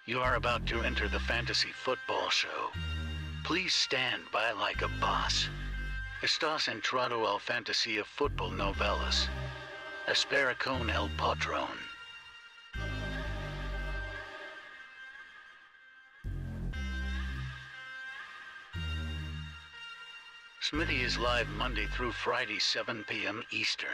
You are about to enter the fantasy football show. Please stand by like a boss. Estás entrado al fantasía fútbol novelas. Espera con el patrón. Smithy is live Monday through Friday, 7 p.m. Eastern.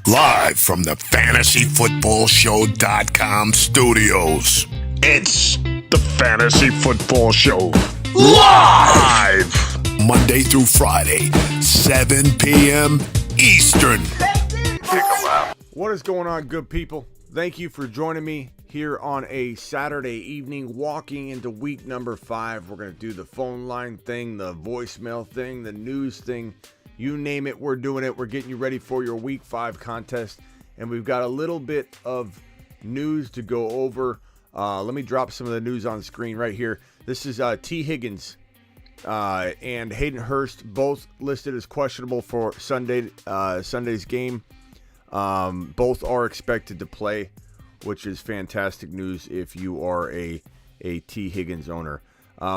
Live from the FantasyFootballShow.com studios, it's the Fantasy Football Show live Monday through Friday, 7 p.m. Eastern. What is going on, good people? Thank you for joining me here on a Saturday evening, walking into week number 5. We're going to do the phone line thing, the voicemail thing, the news thing. You name it, we're doing it. We're getting you ready for your week 5 contest. And we've got a little bit of news to go over. Let me drop some of the news on screen right here. This is T. Higgins and Hayden Hurst, both listed as questionable for Sunday's game. Both are expected to play, which is fantastic news if you are a T. Higgins owner.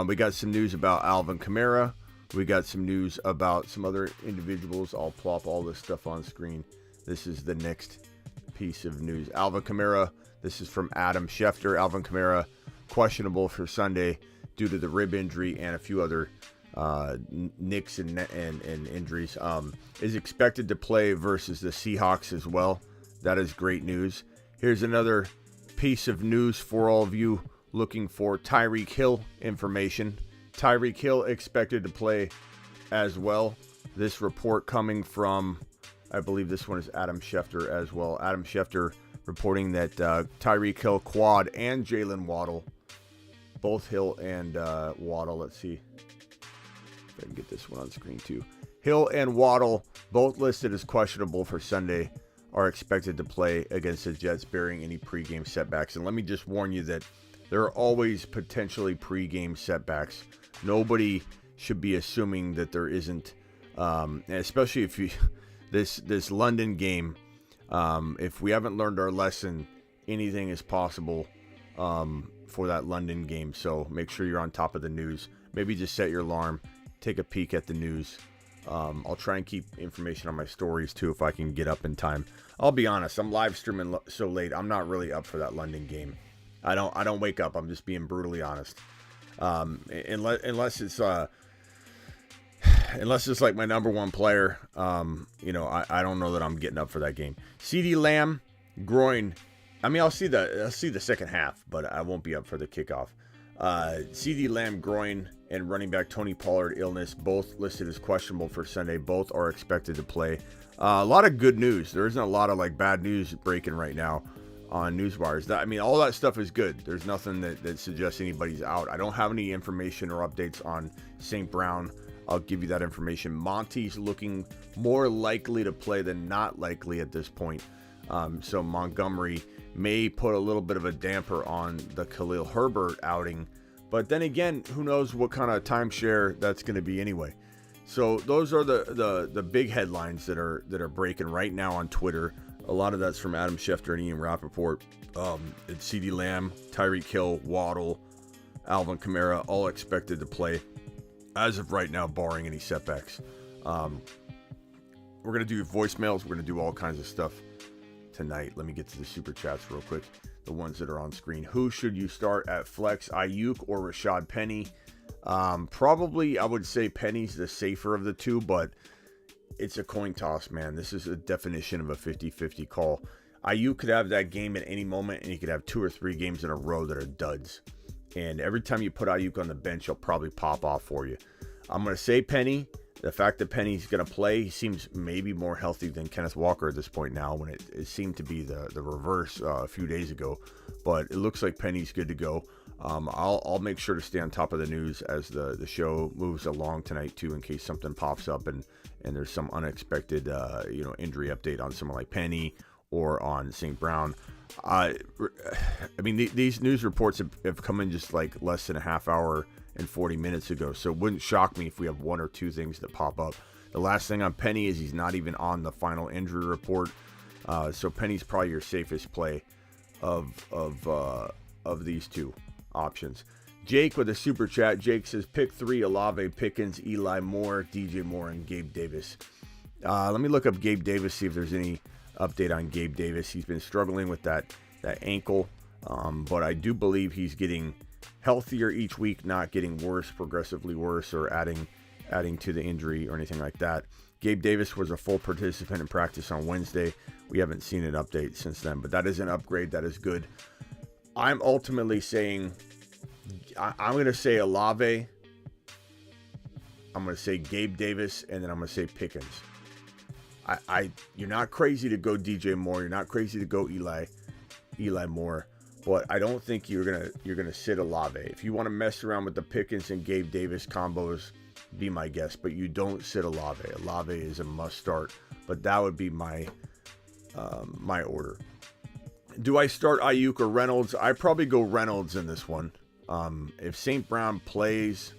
We got some news about Alvin Kamara. We got some news about some other individuals. I'll plop all this stuff on screen. This is the next piece of news. Alvin Kamara, this is from Adam Schefter. Alvin Kamara, questionable for Sunday due to the rib injury and a few other nicks and injuries. Is expected to play versus the Seahawks as well. That is great news. Here's another piece of news for all of you looking for Tyreek Hill information. Tyreek Hill expected to play as well. This report coming from, I believe this one is Adam Schefter as well. Adam Schefter reporting that Tyreek Hill, quad, and Jalen Waddle, both Hill and Waddle. Let's see if I can get this one on screen too. Hill and Waddle, both listed as questionable for Sunday, are expected to play against the Jets, bearing any pregame setbacks. And let me just warn you that there are always potentially pregame setbacks. Nobody should be assuming that there isn't, especially if you this London game. If we haven't learned our lesson, anything is possible for that London game. So make sure you're on top of the news. Maybe just set your alarm, take a peek at the news. I'll try and keep information on my stories too if I can get up in time. I'll be honest, I'm live streaming so late. I'm not really up for that London game. I don't wake up. I'm just being brutally honest. Unless it's like my number one player, I don't know that I'm getting up for that game. CeeDee Lamb, groin. I mean, I'll see the second half, but I won't be up for the kickoff. CeeDee Lamb, groin, and running back Tony Pollard, illness, both listed as questionable for Sunday. Both are expected to play. A lot of good news. There isn't a lot of bad news breaking right now on Newswires. All that stuff is good. There's nothing that suggests anybody's out. I don't have any information or updates on St. Brown. I'll give you that information. Monty's looking more likely to play than not likely at this point. So Montgomery may put a little bit of a damper on the Khalil Herbert outing. But then again, who knows what kind of timeshare that's going to be anyway. So those are the big headlines that are breaking right now on Twitter. A lot of that's from Adam Schefter and Ian Rappaport. It's CeeDee Lamb, Tyreek Hill, Waddle, Alvin Kamara, all expected to play as of right now, barring any setbacks. We're going to do voicemails. We're going to do all kinds of stuff tonight. Let me get to the super chats real quick. The ones that are on screen. Who should you start at flex, Ayuk or Rashad Penny? Probably, I would say Penny's the safer of the two, but it's a coin toss, man. This is a definition of a 50-50 call. Ayuk could have that game at any moment, and he could have 2 or 3 games in a row that are duds. And every time you put Ayuk on the bench, he'll probably pop off for you. I'm going to say Penny. The fact that Penny's going to play, he seems maybe more healthy than Kenneth Walker at this point now, when it seemed to be the reverse a few days ago. But it looks like Penny's good to go. I'll make sure to stay on top of the news as the show moves along tonight too, in case something pops up and there's some unexpected injury update on someone like Penny or on St. Brown. I mean, these news reports have come in just like less than a half hour and 40 minutes ago, so it wouldn't shock me if we have one or two things that pop up. The last thing on Penny is he's not even on the final injury report, so Penny's probably your safest play of these two options. Jake with a super chat. Jake says pick 3: Olave, Pickens, Eli Moore, DJ Moore, and Gabe Davis. Let me look up Gabe Davis, see if there's any update on Gabe Davis. He's been struggling with that ankle, but I do believe he's getting healthier each week, not getting worse, progressively worse, or adding to the injury or anything like that. Gabe Davis was a full participant in practice on Wednesday. We haven't seen an update since then, but that is an upgrade. That is good. I'm ultimately saying, I'm going to say Olave, I'm going to say Gabe Davis, and then I'm going to say Pickens. You're not crazy to go DJ Moore. You're not crazy to go Eli Moore, but I don't think you're gonna sit Olave. If you want to mess around with the Pickens and Gabe Davis combos, be my guest, but you don't sit Olave. Olave is a must start, but that would be my order. Do I start Ayuk or Reynolds? I probably go Reynolds in this one. If St. Brown plays,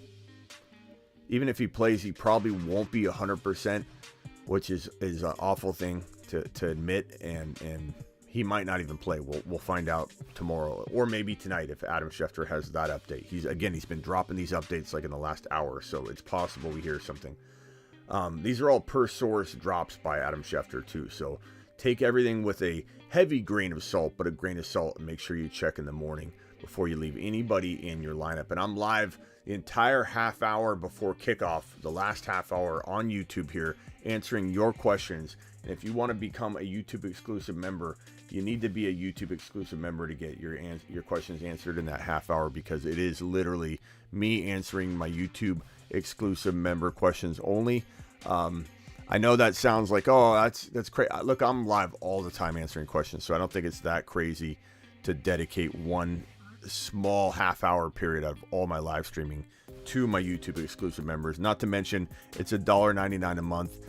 even if he plays, he probably won't be 100%, which is an awful thing to admit, and he might not even play. We'll find out tomorrow, or maybe tonight if Adam Schefter has that update. He's been dropping these updates like in the last hour, so it's possible we hear something. These are all per source drops by Adam Schefter too, so take everything with a heavy grain of salt, but a grain of salt, and make sure you check in the morning before you leave anybody in your lineup. And I'm live the entire half hour before kickoff, the last half hour on YouTube here, answering your questions. And if you want to become a YouTube exclusive member, you need to be a YouTube exclusive member to get your questions answered in that half hour, because it is literally me answering my YouTube exclusive member questions only. I know that sounds like, oh, that's crazy. Look, I'm live all the time answering questions, so I don't think it's that crazy to dedicate one small half hour period of all my live streaming to my YouTube exclusive members. Not to mention, it's $1.99 a month.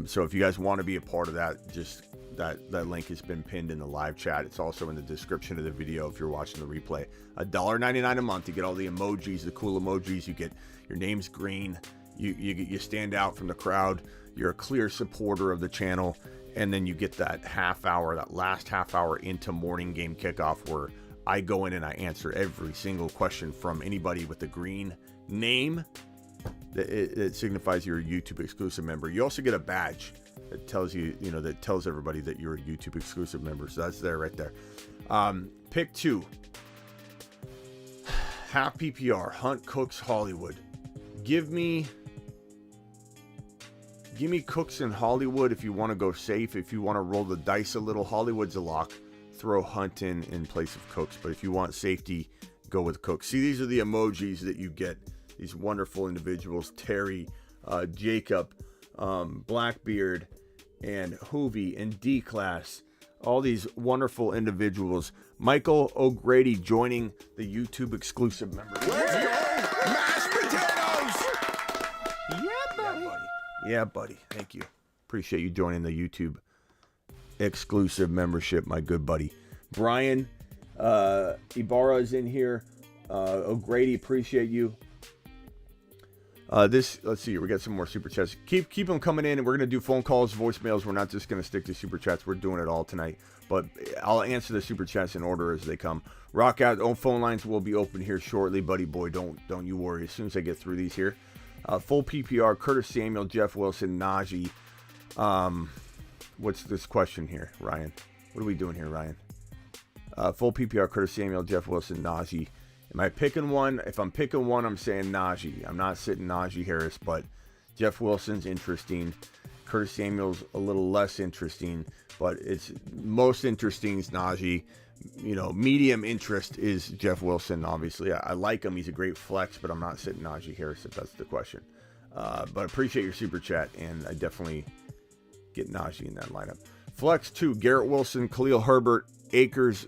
So if you guys want to be a part of that, just that link has been pinned in the live chat. It's also in the description of the video if you're watching the replay. $1.99 a month. You get all the emojis, the cool emojis. You get your name's green. You stand out from the crowd. You're a clear supporter of the channel, and then you get that half hour, that last half hour into morning game kickoff, where I go in and I answer every single question from anybody with a green name. It signifies you're a YouTube exclusive member. You also get a badge that tells you, that tells everybody that you're a YouTube exclusive member. So that's there right there. Pick 2. Half PPR, Hunt, Cooks, Hollywood. Give me Cooks and Hollywood if you want to go safe. If you want to roll the dice a little, Hollywood's a lock. Throw Hunt in place of Cooks. But if you want safety, go with Cooks. See, these are the emojis that you get. These wonderful individuals: Terry, Jacob, Blackbeard, and Hoovy, and D-Class. All these wonderful individuals. Michael O'Grady joining the YouTube exclusive member. Mashed potatoes! Yeah, buddy. Thank you. Appreciate you joining the YouTube exclusive membership, my good buddy. Brian Ibarra is in here. O'Grady, appreciate you. Let's see, we got some more super chats. Keep them coming in, and we're gonna do phone calls, voicemails. We're not just gonna stick to super chats. We're doing it all tonight, but I'll answer the super chats in order as they come. Rock out. Phone lines will be open here shortly, buddy boy. Don't you worry. As soon as I get through these here, full PPR: Curtis Samuel, Jeff Wilson, Najee. What's this question here, Ryan? What are we doing here, Ryan? Full PPR: Curtis Samuel, Jeff Wilson, Najee. Am I picking one? If I'm picking one, I'm saying Najee. I'm not sitting Najee Harris, but Jeff Wilson's interesting. Curtis Samuel's a little less interesting, but it's most interesting is Najee. Medium interest is Jeff Wilson, obviously. I like him. He's a great flex, but I'm not sitting Najee Harris if that's the question. But appreciate your super chat, and I definitely get Najee in that lineup. Flex 2, Garrett Wilson, Khalil Herbert, Akers,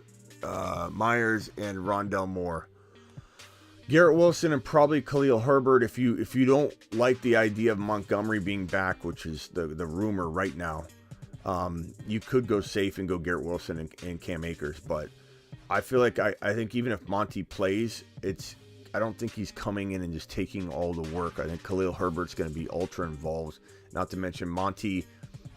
Myers, and Rondell Moore. Garrett Wilson and probably Khalil Herbert. If you don't like the idea of Montgomery being back, which is the rumor right now, you could go safe and go Garrett Wilson and Cam Akers. But I feel like I think even if Monty plays, I don't think he's coming in and just taking all the work. I think Khalil Herbert's going to be ultra involved. Not to mention Monty,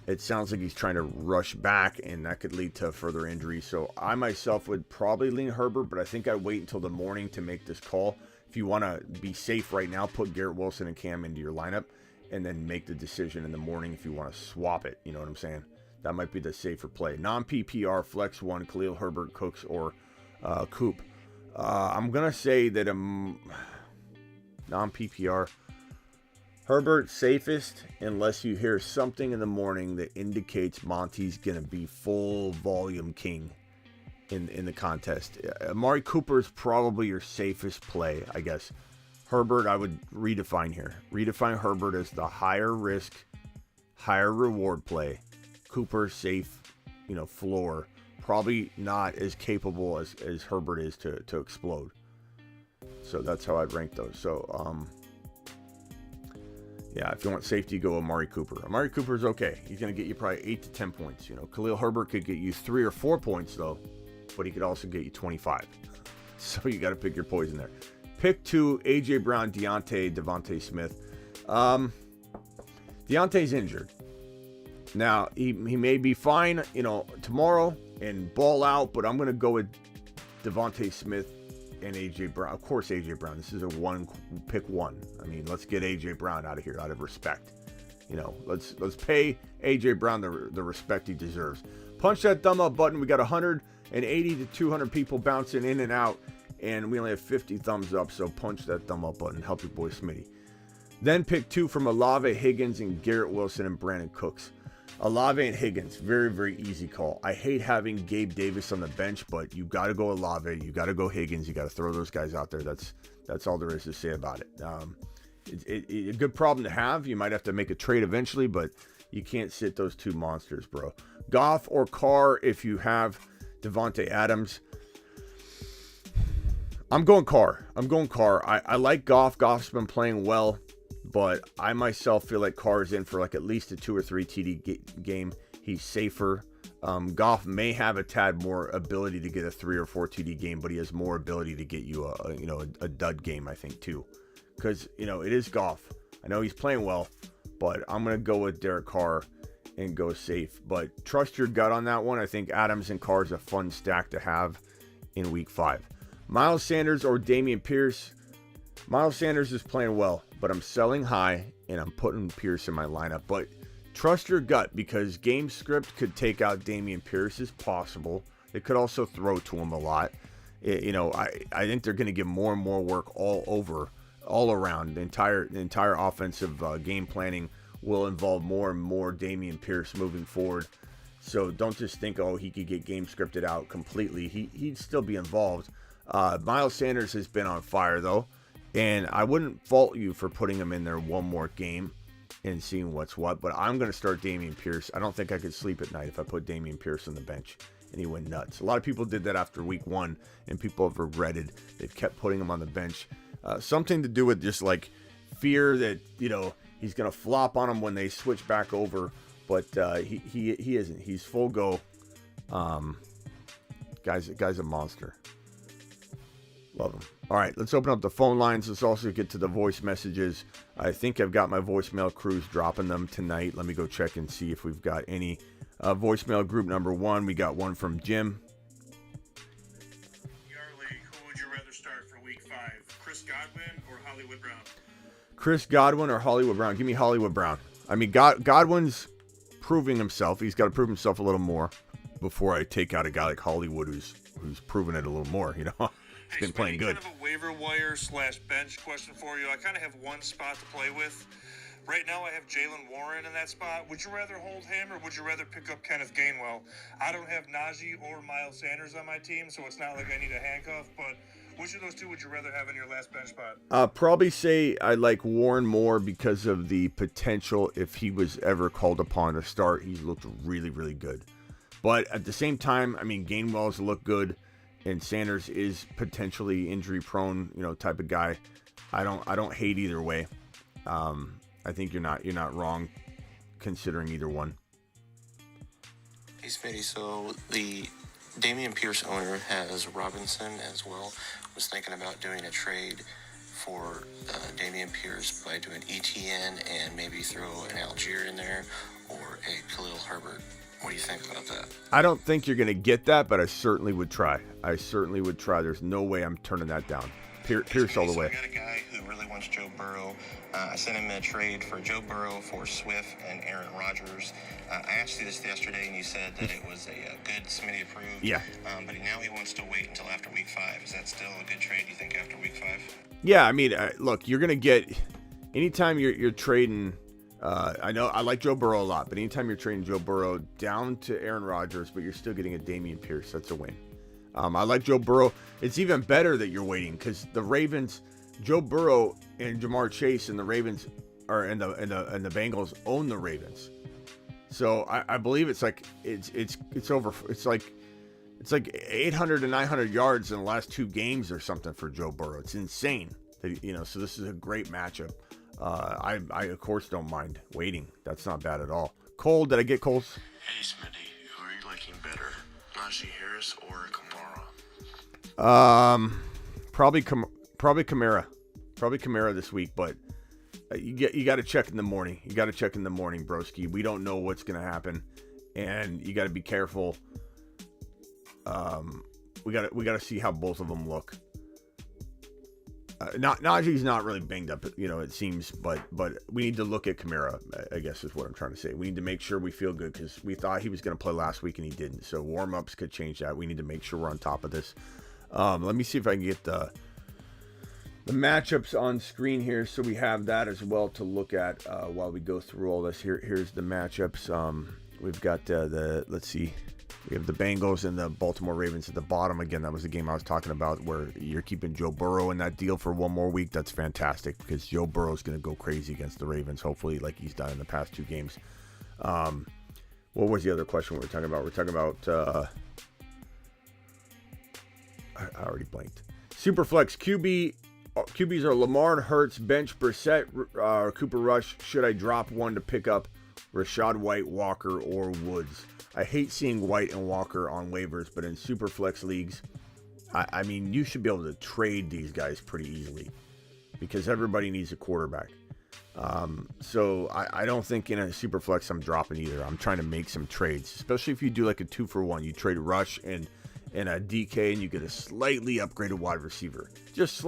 it sounds like he's trying to rush back, and that could lead to further injury. So I myself would probably lean Herbert, but I think I'd wait until the morning to make this call. If you want to be safe right now, put Garrett Wilson and Cam into your lineup, and then make the decision in the morning if you want to swap it. You know what I'm saying? That might be the safer play. Non-PPR, flex one, Khalil Herbert, Cooks, or Coop. I'm going to say that non-PPR, Herbert safest unless you hear something in the morning that indicates Monty's going to be full volume king in the contest. Amari Cooper is probably your safest play, I guess. Herbert, I would redefine here. Redefine Herbert as the higher risk, higher reward play. Cooper safe, floor. Probably not as capable as Herbert is to explode. So that's how I'd rank those. So, yeah, if you want safety, go Amari Cooper. Amari Cooper's okay. He's going to get you probably 8 to 10 points. Khalil Herbert could get you 3 or 4 points, though, but he could also get you 25. So you got to pick your poison there. Pick 2, A.J. Brown, Devontae Smith. Deontay's injured. Now, he may be fine, tomorrow and ball out, but I'm going to go with Devontae Smith and A.J. Brown. Of course, A.J. Brown. This is a pick one. I mean, let's get A.J. Brown out of here out of respect. Let's pay A.J. Brown the respect he deserves. Punch that thumb up button. We got 180 to 200 people bouncing in and out, and we only have 50 thumbs up, so punch that thumb up button. Help your boy Smitty. Then pick 2 from Olave, Higgins, and Garrett Wilson and Brandon Cooks. Olave and Higgins, very, very easy call. I hate having Gabe Davis on the bench, but you got to go Olave, you got to go Higgins, you got to throw those guys out there. That's all there is to say about it. It's a good problem to have. You might have to make a trade eventually, but you can't sit those two monsters, bro. Goff or Carr if you have Devontae Adams. I'm going Carr. I like Goff. Goff's been playing well. But I myself feel like Carr is in for like at least a 2 or 3 TD game. He's safer. Goff may have a tad more ability to get a 3 or 4 TD game, but he has more ability to get you a dud game, I think, too. Because, it is Goff. I know he's playing well, but I'm going to go with Derek Carr and go safe. But trust your gut on that one. I think Adams and Carr is a fun stack to have in week 5. Miles Sanders or Dameon Pierce. Miles Sanders is playing well, but I'm selling high and I'm putting Pierce in my lineup. But trust your gut, because game script could take out Dameon Pierce is possible. It could also throw to him a lot. I think they're going to get more and more work all around. The entire offensive game planning will involve more and more Dameon Pierce moving forward. So don't just think, he could get game scripted out completely. He'd still be involved. Miles Sanders has been on fire, though. And I wouldn't fault you for putting him in there one more game and seeing what's what. But I'm going to start Dameon Pierce. I don't think I could sleep at night if I put Dameon Pierce on the bench and he went nuts. A lot of people did that after week 1, and people have regretted. They've kept putting him on the bench. Something to do with just like fear that, he's going to flop on him when they switch back over. But he isn't. He's full go. Guy's a monster. Love him. All right, let's open up the phone lines. Let's also get to the voice messages. I think I've got my voicemail crews dropping them tonight. Let me go check and see if we've got any. Voicemail group number 1, we got one from Jim. Yarley, who would you rather start for week 5? Chris Godwin or Hollywood Brown? Chris Godwin or Hollywood Brown? Give me Hollywood Brown. I mean, Godwin's proving himself. He's got to prove himself a little more before I take out a guy like Hollywood who's proven it a little more, He's been playing good. Kind of a waiver wire / bench question for you. I kind of have one spot to play with. Right now I have Jalen Warren in that spot. Would you rather hold him or would you rather pick up Kenneth Gainwell? I don't have Najee or Miles Sanders on my team, so it's not like I need a handcuff, but which of those two would you rather have in your last bench spot? Probably say I like Warren more because of the potential if he was ever called upon to start. He's looked really, really good. But at the same time, I mean, Gainwell's looked good. and Sanders is potentially injury prone, type of guy. I don't hate either way. I think you're not wrong considering either one. Hey Smitty, so the Damian Pierce owner has Robinson as well. Was thinking about doing a trade for Damian Pierce by doing ETN and maybe throw an Algier in there or a Khalil Herbert. What do you think about that? I don't think you're going to get that, but I certainly would try. There's no way I'm turning that down. Pierce all the way. I got a guy who really wants Joe Burrow. I sent him a trade for Joe Burrow for Swift and Aaron Rodgers. I asked you this yesterday, and you said that it was a good Smitty approved. Yeah. But now he wants to wait until after week 5. Is that still a good trade, you think, after week 5? Yeah, I mean, look, you're going to get anytime you're trading. I know I like Joe Burrow a lot, but anytime you're trading Joe Burrow down to Aaron Rodgers, but you're still getting a Damian Pierce, that's a win. I like Joe Burrow. It's even better that you're waiting because the Ravens, Joe Burrow and Jamar Chase and the Ravens and the Bengals own the Ravens. So I believe it's like 800 to 900 yards in the last 2 games or something for Joe Burrow. It's insane. So this is a great matchup. I of course don't mind waiting. That's not bad at all. Cole, did I get Cole's? Hey Smitty, who are you liking better, Najee Harris or Kamara? Probably Kamara. Probably Kamara this week, but you got to check in the morning. You got to check in the morning, broski. We don't know what's going to happen, and you got to be careful. We got to see how both of them look. Najee's not really banged up, it seems, but we need to look at Kamara, I guess is what I'm trying to say. We need to make sure we feel good because we thought he was going to play last week and he didn't. So warm-ups could change that. We need to make sure we're on top of this. Let me see if I can get the matchups on screen here so we have that as well to look at while we go through all this. Here's the matchups. We've got let's see. We have the Bengals and the Baltimore Ravens at the bottom. Again, that was the game I was talking about where you're keeping Joe Burrow in that deal for one more week. That's fantastic because Joe Burrow is going to go crazy against the Ravens, hopefully, like he's done in the past 2 games. What was the other question we were talking about? We're talking about I already blanked. Superflex QBs are Lamar, Hurts, bench, Brissett, Cooper Rush. Should I drop one to pick up Rashad White, Walker, or Woods? I hate seeing White and Walker on waivers, but in Superflex leagues, I mean, you should be able to trade these guys pretty easily because everybody needs a quarterback. So I don't think in a Superflex I'm dropping either. I'm trying to make some trades, especially if you do like a 2-for-1. You trade Rush and a DK and you get a slightly upgraded wide receiver. Just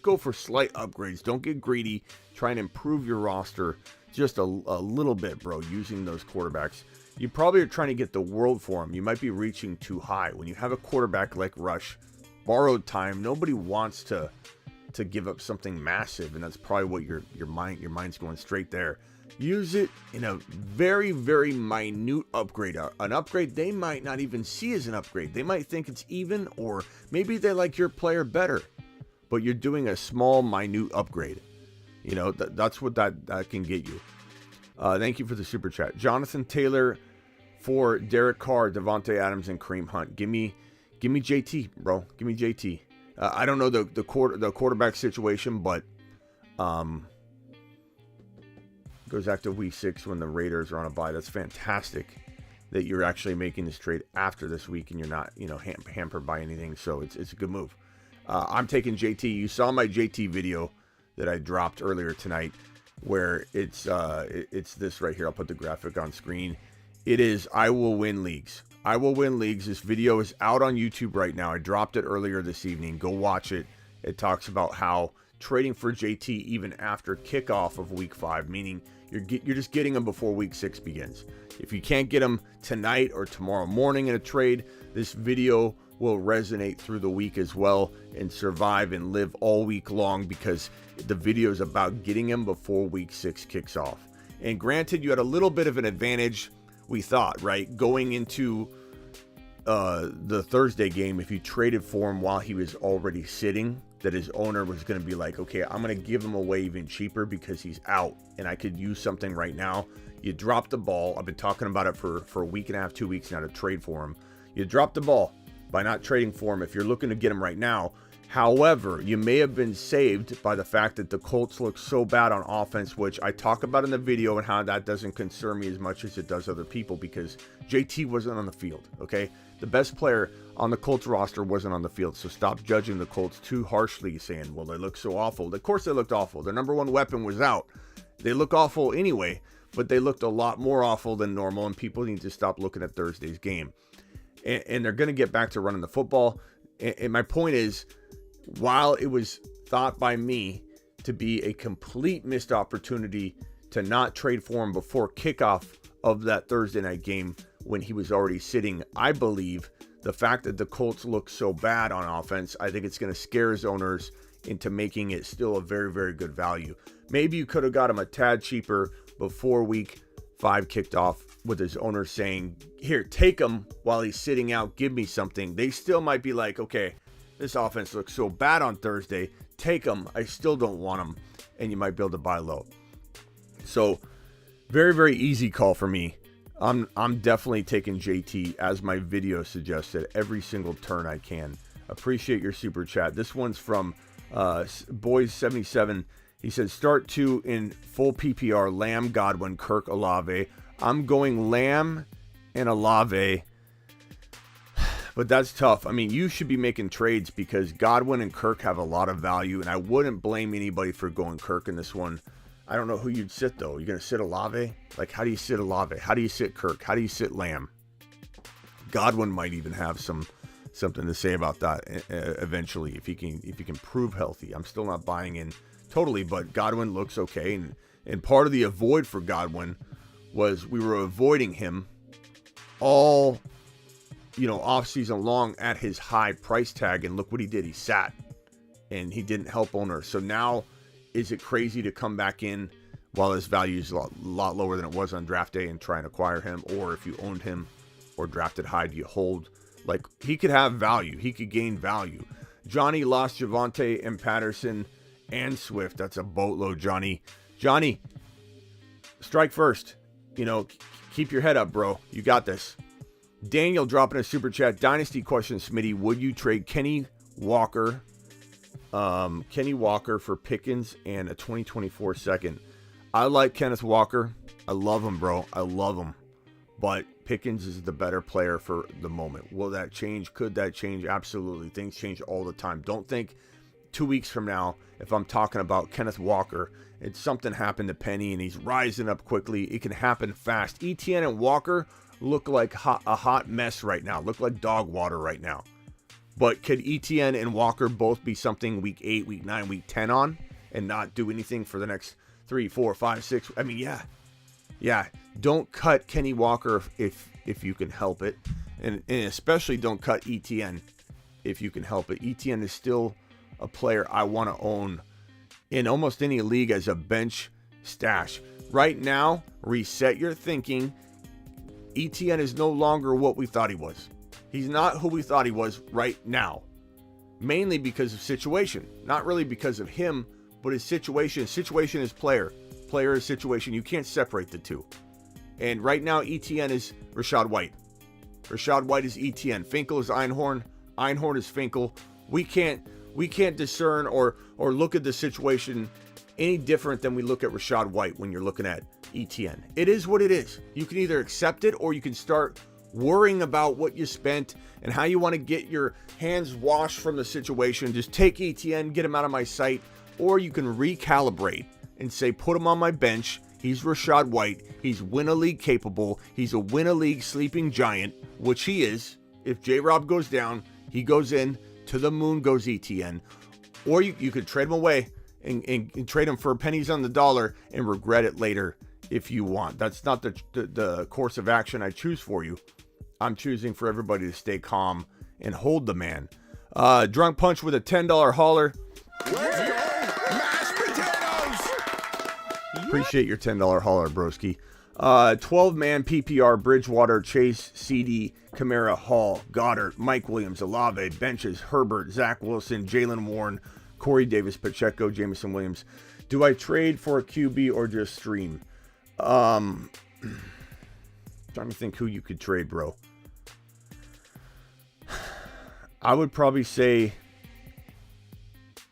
go for slight upgrades. Don't get greedy. Try and improve your roster just a little bit, bro, using those quarterbacks. You probably are trying to get the world for him. You might be reaching too high. When you have a quarterback like Rush, borrowed time, nobody wants to give up something massive, and that's probably what your mind's going straight there. Use it in a very, very minute upgrade. An upgrade they might not even see as an upgrade. They might think it's even, or maybe they like your player better, but you're doing a small, minute upgrade. That's what that can get you. Thank you for the super chat. Jonathan Taylor for Derek Carr, Devontae Adams, and Kareem Hunt. Give me JT, bro. Give me JT. I don't know the quarterback situation, but goes back to week 6 when the Raiders are on a bye. That's fantastic that you're actually making this trade after this week and you're not hampered by anything. So it's a good move. I'm taking JT. You saw my JT video that I dropped earlier tonight, where it's this right here. I'll put the graphic on screen. It is I will win leagues. I will win leagues. This video is out on YouTube right now. I dropped it earlier this evening. Go watch it. It talks about how trading for JT even after kickoff of week 5, meaning you're just getting him before week 6 begins. If you can't get him tonight or tomorrow morning in a trade, this video will resonate through the week as well and survive and live all week long because the video is about getting him before week 6 kicks off. And granted, you had a little bit of an advantage, we thought, right? Going into the Thursday game, if you traded for him while he was already sitting, that his owner was going to be like, okay, I'm going to give him away even cheaper because he's out and I could use something right now. You dropped the ball. I've been talking about it for a week and a half, 2 weeks now to trade for him. You dropped the ball. by not trading for him if you're looking to get him right now. However, you may have been saved by the fact that the Colts look so bad on offense, which I talk about in the video, and how that doesn't concern me as much as it does other people, because JT wasn't on the field, okay? The best player on the Colts roster wasn't on the field, so stop judging the Colts too harshly, saying, well, they look so awful. Of course they looked awful. Their number one weapon was out. They look awful anyway, but they looked a lot more awful than normal, and people need to stop looking at Thursday's game. And they're going to get back to running the football. And my point is, while it was thought by me to be a complete missed opportunity to not trade for him before kickoff of that Thursday night game when he was already sitting, I believe the fact that the Colts look so bad on offense, I think it's going to scare his owners into making it still a very, very good value. Maybe you could have got him a tad cheaper before week 5 kicked off, with his owner saying, here, take him while he's sitting out, give me something. They still might be like, okay, this offense looks so bad on Thursday, take him, I still don't want him, and you might be able to buy low. So very, very easy call for me. I'm definitely taking JT, as my video suggested, every single turn I can. Appreciate your super chat. This one's from Boys77. He says, start 2 in full PPR, Lamb, Godwin, Kirk, Olave. I'm going Lamb and Olave, but that's tough. I mean, you should be making trades because Godwin and Kirk have a lot of value, and I wouldn't blame anybody for going Kirk in this one. I don't know who you'd sit, though. You're going to sit Olave? Like, how do you sit Olave? How do you sit Kirk? How do you sit Lamb? Godwin might even have something to say about that eventually if he can prove healthy. I'm still not buying in totally, but Godwin looks okay, and part of the avoid for Godwin was we were avoiding him all, off season long at his high price tag, and look what he did. He sat, and he didn't help owners. So now, is it crazy to come back in while his value is a lot lower than it was on draft day and try and acquire him? Or if you owned him or drafted high, do you hold? Like, he could have value. He could gain value. Johnny lost Javonte and Patterson and Swift. That's a boatload, Johnny. Johnny, strike first. Keep your head up, bro. You got this. Daniel dropping a super chat. Dynasty question, Smitty. Would you trade Kenny Walker for Pickens and a 2024 second? I like Kenneth Walker. I love him, bro. I love him. But Pickens is the better player for the moment. Will that change? Could that change? Absolutely. Things change all the time. Don't think 2 weeks from now, if I'm talking about Kenneth Walker, it's something happened to Penny and he's rising up quickly. It can happen fast. Etienne and Walker look like a hot mess right now. Look like dog water right now. But could Etienne and Walker both be something week 8, week 9, week 10 on and not do anything for the next 3, 4, 5, 6? I mean, yeah. Don't cut Kenny Walker if you can help it. And especially don't cut Etienne if you can help it. Etienne is still a player I want to own in almost any league as a bench stash. Right now, reset your thinking. Etienne is no longer what we thought he was. He's not who we thought he was right now. Mainly because of situation. Not really because of him, but his situation. Situation is player. Player is situation. You can't separate the two. And right now, Etienne is Rashad White. Rashad White is Etienne. Finkel is Einhorn. Einhorn is Finkel. We can't discern or look at the situation any different than we look at Rashad White when you're looking at Etienne. It is what it is. You can either accept it or you can start worrying about what you spent and how you want to get your hands washed from the situation. Just take Etienne, get him out of my sight, or you can recalibrate and say, put him on my bench. He's Rashad White. He's win-a-league capable. He's a win-a-league sleeping giant, which he is. If J-Rob goes down, he goes in. To the moon goes Etienne. Or you could trade him away and trade him for pennies on the dollar and regret it later if you want. That's not the course of action I choose for you. I'm choosing for everybody to stay calm and hold the man. Drunk Punch with a $10 hauler. Let's go! Mashed potatoes! Appreciate your $10 hauler, broski. 12-man PPR, Bridgewater, Chase, CD, Kamara, Hall, Goddard, Mike Williams, Olave, benches, Herbert, Zach Wilson, Jalen Warren, Corey Davis, Pacheco, Jameson Williams. Do I trade for a QB or just stream? Trying to think who you could trade, bro. I would probably say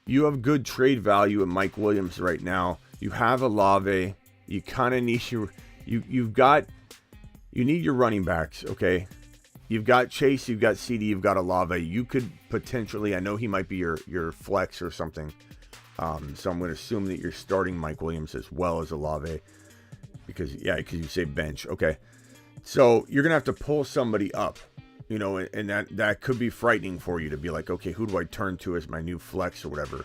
you have good trade value in Mike Williams right now. You have Olave. You kind of need you need your running backs, okay? You've got Chase, you've got CD, you've got Olave. You could potentially, I know he might be your flex or something. So I'm going to assume that you're starting Mike Williams as well as Olave because you say bench. Okay. So you're going to have to pull somebody up, and that could be frightening for you to be like, okay, who do I turn to as my new flex or whatever?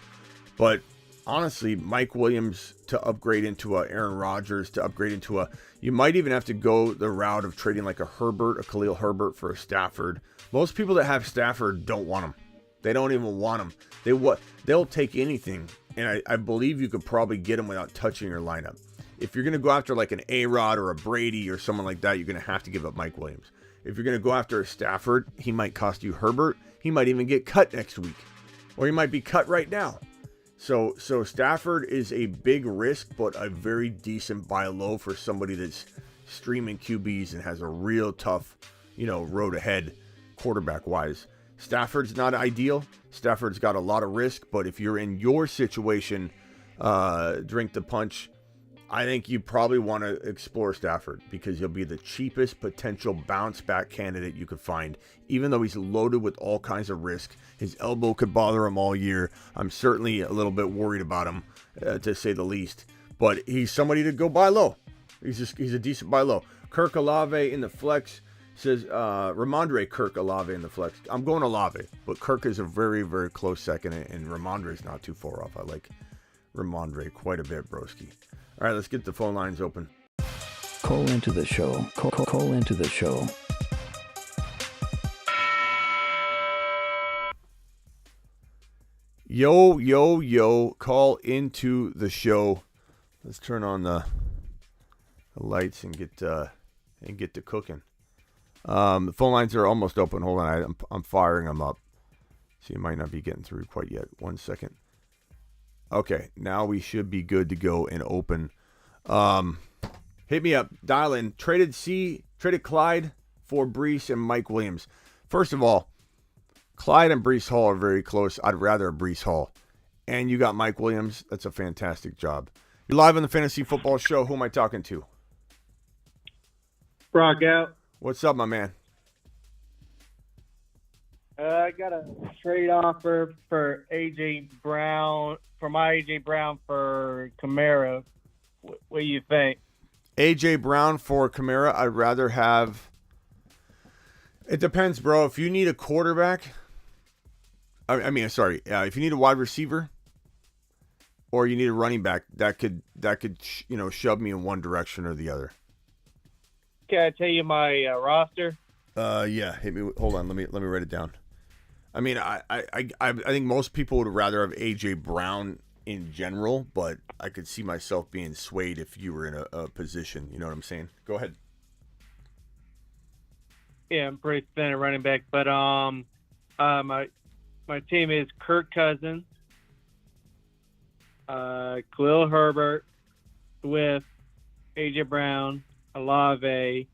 But honestly, Mike Williams to upgrade into a Aaron Rodgers, to upgrade into you might even have to go the route of trading like a Khalil Herbert for a Stafford. Most people that have Stafford don't want him. They don't even want him. They'll take anything. And I believe you could probably get him without touching your lineup. If you're going to go after like an A-Rod or a Brady or someone like that, you're going to have to give up Mike Williams. If you're going to go after a Stafford, he might cost you Herbert. He might even get cut next week. Or he might be cut right now. So Stafford is a big risk, but a very decent buy low for somebody that's streaming QBs and has a real tough, road ahead quarterback-wise. Stafford's not ideal. Stafford's got a lot of risk, but if you're in your situation, drink the punch, I think you probably want to explore Stafford because he'll be the cheapest potential bounce back candidate you could find, even though he's loaded with all kinds of risk. His elbow could bother him all year. I'm certainly a little bit worried about him, to say the least, but he's somebody to go buy low. He's a decent buy low. Kirk Olave in the flex. Says Ramondre Kirk Olave in the flex. I'm going Olave, but Kirk is a very, very close second, and Ramondre's not too far off. I like Ramondre quite a bit, broski. All right, let's get the phone lines open. Call into the show. Call into the show. Yo, call into the show. Let's turn on the lights and get to cooking. The phone lines are almost open. Hold on, I'm firing them up. So you might not be getting through quite yet. 1 second. Okay, now we should be good to go and open. Hit me up. Dial in. Traded Clyde for Breece and Mike Williams. First of all, Clyde and Breece Hall are very close. I'd rather a Breece Hall. And you got Mike Williams. That's a fantastic job. You're live on the Fantasy Football Show. Who am I talking to? Brock out. What's up, my man? I got a trade offer for AJ Brown, for my AJ Brown for Kamara. What do you think? AJ Brown for Kamara. I'd rather have. It depends, bro. If you need a quarterback, if you need a wide receiver, or you need a running back, that could shove me in one direction or the other. Can I tell you my roster? Yeah. Hit me. Hold on. Let me write it down. I mean, I think most people would rather have AJ Brown in general, but I could see myself being swayed if you were in a position. You know what I'm saying? Go ahead. Yeah, I'm pretty thin at running back, but my team is Kirk Cousins, Khalil Herbert, Swift, AJ Brown, Olave,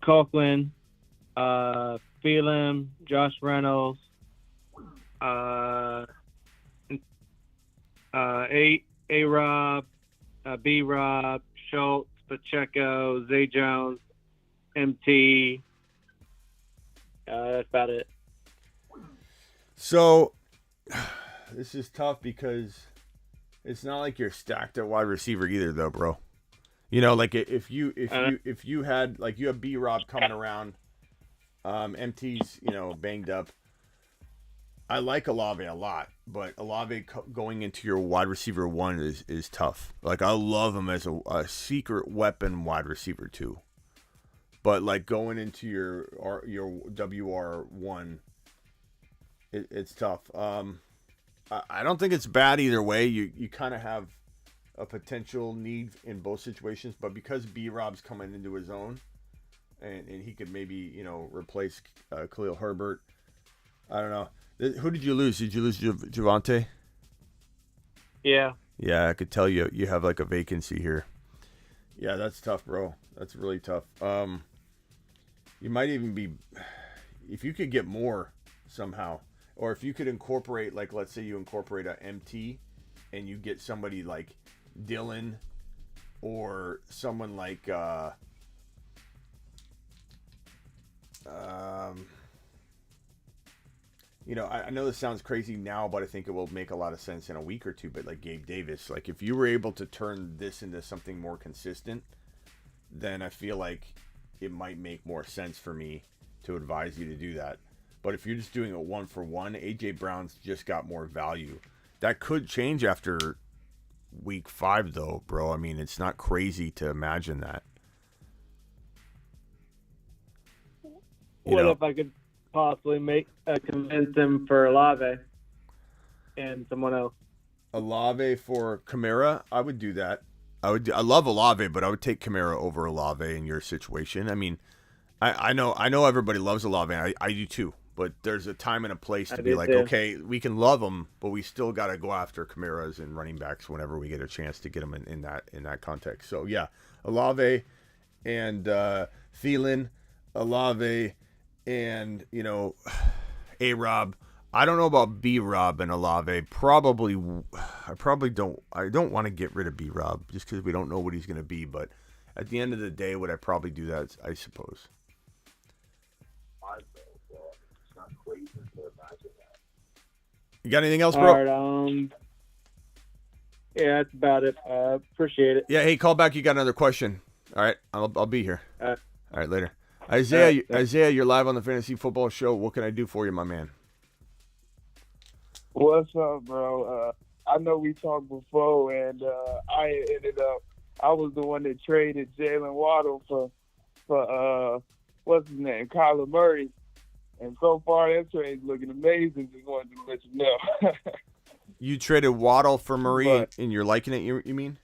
Coughlin, Phelan, Josh Reynolds, A-Rob, B-Rob, Schultz, Pacheco, Zay Jones, MT. That's about it. So this is tough because it's not like you're stacked at wide receiver either, though, bro. You know, like if you had, like, you have B-Rob coming around, MT's banged up. I like Olave a lot, but Olave going into your wide receiver one is tough. Like, I love him as a secret weapon wide receiver too, but like going into your WR1, it's tough. I don't think it's bad either way. You kind of have a potential need in both situations, but because B-Rob's coming into his own, and he could maybe replace Khalil Herbert. I don't know. Who did you lose? Did you lose Javonte? Yeah. Yeah, I could tell you have like a vacancy here. Yeah, that's tough, bro. That's really tough. You might even be, if you could get more somehow, or if you could incorporate, like, let's say you incorporate a MT and you get somebody like Dylan or someone like, you know, I know this sounds crazy now, but I think it will make a lot of sense in a week or two. But like Gabe Davis, like if you were able to turn this into something more consistent, then I feel like it might make more sense for me to advise you to do that. But if you're just doing a 1-for-1, AJ Brown's just got more value. That could change after week 5, though, bro. I mean, it's not crazy to imagine that. What if I could possibly convince him for Olave and someone else? Olave for Kamara, I would do that. I love Olave, but I would take Kamara over Olave in your situation. I mean, I know everybody loves Olave, and I do too. But there's a time and a place to be like, okay, we can love them, but we still got to go after Kamaras and running backs whenever we get a chance to get them in that context. So yeah, Olave and Thielen, Olave and A-Rob. I don't know about B-Rob and Olave. I don't want to get rid of B-Rob just because we don't know what he's going to be. But at the end of the day, would I probably do that? I suppose. You got anything else, bro? All right, yeah, that's about it. Appreciate it. Yeah, hey, call back. You got another question. All right, I'll be here. All right, later. Isaiah, you're live on the Fantasy Football Show. What can I do for you, my man? What's up, bro? I know we talked before, and I was the one that traded Jalen Waddle for what's his name, Kyler Murray. And so far, that trade's looking amazing. Just wanted to let you know. You traded Waddle for Murray, and you're liking it, you mean?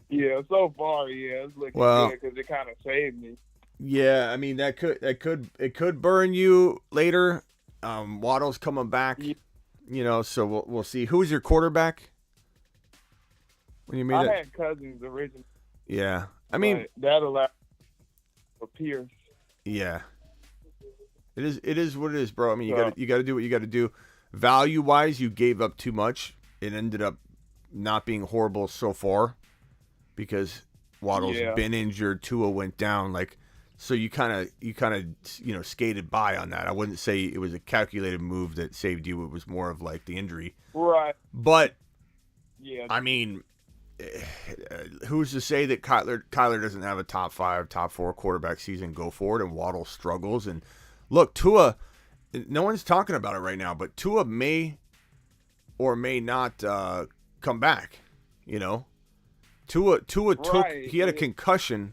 Yeah, so far, yeah, it's looking good because it kind of saved me. Yeah, I mean it could burn you later. Waddle's coming back, so we'll see. Who's your quarterback? When you made I had Cousins originally. Yeah, I mean that allowed for Pierce. Yeah, it is what it is, bro. I mean you got to do what you got to do. Value wise, you gave up too much. It ended up not being horrible so far because Waddle's been injured. Tua went down, so you kind of skated by on that. I wouldn't say it was a calculated move that saved you. It was more of like the injury, right? But yeah, I mean, who's to say that Kyler doesn't have a top 5, top 4 quarterback season go forward, and Waddle struggles? And look, Tua, no one's talking about it right now, but Tua may or may not come back. Tua took. He had a concussion.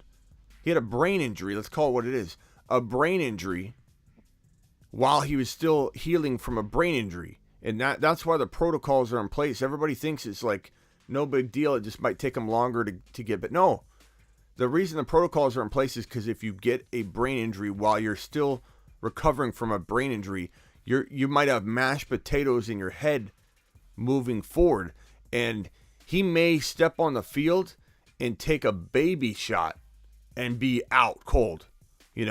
He had a brain injury. Let's call it what it is. A brain injury while he was still healing from a brain injury. And that's why the protocols are in place. Everybody thinks it's like no big deal. It just might take him longer to get. But no, the reason the protocols are in place is because if you get a brain injury while you're still recovering from a brain injury, you might have mashed potatoes in your head moving forward. And he may step on the field and take a baby shot and be out cold. He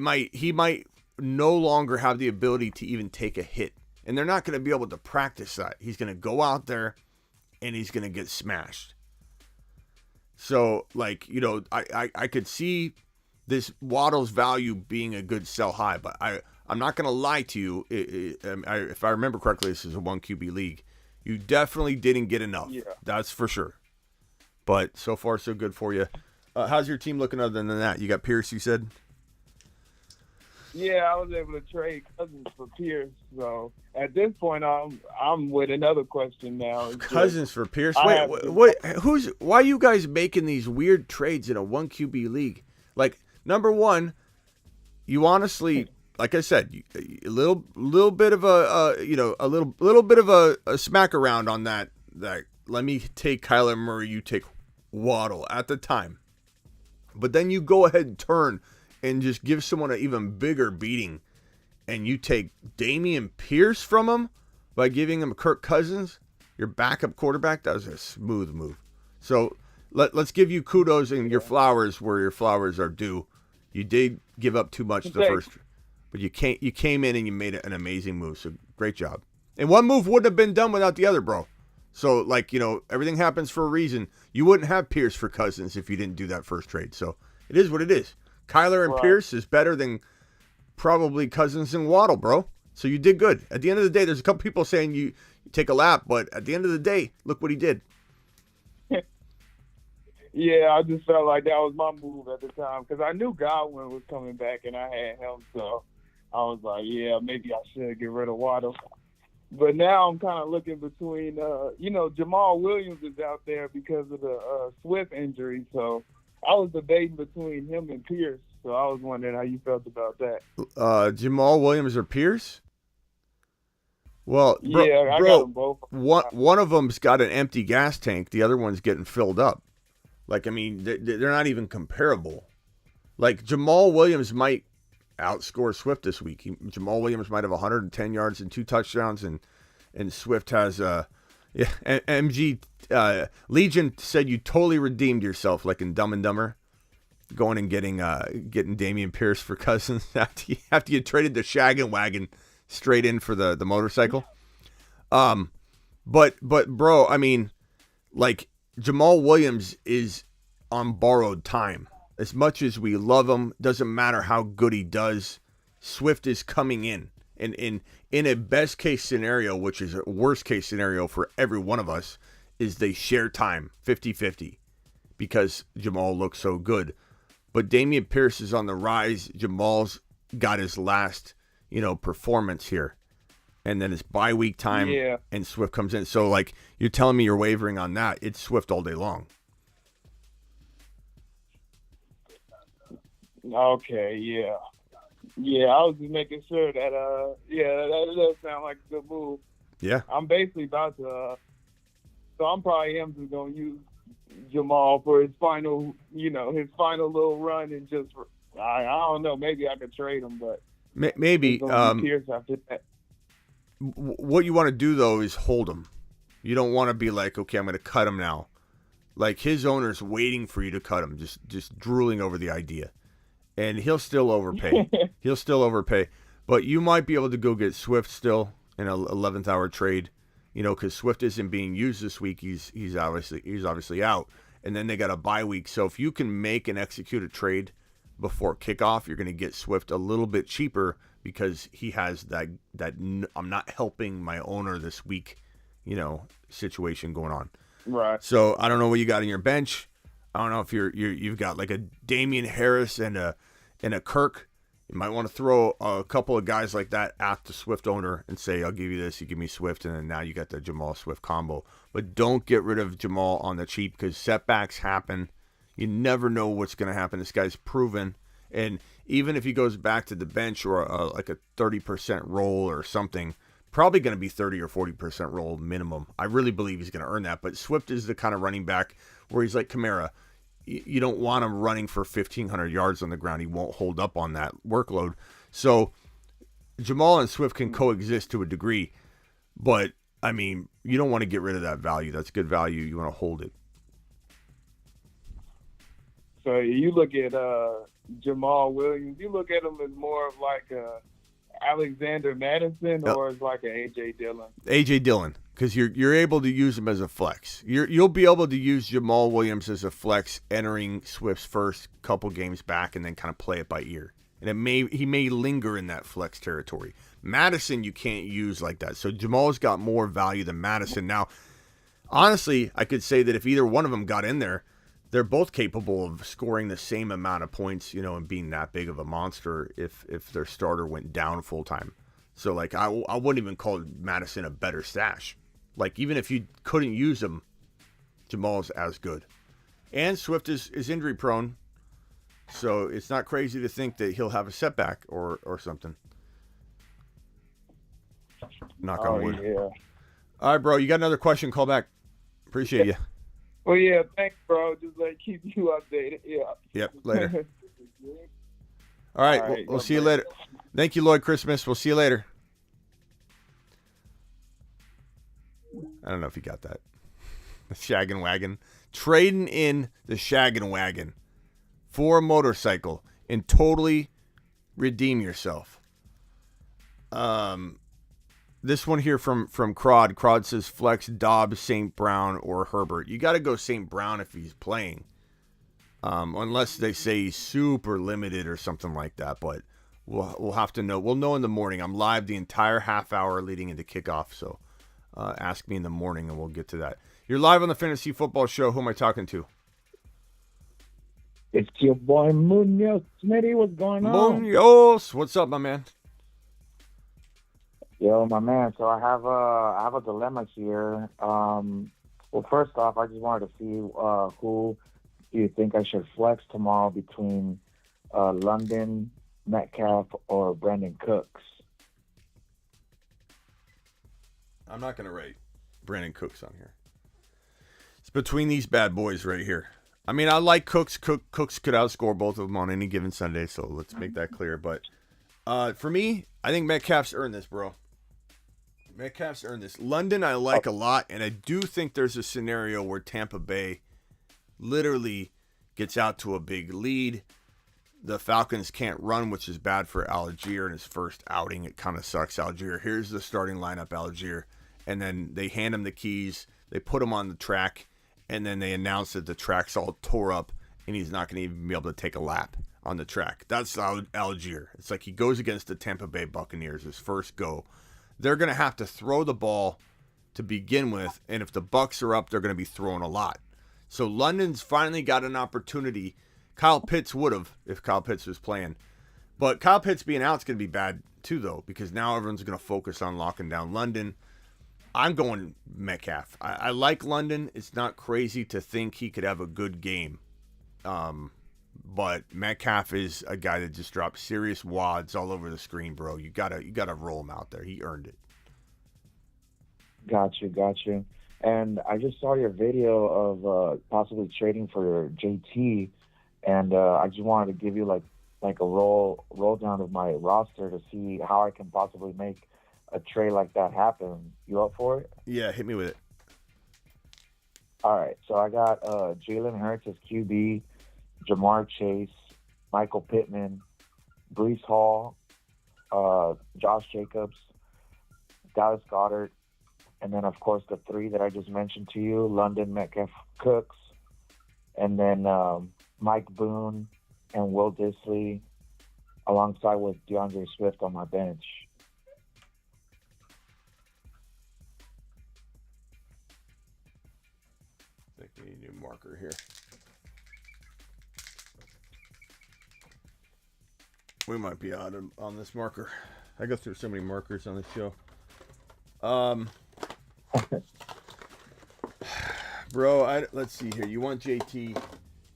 might no longer have the ability to even take a hit. And they're not going to be able to practice that. He's going to go out there and he's going to get smashed. So, I could see this Waddle's value being a good sell high, but I'm not going to lie to you. If I remember correctly, this is a 1 QB league. You definitely didn't get enough. Yeah. That's for sure. But so far, so good for you. How's your team looking other than that? You got Pierce, you said? Yeah, I was able to trade Cousins for Pierce. So at this point, I'm with another question now. Cousins for Pierce? Wait, why are you guys making these weird trades in a 1 QB league? Like, number one, you honestly, like I said, a little bit of a little bit of a smack around on that. Let me take Kyler Murray, you take Waddle at the time. But then you go ahead and turn and just give someone an even bigger beating, and you take Dameon Pierce from him by giving him Kirk Cousins, your backup quarterback. That was a smooth move. So let's give you kudos and your flowers where your flowers are due. You did give up too much the Thanks. first, but you came in and you made an amazing move. So great job. And one move wouldn't have been done without the other, bro. So like, you know, everything happens for a reason. You wouldn't have Pierce for Cousins if you didn't do that first trade. So it is what it is. Kyler and Right. Pierce is better than probably Cousins and Waddle, bro. So you did good. At the end of the day, there's a couple people saying you take a lap, but at the end of the day, look what he did. Yeah, I just felt like that was my move at the time because I knew Godwin was coming back and I had him, so I was like, yeah, maybe I should get rid of Waddle. But now I'm kind of looking between, Jamal Williams is out there because of the Swift injury, so I was debating between him and Pierce. So I was wondering how you felt about that. Jamal Williams or Pierce? Well, bro, Yeah, I bro, got them both. one of them's got an empty gas tank. The other one's getting filled up. Like, I mean, they're not even comparable. Like, Jamal Williams might outscore Swift this week. Jamal Williams might have 110 yards and 2 touchdowns, and Swift has MG Legion said you totally redeemed yourself, like in Dumb and Dumber, going and getting Dameon Pierce for Cousins after you traded the Shag and Wagon straight in for the motorcycle. But bro, I mean, like, Jamal Williams is on borrowed time. As much as we love him, doesn't matter how good he does. Swift is coming in. And in a best case scenario, which is a worst case scenario for every one of us, is they share time 50-50 because Jamal looks so good. But Dameon Pierce is on the rise. Jamal's got his last, performance here. And then it's bye week time, and Swift comes in. So, like, you're telling me you're wavering on that. It's Swift all day long. Okay, yeah. Yeah, I was just making sure that, that does sound like a good move. Yeah. I'm basically about to, so I'm probably just going to use Jamal for his final, his final little run and just, I don't know, maybe I could trade him, but maybe. Pierce after that. What you want to do, though, is hold him. You don't want to be like, okay, I'm going to cut him now. Like, his owner's waiting for you to cut him, just drooling over the idea. And he'll still overpay. He'll still overpay. But you might be able to go get Swift still in an 11th hour trade, because Swift isn't being used this week. He's obviously out. And then they got a bye week. So if you can make and execute a trade before kickoff, you're going to get Swift a little bit cheaper because he has that I'm not helping my owner this week, situation going on. Right. So I don't know what you got in your bench. I don't know if you've got like a Damian Harris and a Kirk. You might want to throw a couple of guys like that at the Swift owner and say, I'll give you this, you give me Swift, and then now you got the Jamal Swift combo. But don't get rid of Jamal on the cheap because setbacks happen. You never know what's going to happen. This guy's proven. And even if he goes back to the bench or like a 30% roll or something, probably going to be 30 or 40% roll minimum. I really believe he's going to earn that. But Swift is the kind of running back where he's like Kamara. You don't want him running for 1,500 yards on the ground. He won't hold up on that workload. So Jamal and Swift can coexist to a degree. But, I mean, you don't want to get rid of that value. That's good value. You want to hold it. So you look at Jamal Williams, you look at him as more of like a Alexander Madison or as like an A.J. Dillon? A.J. Dillon, because you're able to use him as a flex. You'll be able to use Jamal Williams as a flex entering Swift's first couple games back and then kind of play it by ear. And he may linger in that flex territory. Madison you can't use like that. So Jamal's got more value than Madison. Now, honestly, I could say that if either one of them got in there, they're both capable of scoring the same amount of points, and being that big of a monster if their starter went down full time. So, like, I wouldn't even call Madison a better stash. Like, even if you couldn't use him, Jamal's as good. And Swift is injury prone, so it's not crazy to think that he'll have a setback or something. Knock on wood. Yeah. All right, bro. You got another question? Call back. Appreciate you. Well, yeah, thanks, bro. Just keep you updated. Yeah. Yep, later. All right, we'll see you later. Thank you, Lloyd Christmas. We'll see you later. I don't know if you got that. The Shag and Wagon. Trading in the Shag and Wagon for a motorcycle and totally redeem yourself. This one here from Crod. Crod says flex Dobbs, St. Brown, or Herbert. You got to go St. Brown if he's playing. Unless they say he's super limited or something like that. But we'll have to know. We'll know in the morning. I'm live the entire half hour leading into kickoff. So ask me in the morning and we'll get to that. You're live on the Fantasy Football Show. Who am I talking to? It's your boy Munoz. Smitty, what's going on? Munoz. What's up, my man? Yo, my man. So I have a dilemma here. Well, first off, I just wanted to see who do you think I should flex tomorrow between London, Metcalf, or Brandon Cooks? I'm not going to rate Brandon Cooks on here. It's between these bad boys right here. I mean, I like Cooks. Cooks could outscore both of them on any given Sunday, so let's make that clear. But for me, I think Metcalf's earned this, bro. Metcalf's earned this. London I like a lot, and I do think there's a scenario where Tampa Bay literally gets out to a big lead. The Falcons can't run, which is bad for Algier in his first outing. It kind of sucks. Algier, here's the starting lineup, Algier. And then they hand him the keys. They put him on the track, and then they announce that the track's all tore up, and he's not going to even be able to take a lap on the track. That's Algier. It's like he goes against the Tampa Bay Buccaneers, his first go. They're going to have to throw the ball to begin with, and if the Bucs are up, they're going to be throwing a lot. So London's finally got an opportunity. Kyle Pitts would have if Kyle Pitts was playing. But Kyle Pitts being out is going to be bad too, though, because now everyone's going to focus on locking down London. I'm going Metcalf. I like London. It's not crazy to think he could have a good game. But Metcalf is a guy that just dropped serious wads all over the screen, bro. You gotta roll him out there. He earned it. Got you. And I just saw your video of possibly trading for JT, and I just wanted to give you like a roll down of my roster to see how I can possibly make a trade like that happen. You up for it? Yeah, hit me with it. All right. So I got Jalen Hurts as QB, Jamar Chase, Michael Pittman, Breece Hall, Josh Jacobs, Dallas Goedert, and then, of course, the three that I just mentioned to you, London, Metcalf, Cooks, and then Mike Boone and Will Disley, alongside with DeAndre Swift on my bench. I think we need a new marker here. We might be out on this marker. I go through so many markers on this show. Bro, let's see here. You want JT.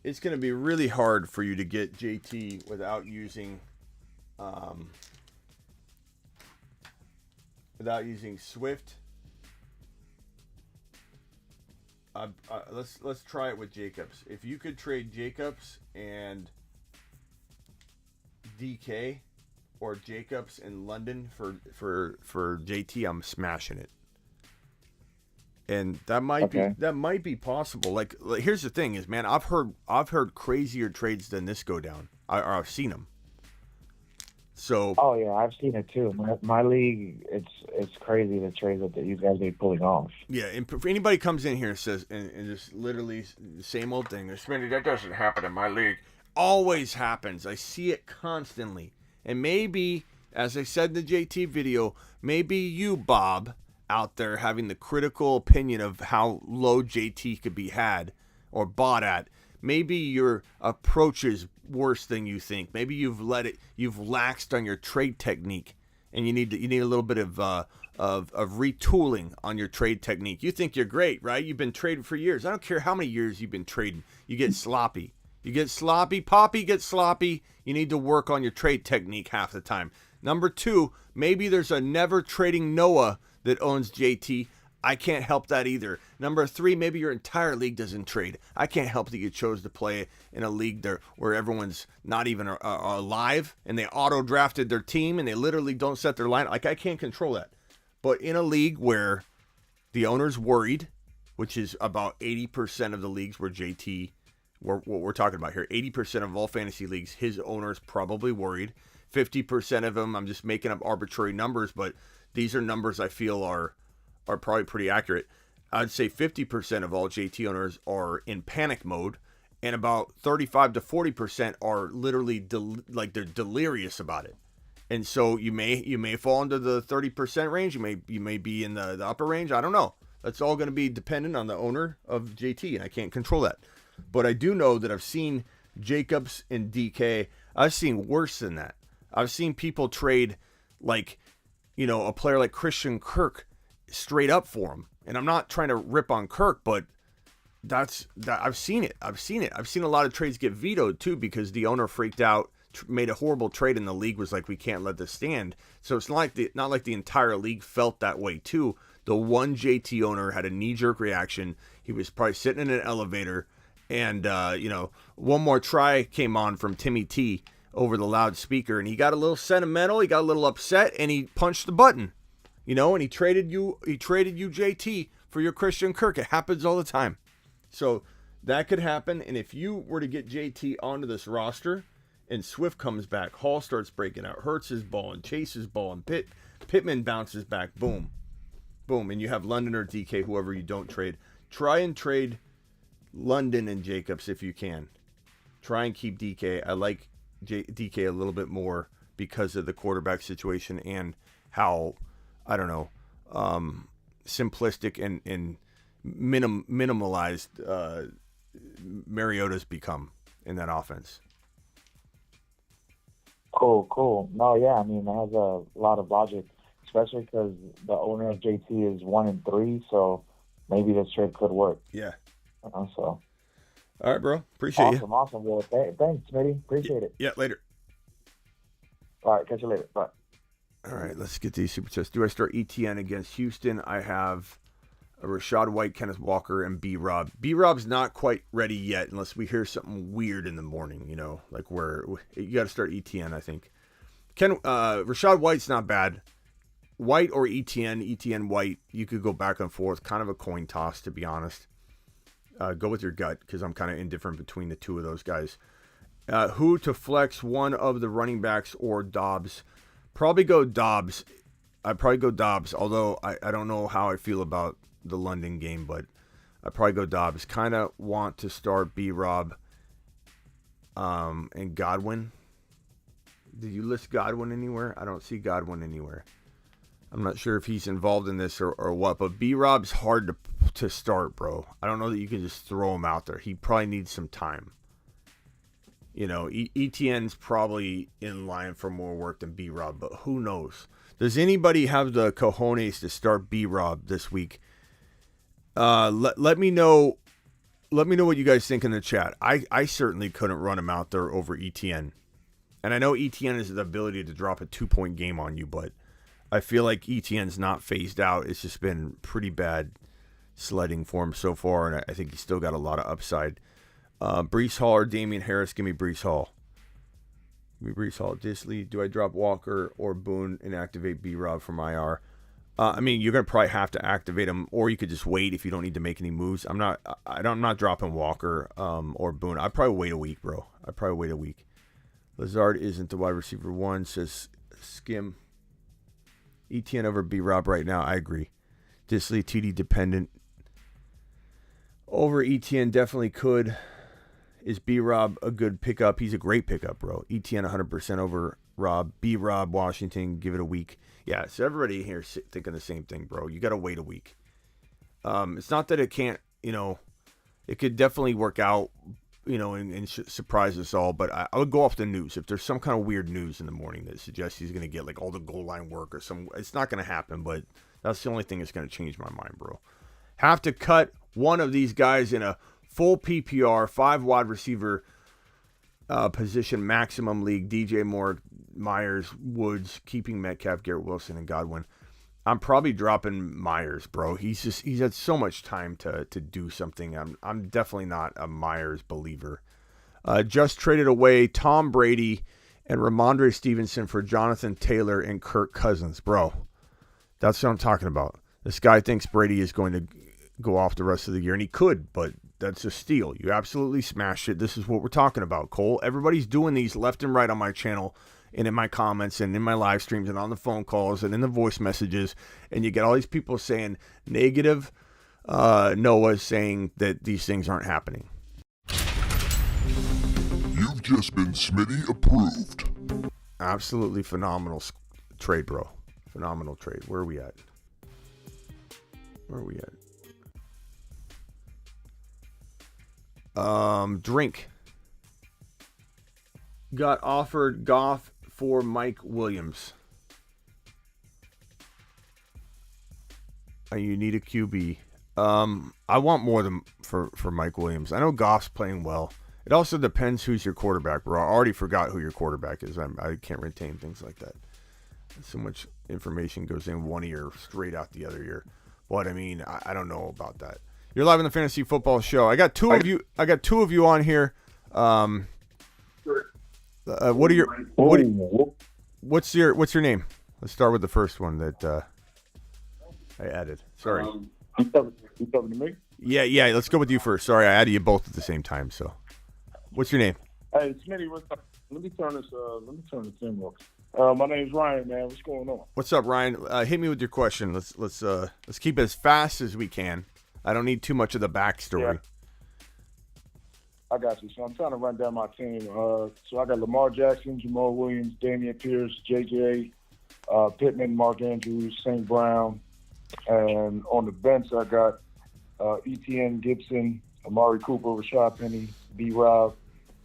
It's going to be really hard for you to get JT without using Swift. Let's try it with Jacobs. If you could trade Jacobs and DK or Jacobs in London for JT, I'm smashing it. And that might be possible. Like here's the thing is, man, I've heard crazier trades than this go down. I've seen them. So. Oh yeah, I've seen it too. My league, it's crazy the trades that you guys are pulling off. Yeah, and if anybody comes in here and says and just literally the same old thing, that doesn't happen in my league. Always happens. I see it constantly. And maybe, as I said in the JT video, maybe you, Bob, out there having the critical opinion of how low JT could be had or bought at, maybe your approach is worse than you think. Maybe you've laxed on your trade technique, and you need a little bit of retooling on your trade technique. You think you're great, right? You've been trading for years. I don't care how many years you've been trading. You get sloppy. Poppy gets sloppy. You need to work on your trade technique half the time. Number two, maybe there's a never trading Noah that owns JT. I can't help that either. Number three, maybe your entire league doesn't trade. I can't help that you chose to play in a league there where everyone's not even alive and they auto-drafted their team and they literally don't set their line. Like, I can't control that. But in a league where the owner's worried, which is about 80% of the leagues where JT what we're talking about here. 80% of all fantasy leagues, his owner's probably worried. 50% of them, I'm just making up arbitrary numbers, but these are numbers I feel are probably pretty accurate. I'd say 50% of all JT owners are in panic mode, and about 35 to 40% are literally they're delirious about it. And so you may fall into the 30% range. You may be in the upper range. I don't know. That's all going to be dependent on the owner of JT, and I can't control that. But I do know that I've seen Jacobs and DK. I've seen worse than that. I've seen people trade a player like Christian Kirk straight up for him. And I'm not trying to rip on Kirk, but I've seen it. I've seen a lot of trades get vetoed too because the owner freaked out, made a horrible trade, and the league was like, we can't let this stand. So it's not like the entire league felt that way too. The one JT owner had a knee-jerk reaction. He was probably sitting in an elevator, and one more try came on from Timmy T over the loudspeaker, and he got a little sentimental, he got a little upset, and he punched the button. And he traded you JT for your Christian Kirk. It happens all the time. So that could happen. And if you were to get JT onto this roster and Swift comes back, Hall starts breaking out, Hurts is balling, Chase is balling, Pittman bounces back, boom. Boom. And you have London or DK, whoever you don't trade. Try and trade London and Jacobs if you can. Try and keep DK. I like DK a little bit more because of the quarterback situation and how, I don't know, simplistic and minimalized Mariota's become in that offense. Cool. No, yeah, I mean, it has a lot of logic, especially because the owner of JT is 1-3, so maybe this trade could work. Yeah. So. All right, bro. Appreciate you. Awesome. Well, thanks, Smitty. Appreciate it. Yeah, later. All right, catch you later. Bye. All right, let's get these super chats. Do I start ETN against Houston? I have a Rashad White, Kenneth Walker, and B-Rob. B-Rob's not quite ready yet unless we hear something weird in the morning, like where you got to start ETN, I think. Rashad White's not bad. White or ETN White, you could go back and forth. Kind of a coin toss, to be honest. Go with your gut because I'm kind of indifferent between the two of those guys. Who to flex, one of the running backs or Dobbs? Probably go Dobbs. I'd probably go Dobbs, although I don't know how I feel about the London game, but I'd probably go Dobbs. Kind of want to start B-Rob and Godwin. Did you list Godwin anywhere? I don't see Godwin anywhere. I'm not sure if he's involved in this or what, but B-Rob's hard to start, bro. I don't know that you can just throw him out there. He probably needs some time. ETN's probably in line for more work than B-Rob, but who knows? Does anybody have the cojones to start B-Rob this week? Let me know. Let me know what you guys think in the chat. I certainly couldn't run him out there over ETN. And I know ETN has the ability to drop a 2-point game on you, but I feel like ETN's not phased out. It's just been pretty bad sledding for him so far, and I think he's still got a lot of upside. Breece Hall or Damian Harris? Give me Breece Hall. Give me Breece Hall. Disley, do I drop Walker or Boone and activate B-Rob from IR? I mean, you're going to probably have to activate him, or you could just wait if you don't need to make any moves. I'm not dropping Walker or Boone. I'd probably wait a week, bro. I'd probably wait a week. Lazard isn't the wide receiver one, says Skim. ETN over B-Rob right now. I agree. Disley, TD dependent. Over ETN definitely could. Is B-Rob a good pickup? He's a great pickup, bro. ETN 100% over Rob. B-Rob, Washington, give it a week. Yeah, so everybody here is thinking the same thing, bro. You got to wait a week. It's not that it can't, it could definitely work out, and surprise us all. But I would go off the news. If there's some kind of weird news in the morning that suggests he's going to get like all the goal line work or some, it's not going to happen. But that's the only thing that's going to change my mind, bro. Have to cut one of these guys in a full PPR, 5 wide receiver position maximum league. DJ Moore, Myers, Woods, keeping Metcalf, Garrett Wilson, and Godwin. I'm probably dropping Myers, bro. He's had so much time to do something. I'm definitely not a Myers believer. Just traded away Tom Brady and Ramondre Stevenson for Jonathan Taylor and Kirk Cousins, bro. That's what I'm talking about. This guy thinks Brady is going to go off the rest of the year, and he could, but that's a steal. You absolutely smashed it. This is what we're talking about, Cole. Everybody's doing these left and right on my channel and in my comments and in my live streams and on the phone calls and in the voice messages, and you get all these people saying negative Noah saying that these things aren't happening. You've just been Smitty approved. Absolutely phenomenal trade, bro. Phenomenal trade. Where are we at? Drink got offered Goff for Mike Williams. You need a QB. I want more than for Mike Williams. I know Goff's playing well. It also depends who's your quarterback, bro. I already forgot who your quarterback is. I can't retain things like that. So much information goes in one ear straight out the other ear. But I mean, I don't know about that. You're live on the Fantasy Football Show. I got two of you on here. What's your name? Let's start with the first one that I added. Sorry. You talking to me? Yeah. Let's go with you first. Sorry, I added you both at the same time. So, what's your name? Hey, Smitty, what's up? Let me turn this in real quick. My name's Ryan, man. What's going on? What's up, Ryan? Hit me with your question. Let's keep it as fast as we can. I don't need too much of the backstory. Yeah. I got you. So I'm trying to run down my team. So I got Lamar Jackson, Jamal Williams, Damian Pierce, JJ, Pittman, Mark Andrews, St. Brown, and on the bench I got ETN, Gibson, Amari Cooper, Rashad Penny, B-Rob,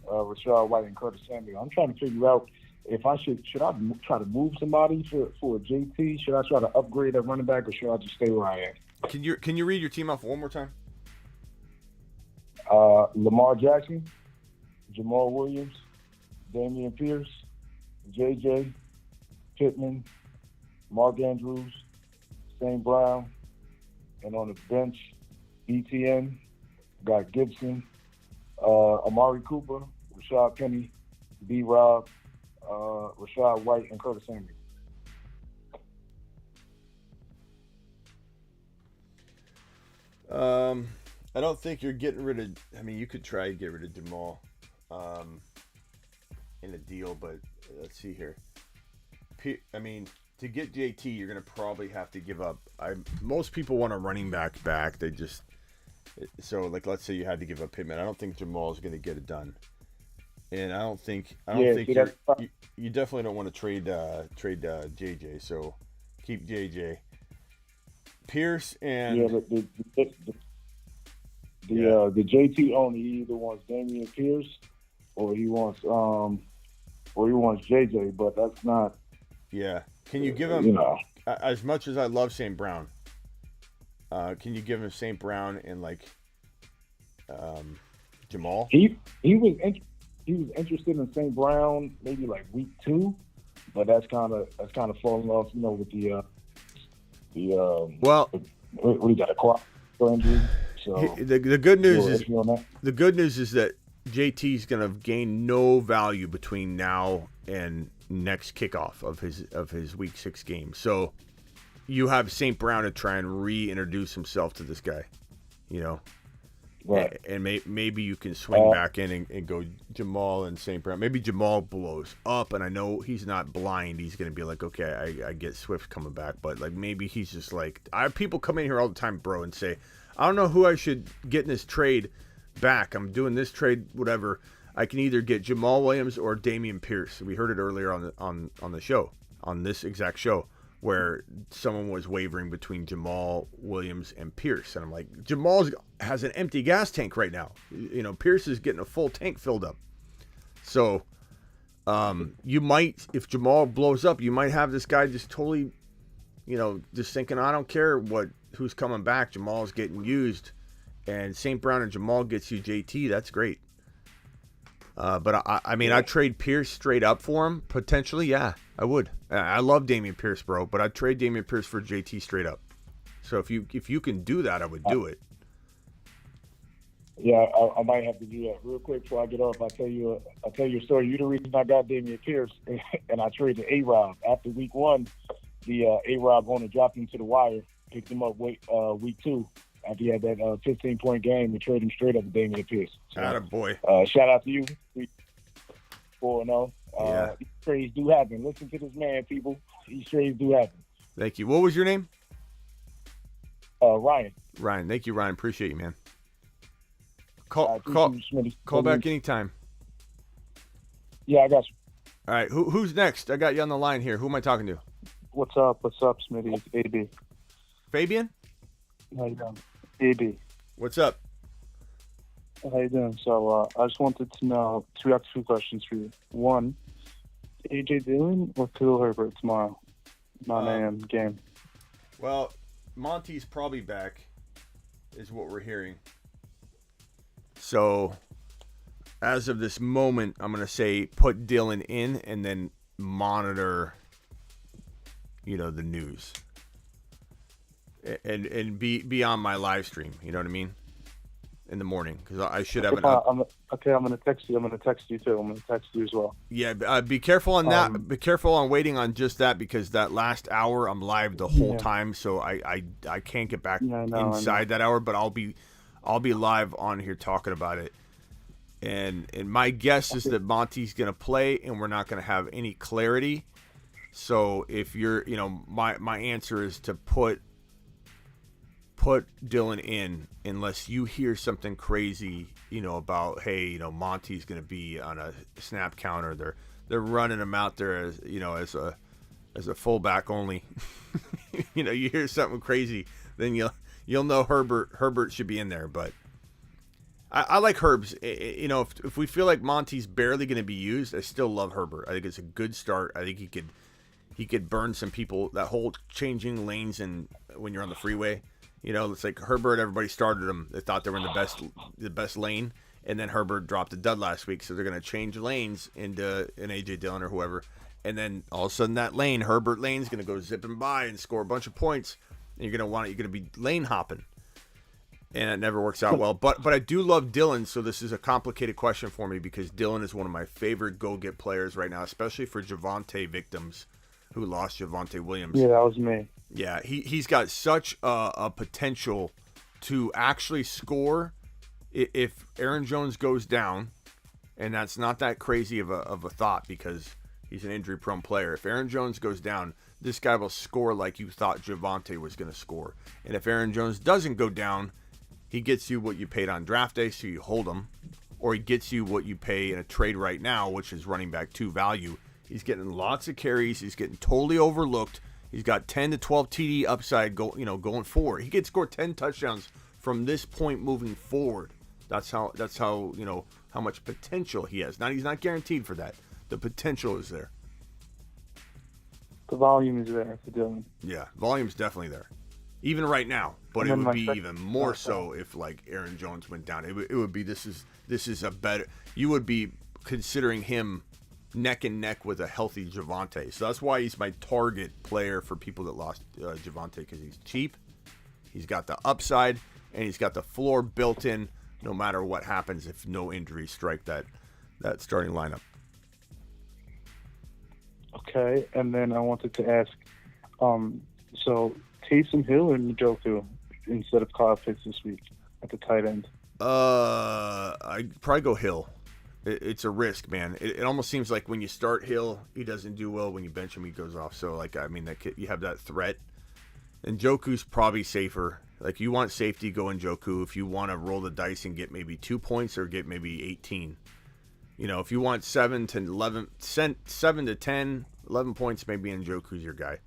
Rashad White, and Curtis Samuel. I'm trying to figure out if I should I try to move somebody for a JT? Should I try to upgrade at running back, or should I just stay where I am? Can you read your team off one more time? Lamar Jackson, Jamal Williams, Damian Pierce, JJ, Pittman, Mark Andrews, St. Brown, and on the bench, ETN, got Gibson, Amari Cooper, Rashad Penny, B-Rob, Rashad White, and Curtis Samuel. I don't think you're getting rid of. I mean, you could try to get rid of Jamal in a deal, but let's see here. I mean, to get JT, you're going to probably have to give up. Most people want a running back. They just like let's say you had to give up Pittman. I don't think Jamal is going to get it done, and I don't think you definitely don't want to trade JJ. So keep JJ. Pierce and the JT only either wants Damian Pierce or he wants JJ, but that's not. Yeah, can you give him as much as I love St. Brown? Can you give him St. Brown and like Jamal? He was interested in St. Brown maybe like week 2, but that's kind of falling off, with what he got a quad injury. So the good news is that JT's going to gain no value between now and next kickoff of his week 6 game. So you have St. Brown to try and reintroduce himself to this guy, Right. And maybe you can swing back in and go Jamal and St. Brown. Maybe Jamal blows up, and I know he's not blind. He's going to be like, okay, I get Swift coming back. But, like, maybe he's just like – I have people come in here all the time, bro, and say, I don't know who I should get in this trade back. I'm doing this trade, whatever. I can either get Jamal Williams or Damian Pierce. We heard it earlier on the show, on this exact show, where someone was wavering between Jamal Williams and Pierce. And I'm like, Jamal has an empty gas tank right now. Pierce is getting a full tank filled up. So you might, if Jamal blows up, you might have this guy just totally, just thinking, I don't care who's coming back. Jamal's getting used. And St. Brown and Jamal gets you JT. That's great. But I'd trade Pierce straight up for him. Potentially, yeah, I would. I love Damian Pierce, bro, but I'd trade Damian Pierce for JT straight up. So if you can do that, I would do it. Yeah, I might have to do that real quick before I get off. I'll tell you a story. You're the reason I got Damian Pierce, and I traded A-Rob. After week 1, the A-Rob owner dropped him to the wire, picked him up week 2, after he had that 15-point game to trade him straight up to Damian Pierce. So, attaboy. Shout out to you. 4-0. Yeah. These trades do happen. Listen to this man, people. These trades do happen. Thank you. What was your name? Ryan. Ryan. Thank you, Ryan. Appreciate you, man. Call Back anytime. Yeah, I got you. All right. Who's next? I got you on the line here. Who am I talking to? What's up? What's up, Smitty? It's AB. Fabian? How you doing? AB. What's up? How you doing? So I just wanted to know two questions for you. One, AJ Dillon or Khalil Herbert tomorrow, 9 a.m. game? Well, Monty's probably back, is what we're hearing. So, as of this moment, I'm going to say put Dillon in and then monitor, the news. And be on my live stream, you know what I mean? In the morning, because I should have it up. I'm going to text you. I'm going to text you, too. I'm going to text you as well. Yeah, be careful on that. Be careful on waiting on just that, because that last hour, I'm live the whole time, so I can't get back inside that hour, but I'll be live on here talking about it. And my guess is that Monty's going to play, and we're not going to have any clarity. So if you're, my answer is to put Dillon in unless you hear something crazy, about, hey, Monty's going to be on a snap counter. They're running him out there as, as a fullback only. You hear something crazy, then you'll know Herbert should be in there. But I like Herbs. If we feel like Monty's barely going to be used, I still love Herbert. I think it's a good start. I think he could burn some people. That whole changing lanes and when you're on the freeway. It's like Herbert, everybody started him. They thought they were in the best lane, and then Herbert dropped a dud last week, so they're going to change lanes into an A.J. Dillon or whoever, and then all of a sudden that lane, Herbert lane's going to go zipping by and score a bunch of points, and you're going to be lane hopping, and it never works out well. But I do love Dillon, so this is a complicated question for me because Dillon is one of my favorite go-get players right now, especially for Javonte victims who lost Javonte Williams. Yeah, that was me. Yeah, he's got such a potential to actually score if Aaron Jones goes down, and that's not that crazy of a thought because he's an injury-prone player. If Aaron Jones goes down, this guy will score like you thought Javonte was going to score. And if Aaron Jones doesn't go down, he gets you what you paid on draft day, so you hold him, or he gets you what you pay in a trade right now, which is running back 2 value. He's getting lots of carries. He's getting totally overlooked. He's got 10 to 12 TD upside going forward. He could score 10 touchdowns from this point moving forward. That's how how much potential he has. Now he's not guaranteed for that. The potential is there. The volume is there for Dillon. Yeah, volume's definitely there. Even right now, but it would be even more so if like Aaron Jones went down. It would be this is a better. You would be considering him neck and neck with a healthy Javonte. So that's why he's my target player for people that lost Javonte, because he's cheap, he's got the upside, and he's got the floor built in no matter what happens if no injuries strike that starting lineup. Okay, and then I wanted to ask, so Taysom Hill and Njoku instead of Kyle Pitts this week at the tight end? I'd probably go Hill. It's a risk, man. It almost seems like when you start Hill, he doesn't do well. When you bench him, he goes off. So, you have that threat. And Njoku's probably safer. Like, you want safety, go Njoku. If you want to roll the dice and get maybe 2 points or get maybe 18. If you want 7 to 10, 11 points, maybe Njoku's your guy.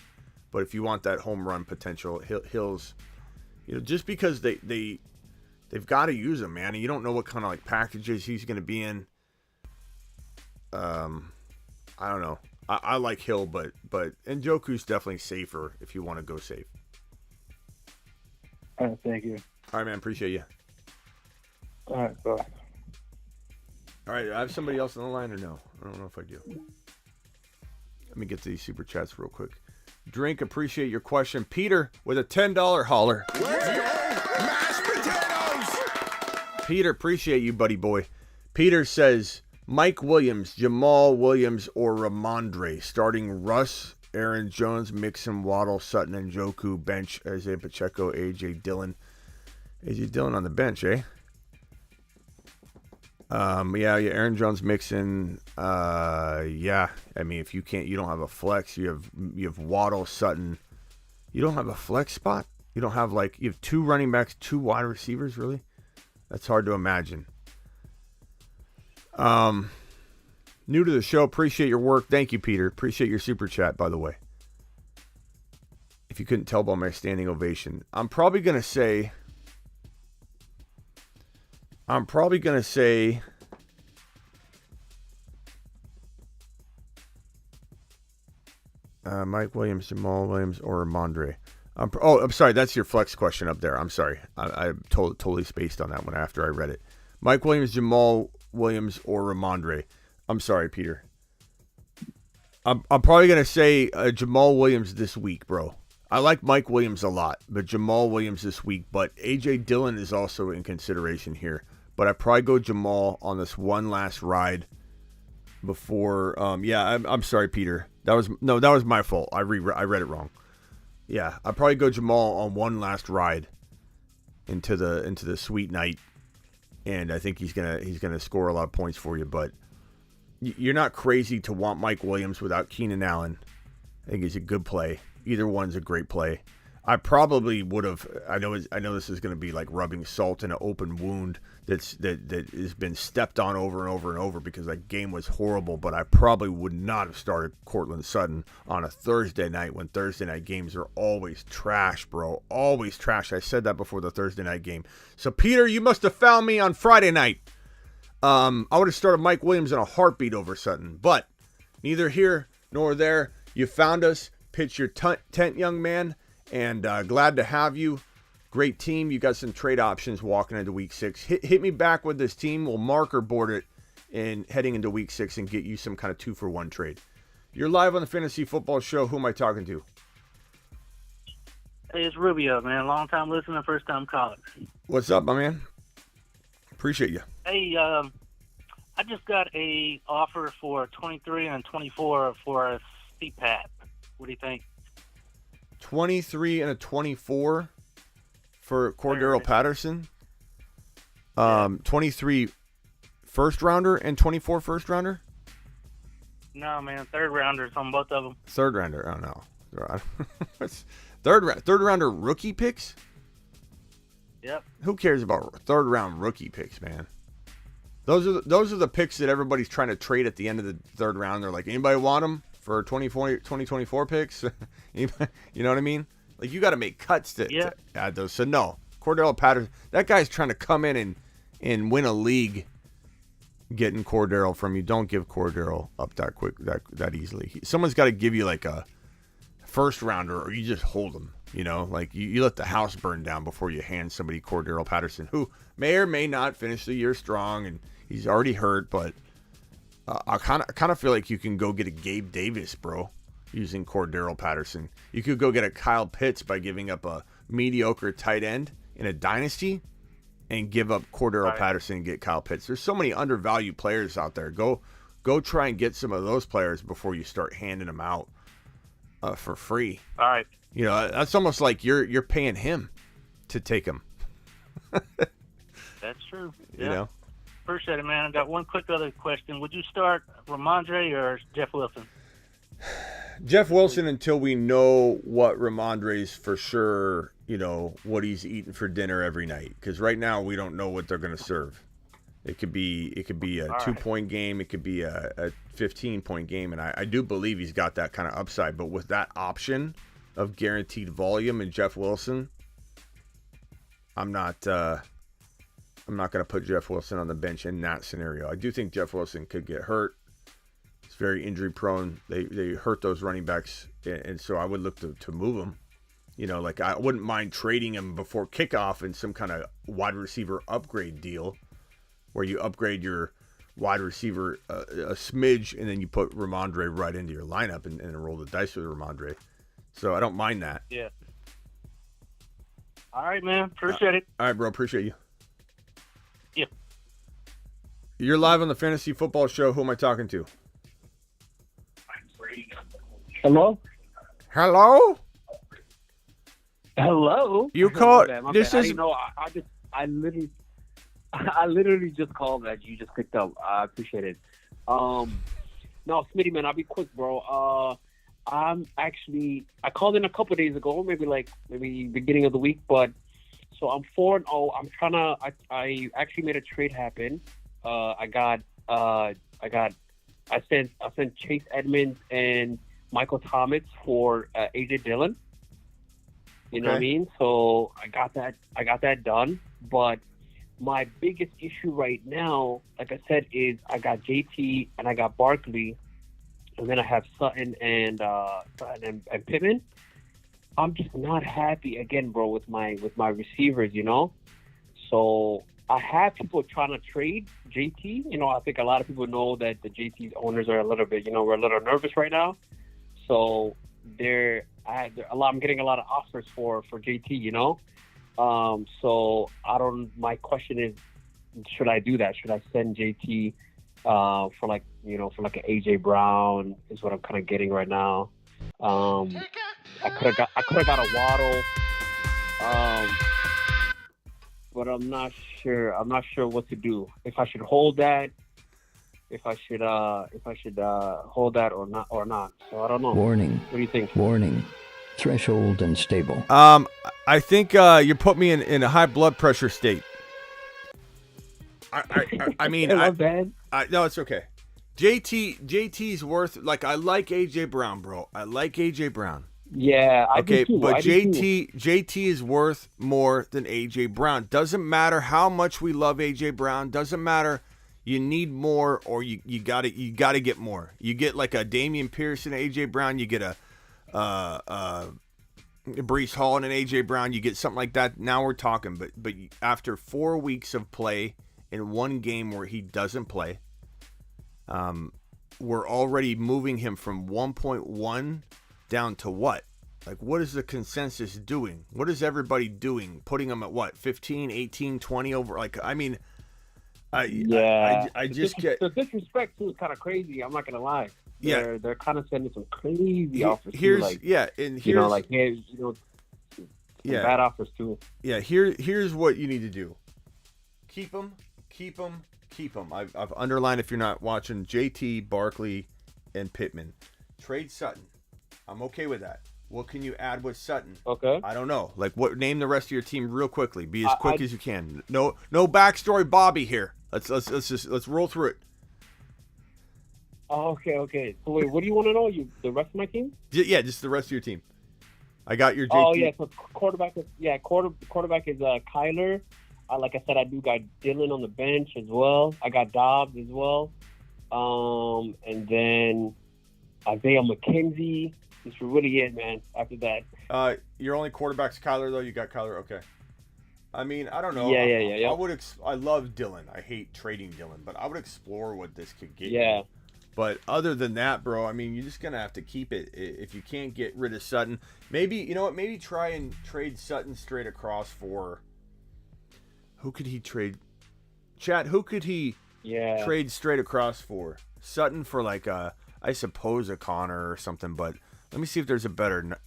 But if you want that home run potential, Hill's, just because they've got to use him, man. And you don't know what kind of packages he's going to be in. I don't know. I like Hill, but Njoku's definitely safer if you want to go safe. All right, thank you. All right, man. Appreciate you. All right, bye. All right, I have somebody else on the line or no? I don't know if I do. Let me get to these super chats real quick. Drink, appreciate your question. Peter with a $10 holler. Let's go, mashed potatoes! Peter, appreciate you, buddy boy. Peter says, Mike Williams, Jamal Williams, or Ramondre. Starting Russ, Aaron Jones, Mixon, Waddle, Sutton, and Njoku. Bench, Isaiah Pacheco, A.J. Dillon. AJ Dillon on the bench, eh? Yeah, Aaron Jones, Mixon. Yeah. I mean, if you don't have a flex. You have Waddle, Sutton. You don't have a flex spot. You don't have you have 2 running backs, 2 wide receivers. Really, that's hard to imagine. New to the show. Appreciate your work. Thank you, Peter. Appreciate your super chat, by the way. If you couldn't tell by my standing ovation, I'm probably gonna say. Mike Williams, Jamal Williams, or Ramondre. I'm sorry. That's your flex question up there. I'm sorry. I totally spaced on that one after I read it. Mike Williams, Jamal Williams, or Ramondre. I'm sorry, Peter. I'm probably going to say Jamal Williams this week, bro. I like Mike Williams a lot, but Jamal Williams this week. But A.J. Dillon is also in consideration here. But I probably go Jamal on this one last ride before. I'm sorry, Peter. That was my fault. I read it wrong. Yeah, I'd probably go Jamal on one last ride into the sweet night, and I think he's gonna score a lot of points for you. But you're not crazy to want Mike Williams without Keenan Allen. I think he's a good play. Either one's a great play. I probably would have. I know this is going to be like rubbing salt in an open wound that has been stepped on over and over and over because that game was horrible. But I probably would not have started Cortland Sutton on a Thursday night when Thursday night games are always trash, bro. Always trash. I said that before the Thursday night game. So Peter, you must have found me on Friday night. I would have started Mike Williams in a heartbeat over Sutton, but neither here nor there. You found us. Pitch your tent, young man. And glad to have you. Great team. You got some trade options walking into week 6. Hit me back with this team. We'll marker board it and heading into week 6 and get you some kind of 2-for-1 trade. You're live on the Fantasy Football Show. Who am I talking to? Hey, it's Rubio, man. Long time listener, first time caller. What's up, my man? Appreciate you. Hey, I just got a offer for 23 and 24 for a CPAP. What do you think? 23 and a 24 for Cordero Patterson. 23 first rounder and 24 first rounder? No, man, third rounders on both of them. Third rounder. Oh no. third rounder rookie picks? Yep. Who cares about third round rookie picks, man? Those are the picks that everybody's trying to trade at the end of the third round. They're like, anybody want them for 2024 picks? You know what I mean? Like, you got to make cuts to add those. So no, Cordero Patterson, that guy's trying to come in and win a league getting Cordero from you. Don't give Cordero up that quick, that easily. Someone's got to give you like a first rounder, or you just hold them. You know, like you let the house burn down before you hand somebody Cordero Patterson, who may or may not finish the year strong, and he's already hurt. But I kind of feel like you can go get a Gabe Davis, bro, using Cordero Patterson. You could go get a Kyle Pitts by giving up a mediocre tight end in a dynasty, and give up Cordero Patterson and get Kyle Pitts. There's so many undervalued players out there. Go try and get some of those players before you start handing them out for free. All right. You know, that's almost like you're paying him to take him. That's true. Yeah. You know? Appreciate it, man. I got one quick other question. Would you start Ramondre or Jeff Wilson? Jeff Wilson until we know what Ramondre's for sure, you know, what he's eating for dinner every night. Because right now we don't know what they're going to serve. It could be a 2-point game. It could be a 15-point game. And I do believe he's got that kind of upside. But with that option of guaranteed volume in Jeff Wilson, I'm not going to put Jeff Wilson on the bench in that scenario. I do think Jeff Wilson could get hurt. He's very injury prone. They hurt those running backs, and so I would look to move him. You know, like I wouldn't mind trading him before kickoff in some kind of wide receiver upgrade deal where you upgrade your wide receiver a smidge, and then you put Ramondre right into your lineup and roll the dice with Ramondre. So I don't mind that. Yeah. All right, man. Appreciate it. All right, bro. Appreciate you. Yeah. You're live on the Fantasy Football Show. Who am I talking to? Hello? Hello? Hello. You called. My This bad. I is. didn't know. I literally just called that. You just picked up. I appreciate it. No, Smitty, man, I'll be quick, bro. I called in a couple days ago, maybe beginning of the week, but so I'm 4-0. I actually made a trade happen. I sent Chase Edmonds and Michael Thomas for AJ Dillon. You know what I mean? So I got that done. But my biggest issue right now, like I said, is I got JT and I got Barkley, and then I have Sutton and Pittman. I'm just not happy again, bro, with my receivers, you know. So I have people trying to trade JT. You know, I think a lot of people know that the JT's owners are a little bit, we're a little nervous right now. So I'm getting a lot of offers for JT, you know. So my question is, should I do that? Should I send JT for like an AJ Brown is what I'm kind of getting right now. I could have got a Waddle. But I'm not sure. I'm not sure what to do. If I should hold that, if I should hold that or not. So I don't know. Warning. What do you think? Warning. Threshold unstable. I think you put me in a high blood pressure state. I mean, no, it's okay. JT's worth, like, I like AJ Brown, bro. I like AJ Brown. Yeah, I do too. But JT is worth more than AJ Brown. Doesn't matter how much we love AJ Brown. Doesn't matter. You need more, or you gotta get more. You get like a Damian Pierce and AJ Brown. You get a Breece Hall and an AJ Brown. You get something like that. Now we're talking. But after 4 weeks of play in one game where he doesn't play, we're already moving him from 1.1 down to what? Like, what is the consensus doing? What is everybody doing? Putting them at what? 15, 18, 20 over? Like, I mean, I just get... The disrespect, too, is kind of crazy. I'm not going to lie. They're kind of sending some crazy offers, too. Here's bad offers, too. Yeah, here's what you need to do. Keep them. I've underlined, if you're not watching, JT, Barkley, and Pittman. Trade Sutton. I'm okay with that. What can you add with Sutton? Okay. I don't know. Like, what? Name the rest of your team real quickly. Be as quick as you can. No backstory, Bobby here. Let's roll through it. Okay. So wait, what do you want to know? The rest of my team? Yeah, just the rest of your team. I got your JT. Oh yeah, so quarterback is Kyler. Like I said, I do got Dylan on the bench as well. I got Dobbs as well. And then Isaiah McKenzie. That's really it, man. After that, your only quarterback's Kyler, though. You got Kyler, okay. I mean, I don't know. Yeah. I love Dylan. I hate trading Dylan, but I would explore what this could get. Yeah. You. But other than that, bro, I mean, you're just gonna have to keep it. If you can't get rid of Sutton, maybe you know what? Maybe try and trade Sutton straight across for. Who could he trade? Chat. Who could he? Trade straight across for? Sutton for like I suppose a Connor or something, but. Let me see if there's a better.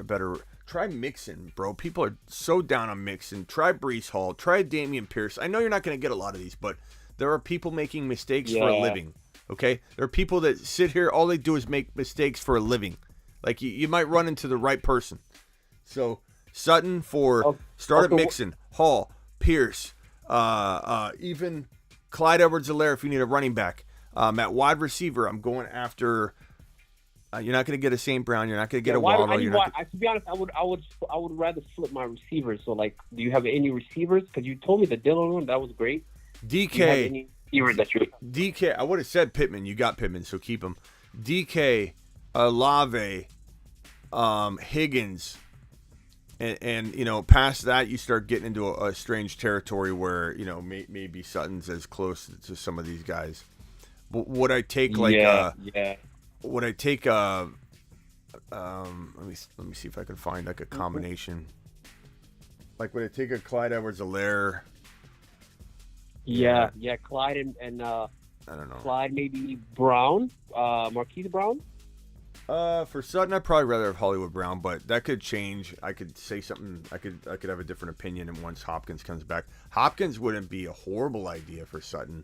Try Mixon, bro. People are so down on Mixon. Try Breece Hall. Try Damian Pierce. I know you're not going to get a lot of these, but there are people making mistakes for a living. Okay, there are people that sit here. All they do is make mistakes for a living. Like you might run into the right person. So Sutton for start at Mixon, Hall, Pierce, even Clyde Edwards-Helaire if you need a running back. At wide receiver, I'm going after. You're not going to get a St. Brown. You're not going to get a Waddle. To be honest, I would rather flip my receivers. So, like, do you have any receivers? Because you told me the Dillon one, that was great. DK. DK. I would have said Pittman. You got Pittman, so keep him. DK, Olave, Higgins, and past that, you start getting into a strange territory where maybe Sutton's as close to some of these guys. But would I take Would I take let me see if I can find like a combination. Like would I take a Clyde Edwards-Helaire? Yeah, Clyde and I don't know. Clyde maybe Brown, Marquise Brown. For Sutton, I'd probably rather have Hollywood Brown, but that could change. I could say something. I could have a different opinion, and once Hopkins comes back, Hopkins wouldn't be a horrible idea for Sutton.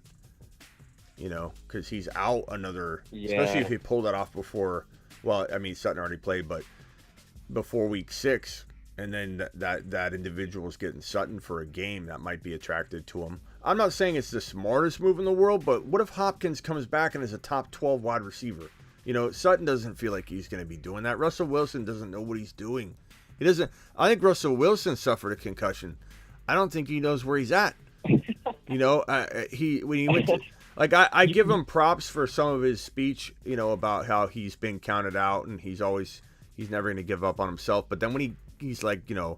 You know, because he's out another. Yeah. Especially if he pulled that off before. Well, I mean, Sutton already played, but before week 6, and then that individual's getting Sutton for a game that might be attracted to him. I'm not saying it's the smartest move in the world, but what if Hopkins comes back and is a top 12 wide receiver? You know, Sutton doesn't feel like he's going to be doing that. Russell Wilson doesn't know what he's doing. He doesn't. I think Russell Wilson suffered a concussion. I don't think he knows where he's at. You know, when he went to, like, I give him props for some of his speech, you know, about how he's been counted out and he's never going to give up on himself. But then when he's like, you know,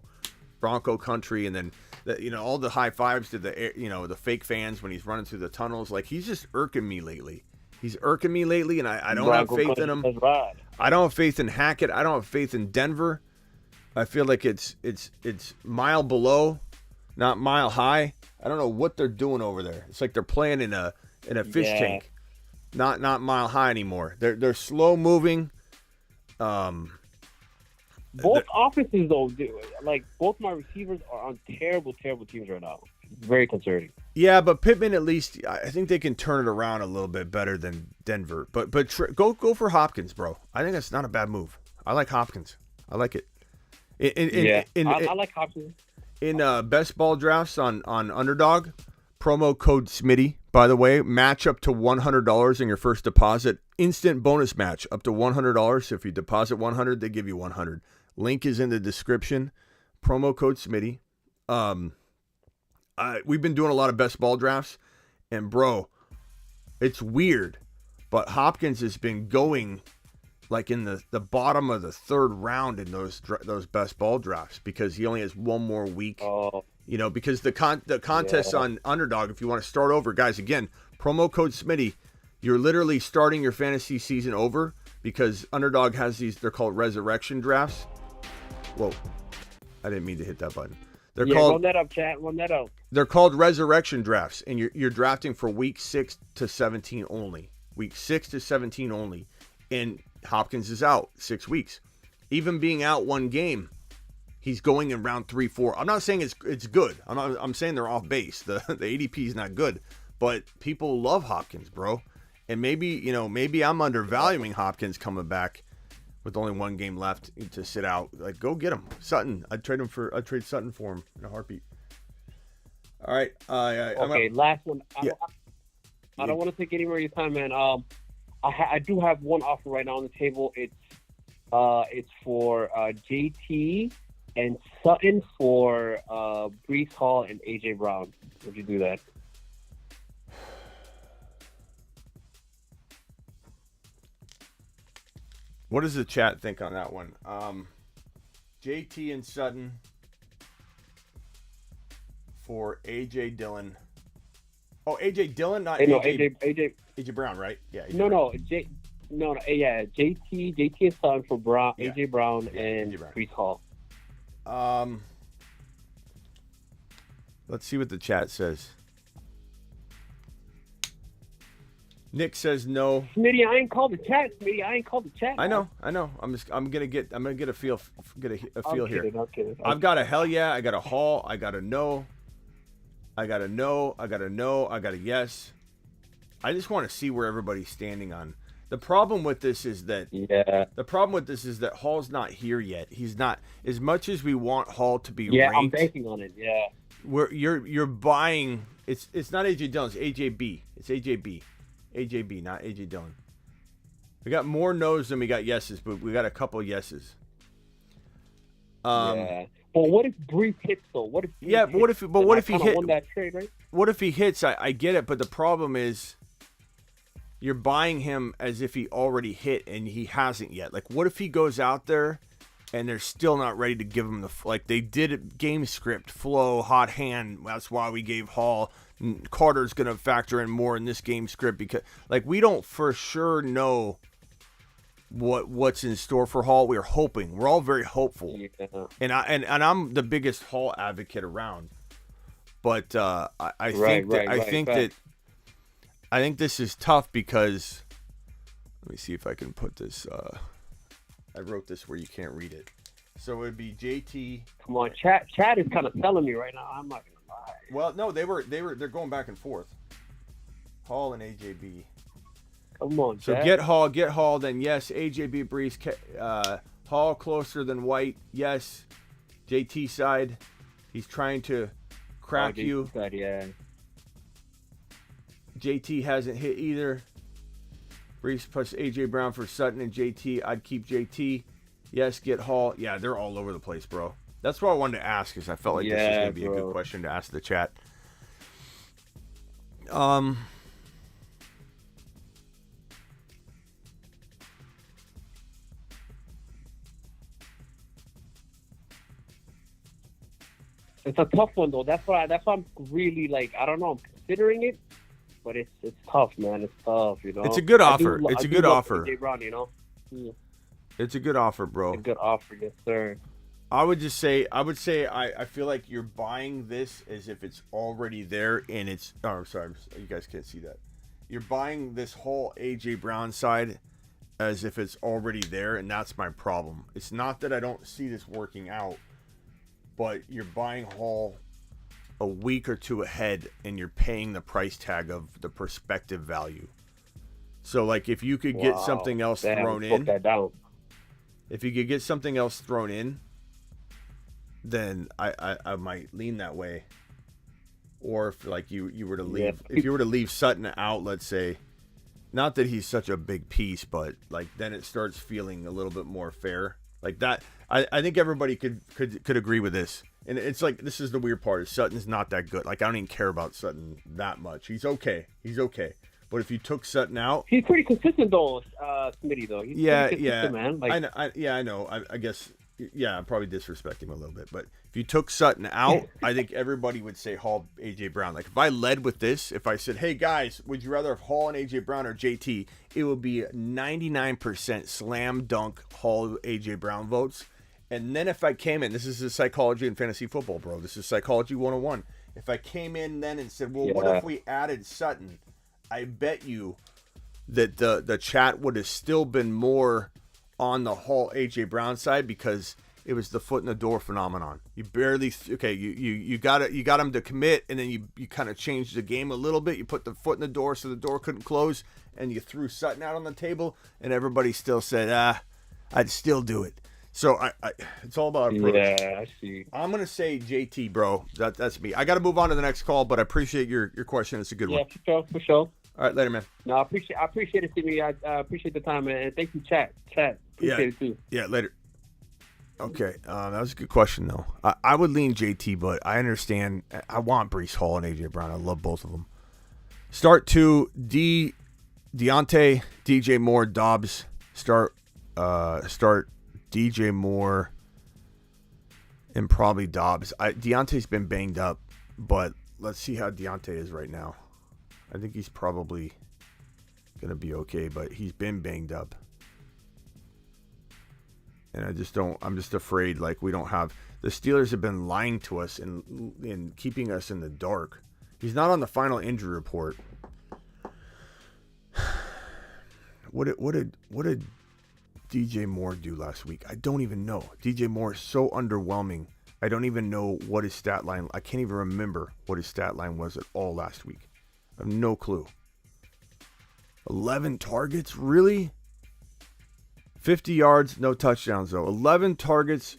Bronco country, and then you know, all the high fives to the, you know, the fake fans when he's running through the tunnels, like, he's just irking me lately. He's irking me lately, and I don't have faith in him. Right. I don't have faith in Hackett. I don't have faith in Denver. I feel like it's mile below, not mile high. I don't know what they're doing over there. It's like they're playing in a fish tank, not mile high anymore. They're slow moving. Both offenses, though, like, both my receivers are on terrible teams right now. Very concerning. Yeah, but Pittman, at least, I think they can turn it around a little bit better than Denver. But go for Hopkins, bro. I think that's not a bad move. I like Hopkins. I like it. I like Hopkins. In best ball drafts on Underdog, promo code Smitty, by the way, match up to $100 in your first deposit. Instant bonus match up to $100. If you deposit $100, they give you $100. Link is in the description. Promo code Smitty. We've been doing a lot of best ball drafts, and bro, it's weird, but Hopkins has been going like in the bottom of the 3rd round in those best ball drafts because he only has one more week. You know, because the contests on Underdog, if you want to start over, guys, again, promo code Smitty, you're literally starting your fantasy season over because Underdog has these, they're called resurrection drafts. Whoa, I didn't mean to hit that button. They're called, run that up, chat. Run that up. They're called resurrection drafts, and you're drafting for week 6 to 17 only. Week 6 to 17 only. And Hopkins is out 6 weeks. Even being out one game, he's going in round 3, 4. I'm not saying it's good. I'm saying they're off base. The ADP is not good, but people love Hopkins, bro. And maybe I'm undervaluing Hopkins coming back with only one game left to sit out. Like, go get him. Sutton. I'd trade Sutton for him in a heartbeat. All right. Okay, last one. I don't want to take any more of your time, man. I do have one offer right now on the table. It's for JT and Sutton for Brees Hall and AJ Brown. Would you do that? What does the chat think on that one? JT and Sutton for AJ Dillon. Oh, AJ Dillon, not AJ Brown, right? Yeah. JT and Sutton for Brown, yeah. AJ Brown and Brees Hall. Let's see what the chat says. Nick says no. Smitty, I ain't called the chat. I know. I'm gonna get a feel here. I'm kidding. I've got a hell yeah. I got a Hall. I got a no. I got a no. I got a no. I got a yes. I just want to see where everybody's standing on. The problem with this is that Hall's not here yet. He's not, as much as we want Hall to be ranked. I'm banking on it. Yeah. You're buying. It's not AJ Dillon. It's AJB. It's AJB. AJB, not AJ Dillon. We got more no's than we got yeses, but we got a couple yeses. Yeah. But what if Brees hits though? What if he hits? What if he hits? Won that trade, right? What if he hits? I get it, but the problem is you're buying him as if he already hit and he hasn't yet. Like, what if he goes out there and they're still not ready to give him they did it, game script, flow, hot hand. That's why we gave Hall. Carter's going to factor in more in this game script because, we don't for sure know what's in store for Hall. We're hoping. We're all very hopeful. Yeah. And I'm the biggest Hall advocate around. But I think this is tough because let me see if I can put this I wrote this where you can't read it. So it would be JT. Come on, Chad is kind of telling me right now. I'm not gonna lie. Well, no, they're going back and forth. Hall and AJB. Come on, So Chad. get Hall, then yes, AJB Brees, Hall closer than White, yes. JT side, he's trying to crack you. Side, yeah. JT hasn't hit either. Brees plus AJ Brown for Sutton and JT. I'd keep JT. Yes, get Hall. Yeah, they're all over the place, bro. That's what I wanted to ask, because I felt like this was going to be a good question to ask the chat. It's a tough one though. That's why I'm really like, I don't know. I'm considering it, but it's tough, man. It's tough, you know. It's a good offer. It's a good offer. AJ Brown, you know. Yeah. It's a good offer, bro. A good offer, yes, sir. I would say I feel like you're buying this as if it's already there, and it's. Oh, sorry, you guys can't see that. You're buying this whole AJ Brown side as if it's already there, and that's my problem. It's not that I don't see this working out, but you're buying Hall a week or two ahead, and you're paying the price tag of the prospective value. So, like, if you could get something else thrown in, if you could get something else thrown in, then I might lean that way. Or if, like, you were to leave, if you were to leave Sutton out, let's say, not that he's such a big piece, but like then it starts feeling a little bit more fair. Like that, I think everybody could agree with this. And it's like, this is the weird part, is Sutton's not that good. Like, I don't even care about Sutton that much. He's okay. But if you took Sutton out, he's pretty consistent though, Smitty though. He's pretty consistent, man. Like, I know. I guess, yeah, I'm probably disrespecting him a little bit. But if you took Sutton out, I think everybody would say Hall, AJ Brown. Like, if I led with this, if I said, hey guys, would you rather have Hall and AJ Brown or JT? It would be 99% slam dunk Hall, AJ Brown votes. And then if I came in, this is the psychology in fantasy football, bro. This is psychology 101. If I came in then and said, well, what if we added Sutton? I bet you that the chat would have still been more on the Hall AJ Brown side, because it was the foot in the door phenomenon. You barely you got him to commit, and then you kind of changed the game a little bit. You put the foot in the door so the door couldn't close, and you threw Sutton out on the table, and everybody still said, I'd still do it. So I it's all about approach. Yeah, I see. I'm gonna say JT, bro. That's me. I got to move on to the next call, but I appreciate your question. It's a good one. Yeah, for sure. All right, later, man. No, I appreciate it, Timmy. I appreciate the time, man. And thank you, chat. Appreciate it too. Yeah, later. Okay, that was a good question though. I would lean JT, but I understand. I want Brees Hall and AJ Brown. I love both of them. Start 2, Deontay, DJ Moore, Dobbs. Start DJ Moore and probably Dobbs. Deontay's been banged up, but let's see how Deontay is right now. I think he's probably going to be okay, but he's been banged up. And I'm just afraid, like, we don't have, the Steelers have been lying to us and keeping us in the dark. He's not on the final injury report. What did DJ Moore do last week? I don't even know. DJ Moore is so underwhelming. I don't even know what his stat line. I can't even remember what his stat line was at all last week. I have no clue. 11 targets? Really? 50 yards, no touchdowns though. 11 targets,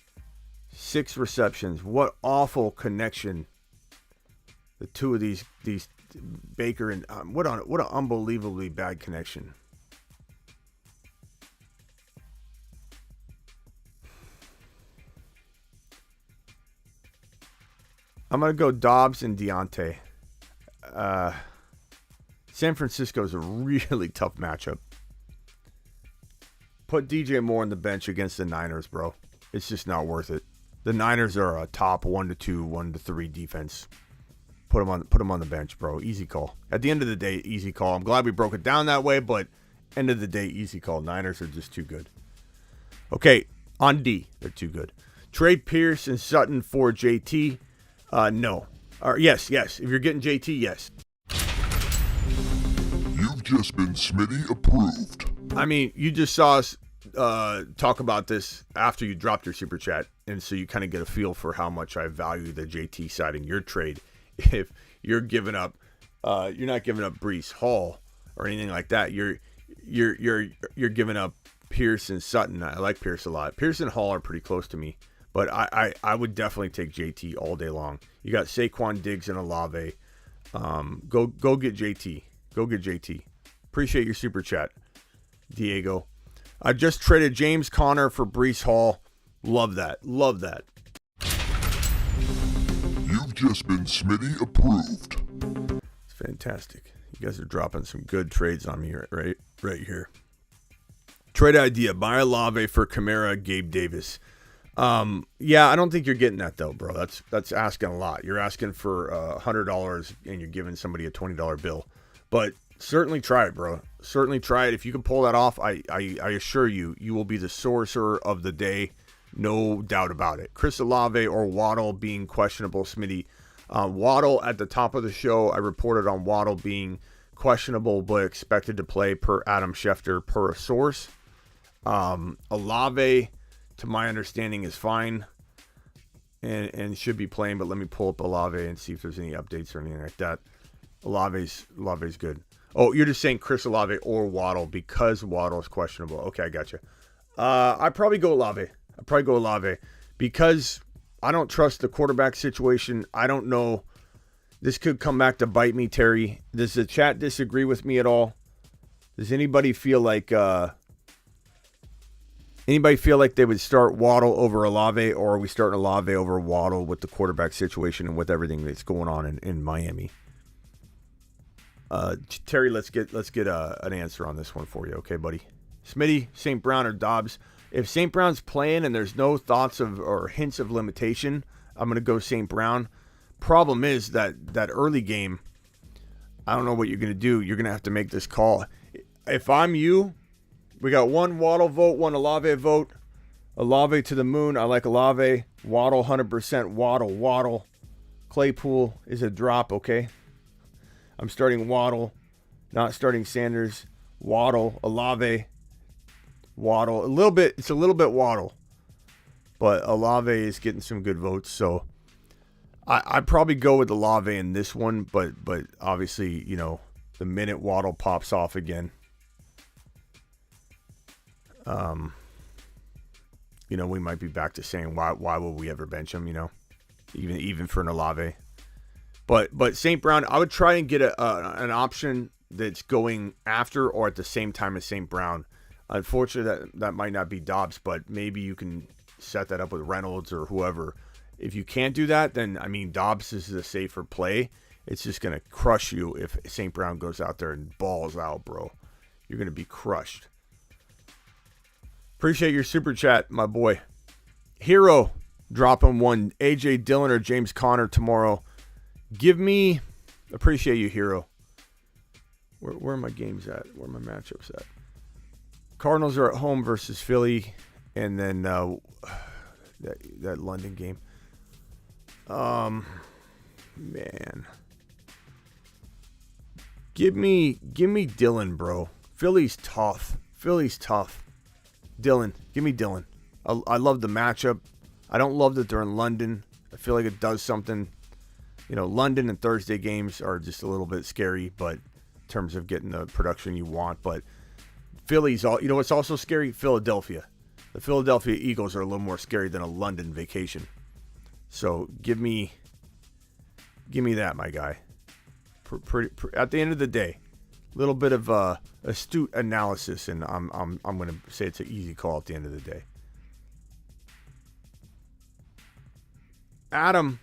6 receptions. What awful connection. The two of these Baker and what an unbelievably bad connection. I'm going to go Dobbs and Deontay. San Francisco is a really tough matchup. Put DJ Moore on the bench against the Niners, bro. It's just not worth it. The Niners are a top 1-2, 1-3 defense. Put them on the bench, bro. Easy call. At the end of the day, easy call. I'm glad we broke it down that way, but end of the day, easy call. Niners are just too good. Okay, on D, they're too good. Trade Pierce and Sutton for JT. No. Yes. If you're getting JT, yes. You've just been Smitty approved. I mean, you just saw us talk about this after you dropped your super chat, and so you kind of get a feel for how much I value the JT side in your trade. If you're giving up, you're not giving up Breece Hall or anything like that. You're giving up Pierce and Sutton. I like Pierce a lot. Pierce and Hall are pretty close to me, but I would definitely take JT all day long. You got Saquon, Diggs, and Olave. Go get JT. Go get JT. Appreciate your super chat, Diego. I just traded James Conner for Breece Hall. Love that. Love that. You've just been Smitty approved. It's fantastic. You guys are dropping some good trades on me right here. Trade idea: buy Olave for Kamara, Gabe Davis. Yeah, I don't think you're getting that though, bro. That's asking a lot. You're asking for $100 and you're giving somebody a $20 bill. But certainly try it, bro. Certainly try it. If you can pull that off, I assure you, you will be the sorcerer of the day. No doubt about it. Chris Olave or Waddle being questionable, Smitty. Waddle at the top of the show, I reported on Waddle being questionable but expected to play per Adam Schefter per a source. Olave, to my understanding, is fine and should be playing, but let me pull up Olave and see if there's any updates or anything like that. Olave's good. Oh, you're just saying Chris Olave or Waddle because Waddle is questionable. Okay, I got you. I'd probably go Olave. Because I don't trust the quarterback situation. I don't know. This could come back to bite me, Terry. Does the chat disagree with me at all? Does anybody feel like they would start Waddle over Olave, or are we starting Olave over Waddle with the quarterback situation and with everything that's going on in Miami? Terry, let's get an answer on this one for you, okay, buddy? Smitty, St. Brown, or Dobbs? If St. Brown's playing and there's no thoughts of or hints of limitation, I'm going to go St. Brown. Problem is that early game, I don't know what you're going to do. You're going to have to make this call. If I'm you, we got one Waddle vote, one Olave vote. Olave to the moon. I like Olave. Waddle, 100% Waddle. Claypool is a drop, okay? I'm starting Waddle, not starting Sanders. Waddle, Olave, Waddle. It's a little bit Waddle, but Olave is getting some good votes. So I'd probably go with Olave in this one, but obviously, the minute Waddle pops off again, we might be back to saying why will we ever bench him? Even for an Olave. But St. Brown, I would try and get an option that's going after or at the same time as St. Brown. Unfortunately, that might not be Dobbs, but maybe you can set that up with Reynolds or whoever. If you can't do that, then, Dobbs is a safer play. It's just going to crush you if St. Brown goes out there and balls out, bro. You're going to be crushed. Appreciate your super chat, my boy. Hero, dropping one. A.J. Dillon or James Conner tomorrow. Appreciate you, Hero. Where are my games at? Where are my matchups at? Cardinals are at home versus Philly, and then that London game. Man. Give me Dillon, bro. Philly's tough. Dillon. Give me Dillon. I love the matchup. I don't love that they're in London. I feel like it does something. London and Thursday games are just a little bit scary, but in terms of getting the production you want. But Philly's what's also scary? Philadelphia. The Philadelphia Eagles are a little more scary than a London vacation. So give me that, my guy. At the end of the day, a little bit of astute analysis, and I'm going to say it's an easy call at the end of the day. Adam,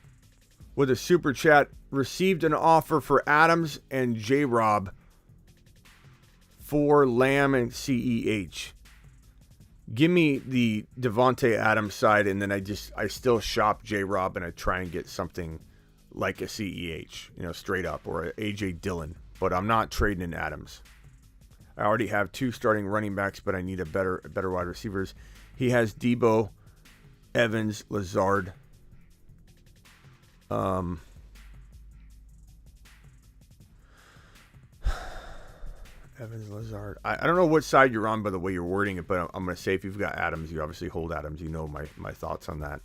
with a super chat, received an offer for Adams and J-Rob for Lamb and CEH. Give me the Devontae Adams side, and then I still shop J-Rob, and I try and get something like a CEH, straight up, or a AJ Dillon. But I'm not trading in Adams. I already have 2 starting running backs, but I need a better wide receivers. He has Debo, Evans, Lazard. Evans, Lazard. I don't know what side you're on by the way you're wording it, but I'm going to say if you've got Adams, you obviously hold Adams. You know my thoughts on that.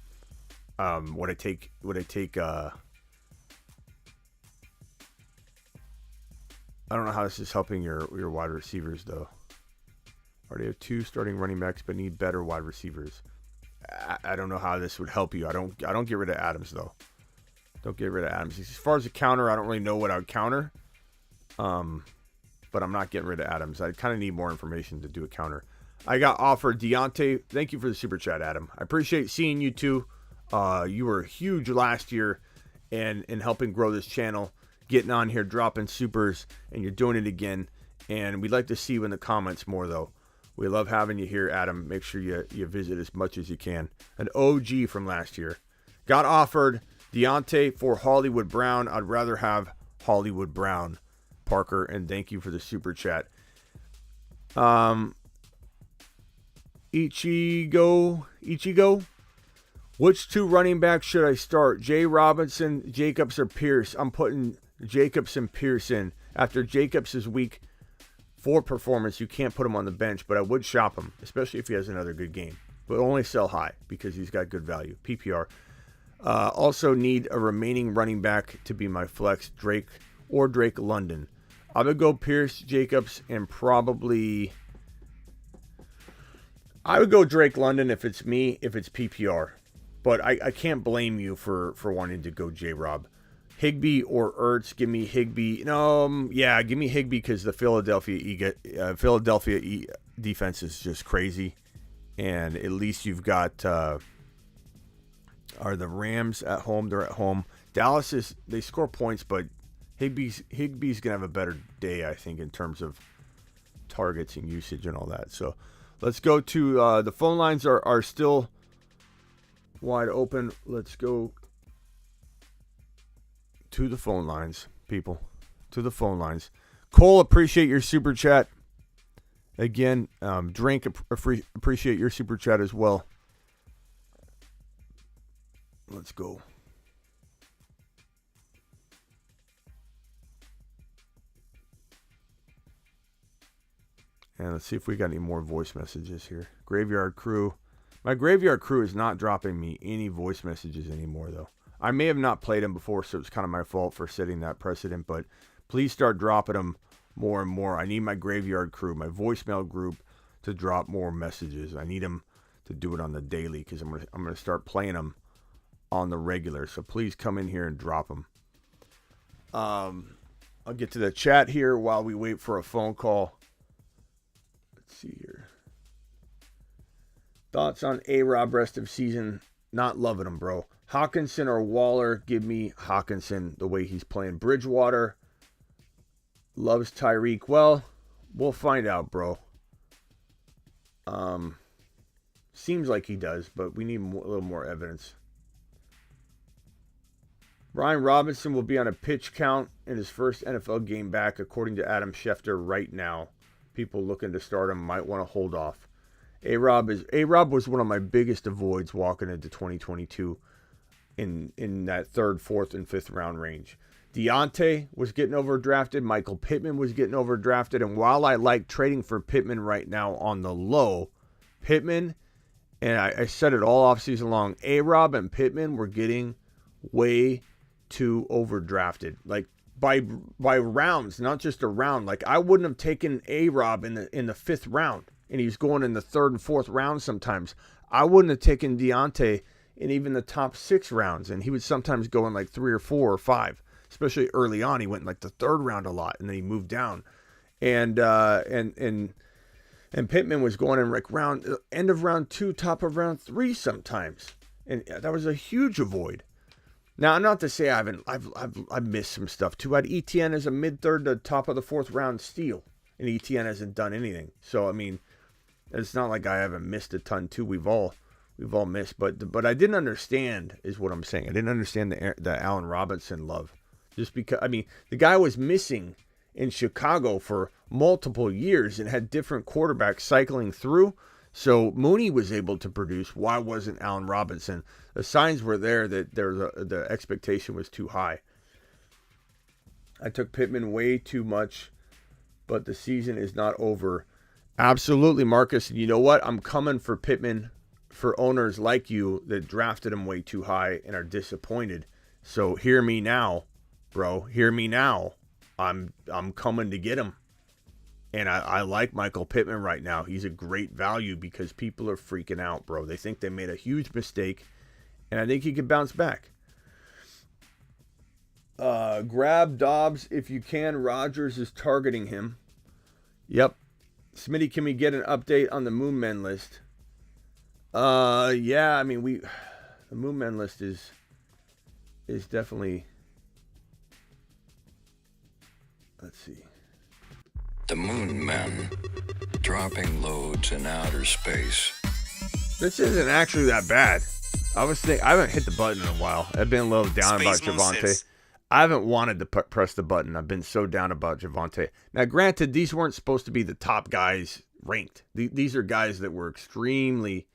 Would I take? I don't know how this is helping your wide receivers though. Already have 2 starting running backs, but need better wide receivers. I don't know how this would help you. I don't get rid of Adams though. Don't get rid of Adams. As far as a counter, I don't really know what I would counter. But I'm not getting rid of Adams. I kind of need more information to do a counter. I got offered Deontay. Thank you for the super chat, Adam. I appreciate seeing you too. You were huge last year and helping grow this channel, getting on here, dropping supers, and you're doing it again. And we'd like to see you in the comments more, though. We love having you here, Adam. Make sure you visit as much as you can. An OG from last year. Got offered Deontay for Hollywood Brown. I'd rather have Hollywood Brown, Parker, and thank you for the super chat. Ichigo. Which 2 running backs should I start? Jay Robinson, Jacobs, or Pierce? I'm putting Jacobs and Pierce in. After Jacobs' week 4 performance, you can't put him on the bench, but I would shop him, especially if he has another good game. But only sell high because he's got good value. PPR. Also need a remaining running back to be my flex, Drake London. I would go Pierce, Jacobs, and probably I would go Drake London if it's me, if it's PPR. But I can't blame you for wanting to go J-Rob. Higbee or Ertz, give me Higbee. Give me Higbee because the Philadelphia defense is just crazy. And at least you've got are the Rams at home. They're at home. Dallas they score points, but Higbee's going to have a better day, I think, in terms of targets and usage and all that. So let's go to the phone lines are still wide open. Let's go to the phone lines, people. To the phone lines. Cole, appreciate your super chat. Again, Drink, appreciate your super chat as well. Let's go. And let's see if we got any more voice messages here. Graveyard Crew. My Graveyard Crew is not dropping me any voice messages anymore, though. I may have not played them before, so it's kind of my fault for setting that precedent, but please start dropping them more and more. I need my Graveyard Crew, my voicemail group, to drop more messages. I need them to do it on the daily because I'm gonna start playing them on the regular. So please come in here and drop them. I'll get to the chat here while we wait for a phone call. Let's see here. Thoughts on A-Rob rest of season? Not loving him, bro. Hawkinson or Waller? Give me Hawkinson the way he's playing. Bridgewater loves Tyreek. Well, we'll find out, bro. Seems like he does, but we need a little more evidence. Brian Robinson will be on a pitch count in his first NFL game back, according to Adam Schefter right now. People looking to start him might want to hold off. A-Rob was one of my biggest avoids walking into 2022 in that 3rd, 4th, and 5th round range. Deontay was getting overdrafted. Michael Pittman was getting overdrafted. And while I like trading for Pittman right now on the low, Pittman, and I said it all offseason long, A-Rob and Pittman were getting way too overdrafted. Like by rounds, not just a round. Like I wouldn't have taken A-Rob in the 5th round. And he's going in the 3rd and 4th round sometimes. I wouldn't have taken Deontay in even the top 6 rounds. And he would sometimes go in like 3 or 4 or 5. Especially early on, he went in like the 3rd round a lot, and then he moved down. And Pittman was going in like end of round 2, top of round 3 sometimes. And that was a huge avoid. Now, not to say I've missed some stuff too. I had ETN as a mid-3rd to top of the 4th round steal. And ETN hasn't done anything. So, I mean, it's not like I haven't missed a ton too. We've all missed, but I didn't understand is what I'm saying. I didn't understand the Allen Robinson love, just because I mean the guy was missing in Chicago for multiple years and had different quarterbacks cycling through. So Mooney was able to produce. Why wasn't Allen Robinson? The signs were there that the expectation was too high. I took Pittman way too much but the season is not over. Absolutely, Marcus. And you know what? I'm coming for Pittman for owners like you that drafted him way too high and are disappointed. So hear me now, bro. Hear me now. I'm coming to get him. And I like Michael Pittman right now. He's a great value because people are freaking out, bro. They think they made a huge mistake, and I think he can bounce back. Grab Dobbs if you can. Rodgers is targeting him. Yep. Smitty, can we get an update on the Moon Men list? Yeah, I mean, the Moon Men list is definitely, let's see. The Moon Men, dropping loads in outer space. This isn't actually that bad. I haven't hit the button in a while. I've been a little down about Javonte. I haven't wanted to press the button. I've been so down about Javonte. Now, granted, these weren't supposed to be the top guys ranked. These are guys that were extremely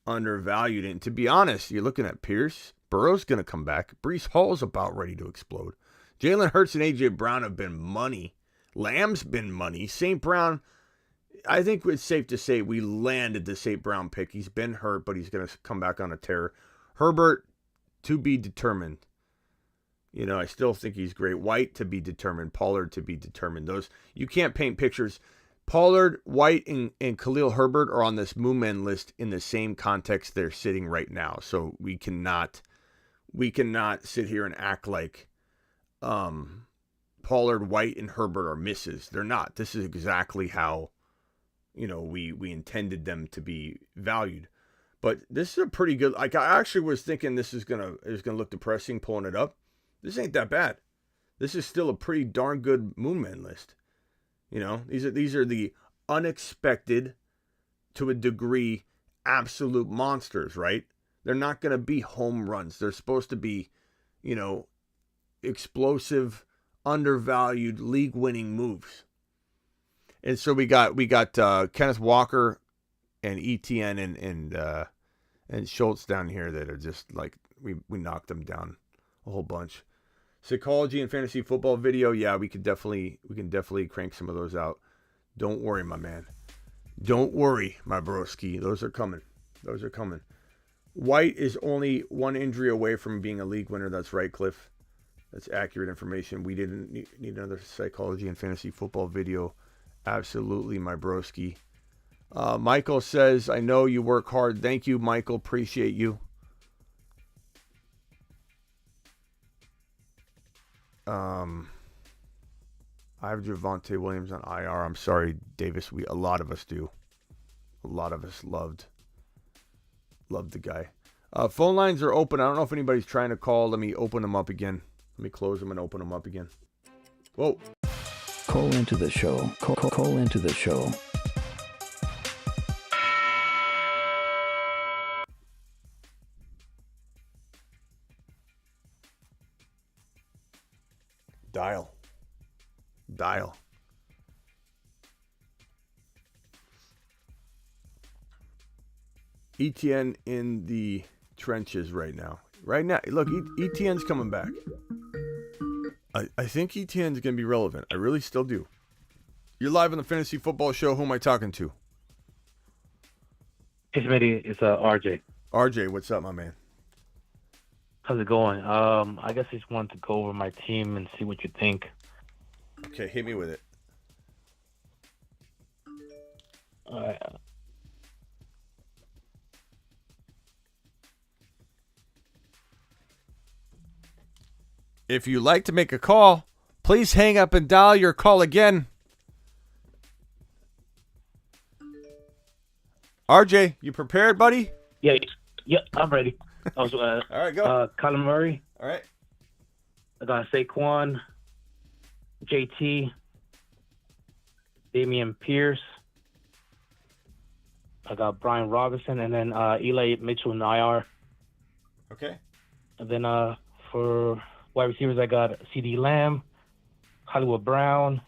undervalued. And to be honest, you're looking at Pierce. Burrow's going to come back. Breece Hall's about ready to explode. Jalen Hurts and A.J. Brown have been money. Lamb's been money. St. Brown, I think it's safe to say we landed the St. Brown pick. He's been hurt, but he's going to come back on a tear. Herbert, to be determined. You know, I still think he's great. White, to be determined. Pollard, to be determined. Those, you can't paint pictures. Pollard, White, and Khalil Herbert are on this Moon Men list in the same context they're sitting right now. So we cannot sit here and act like Pollard, White, and Herbert are misses. They're not. This is exactly how, you know, we intended them to be valued. But this is a pretty good. Like, I actually was thinking this is gonna look depressing pulling it up. This ain't that bad. This is still a pretty darn good Moon Men list. You know, these are the unexpected, to a degree, absolute monsters, right? They're not going to be home runs. They're supposed to be, you know, explosive, undervalued, league-winning moves. And so we got Kenneth Walker and ETN and Schultz down here that are just like we knocked them down a whole bunch. Psychology and fantasy football video, yeah, we can definitely crank some of those out. Don't worry, my man. Don't worry, my broski. Those are coming. White is only one injury away from being a league winner. That's right, Cliff. That's accurate information. We didn't need another psychology and fantasy football video. Absolutely, my broski. Michael says, I know you work hard. Thank you, Michael. Appreciate you. I have Javonte Williams on IR. I'm sorry, Davis. A lot of us do. A lot of us loved the guy. Phone lines are open. I don't know if anybody's trying to call. Let me open them up again. Let me close them and open them up again. Whoa. Call into the show. Call into the show. Dial. ETN in the trenches right now. Look, ETN's coming back. I think ETN's going to be relevant. I really still do. You're live on the Fantasy Football Show. Who am I talking to? Hey, Smitty, it's RJ. RJ, what's up, my man? How's it going? I guess I just wanted to go over my team and see what you think. Okay, hit me with it. All right. If you'd like to make a call, please hang up and dial your call again. RJ, you prepared, buddy? Yeah, I'm ready. I was, all right, go. Kyler Murray. All right. I got Saquon, JT, Damian Pierce. I got Brian Robinson, and then Eli Mitchell in IR. Okay. And then for wide receivers, I got CeeDee Lamb, Hollywood Brown,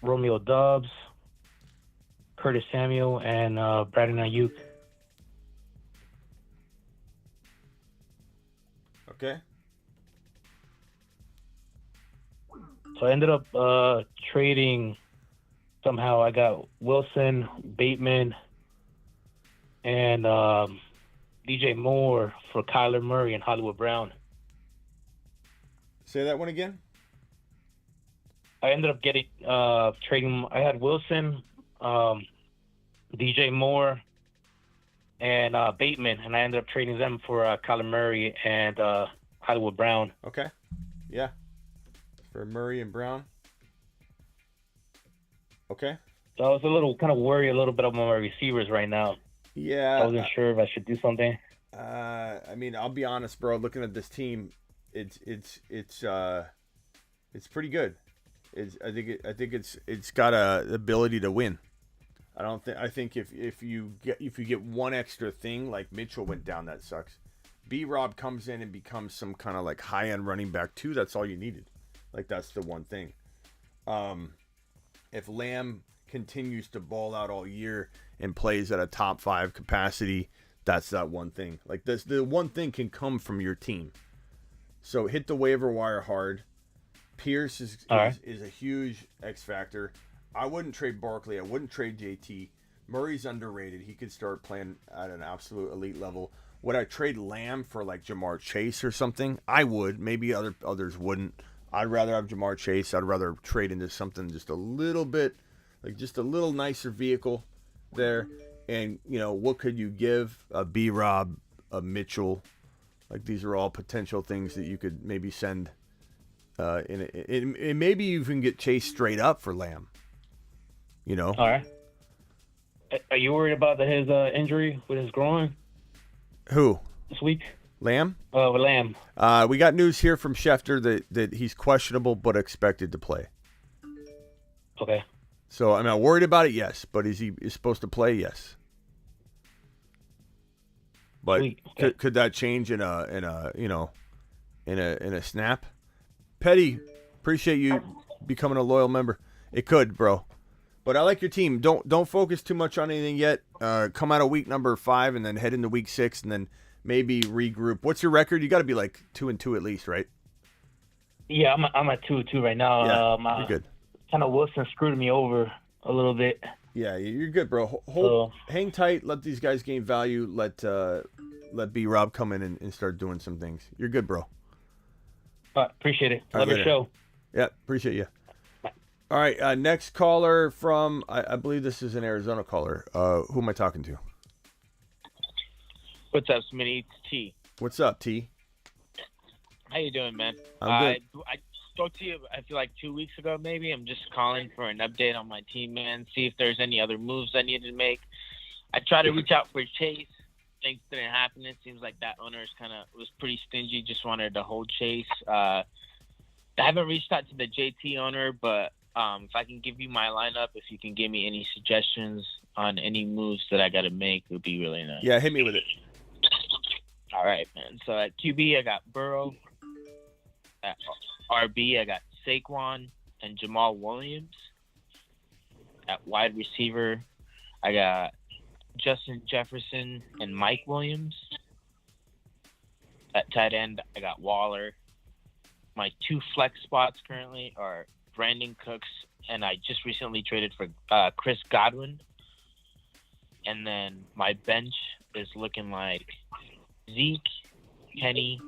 Romeo Doubs, Curtis Samuel, and Brandon Ayuk. Okay. So I ended up trading. Somehow I got Wilson, Bateman, and DJ Moore for Kyler Murray and Hollywood Brown. Say that one again. I ended up getting trading. I had Wilson, DJ Moore, and Bateman, and I ended up trading them for Kyler Murray and Hollywood Brown. Okay. Yeah. For Murray and Brown. Okay. So I was a little kind of worried a little bit about my receivers right now. Yeah. I wasn't sure if I should do something. I mean, I'll be honest, bro. Looking at this team, it's pretty good. I think it's got a ability to win. I think if you get one extra thing, like Mitchell went down, that sucks. B-Rob comes in and becomes some kind of like high-end running back too. That's all you needed. Like, that's the one thing. If Lamb continues to ball out all year and plays at a top 5 capacity, that's that one thing. Like, the one thing can come from your team. So hit the waiver wire hard. Pierce is a huge X factor. I wouldn't trade Barkley. I wouldn't trade JT. Murray's underrated. He could start playing at an absolute elite level. Would I trade Lamb for like Jamar Chase or something? I would. Maybe others wouldn't. I'd rather have Jamar Chase. I'd rather trade into something just a little bit, like just a little nicer vehicle there. And, you know, what could you give a B-Rob, a Mitchell? Like, these are all potential things that you could maybe send. And maybe you can get Chase straight up for Lamb. You know? All right. Are you worried about his injury with his groin? Who? This week? Lamb? With Lamb. We got news here from Schefter that he's questionable but expected to play. Okay. So, I'm not worried about it, yes. But is he supposed to play? Yes. But okay. could that change in a snap? Petty, appreciate you becoming a loyal member. It could, bro. But I like your team. Don't focus too much on anything yet. Come out of week number 5 and then head into week 6 and then maybe regroup. What's your record? You got to be like 2-2 at least, right? Yeah, I'm at 2-2 right now. Yeah, you're good. Kind of Wilson screwed me over a little bit. Yeah, you're good, bro. Hang tight. Let these guys gain value. Let B-Rob come in and start doing some things. You're good, bro. Appreciate it. All Love right, your show. Yeah, appreciate you. All right, next caller from, I believe this is an Arizona caller. Who am I talking to? What's up, Smitty? It's T. What's up, T? How you doing, man? I'm good. I spoke to you, I feel like 2 weeks ago, maybe. I'm just calling for an update on my team, man. See if there's any other moves I need to make. I tried to reach out for Chase. Things didn't happen. It seems like that owner was pretty stingy. Just wanted to hold Chase. I haven't reached out to the JT owner, but if I can give you my lineup, if you can give me any suggestions on any moves that I got to make, it would be really nice. Yeah, hit me with it. All right, man. So at QB, I got Burrow. At RB, I got Saquon and Jamal Williams. At wide receiver, I got Justin Jefferson and Mike Williams. At tight end, I got Waller. My 2 flex spots currently are Brandon Cooks, and I just recently traded for Chris Godwin. And then my bench is looking like Zeke, Kenny,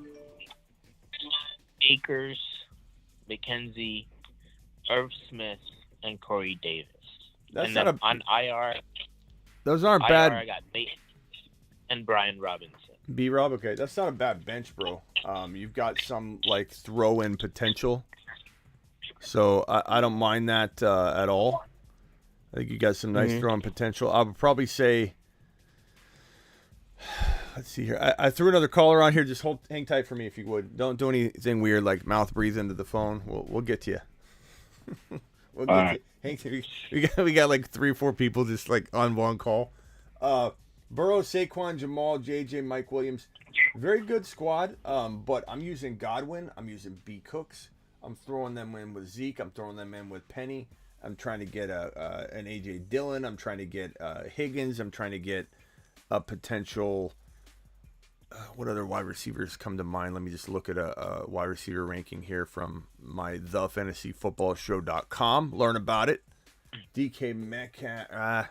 Akers, McKenzie, Irv Smith, and Corey Davis. That's and then on IR. Those aren't IR, bad. I got Bateman and Brian Robinson. B-Rob, okay. That's not a bad bench, bro. You've got some, like, throw-in potential. So I don't mind that at all. I think you got some nice throw-in potential. I would probably say, let's see here. I threw another caller on here. Just hang tight for me if you would. Don't do anything weird like mouth breathe into the phone. We'll get to you. We'll get to you. Hang tight. We got like 3 or 4 people just like on one call. Burrow, Saquon, Jamal, JJ, Mike Williams. Very good squad. But I'm using Godwin. I'm using B. Cooks. I'm throwing them in with Zeke. I'm throwing them in with Penny. I'm trying to get an A.J. Dillon. I'm trying to get Higgins. I'm trying to get a potential what other wide receivers come to mind? Let me just look at a wide receiver ranking here from my thefantasyfootballshow.com. Learn about it. DK Metcalf. I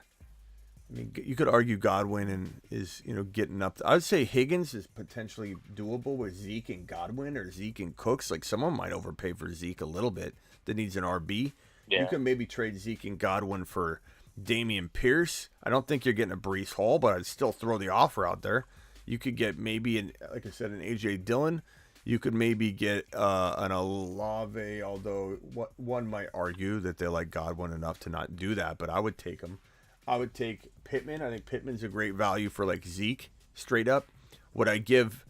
mean, you could argue Godwin and is getting up. I would say Higgins is potentially doable with Zeke and Godwin, or Zeke and Cooks. Like, someone might overpay for Zeke a little bit that needs an RB. Yeah. You can maybe trade Zeke and Godwin for Dameon Pierce. I don't think you're getting a Breece Hall, but I'd still throw the offer out there. You could get maybe, like I said, an A.J. Dillon. You could maybe get an Olave, although one might argue that they like Godwin enough to not do that, but I would take him. I would take Pittman. I think Pittman's a great value for like Zeke, straight up. Would I give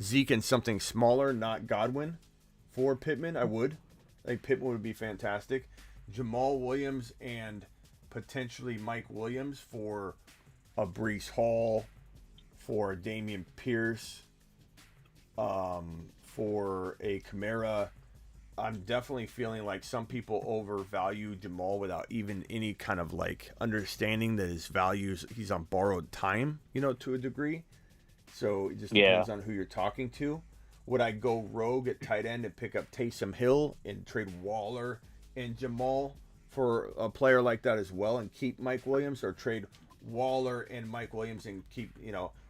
Zeke and something smaller, not Godwin, for Pittman? I would. I think Pittman would be fantastic. Jamal Williams and potentially Mike Williams for a Breece Hall, for Dameon Pierce, for a Kamara. I'm definitely feeling like some people overvalue Jamal without even any kind of like understanding that his values, he's on borrowed time, to a degree. So it just depends on who you're talking to. Would I go rogue at tight end and pick up Taysom Hill and trade Waller and Jamal for a player like that as well and keep Mike Williams, or trade Waller and Mike Williams and keep,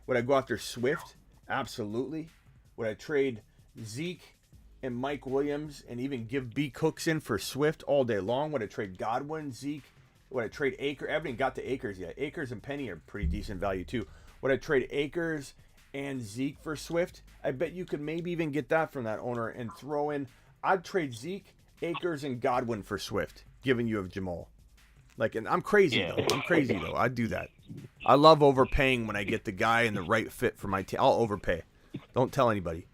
would I go after Swift? Absolutely. Would I trade Zeke and Mike Williams and even give B. Cooks in for Swift all day long? Would I trade Godwin, Zeke? Would I trade Akers? I haven't even got to Akers yet. Akers and Penny are pretty decent value too. Would I trade Akers and Zeke for Swift? I bet you could maybe even get that from that owner and throw in. I'd trade Zeke, Akers, and Godwin for Swift, given you have Jamal. Like, and I'm crazy though. I'm crazy though. I'd do that. I love overpaying when I get the guy in the right fit for my team. I'll overpay. Don't tell anybody.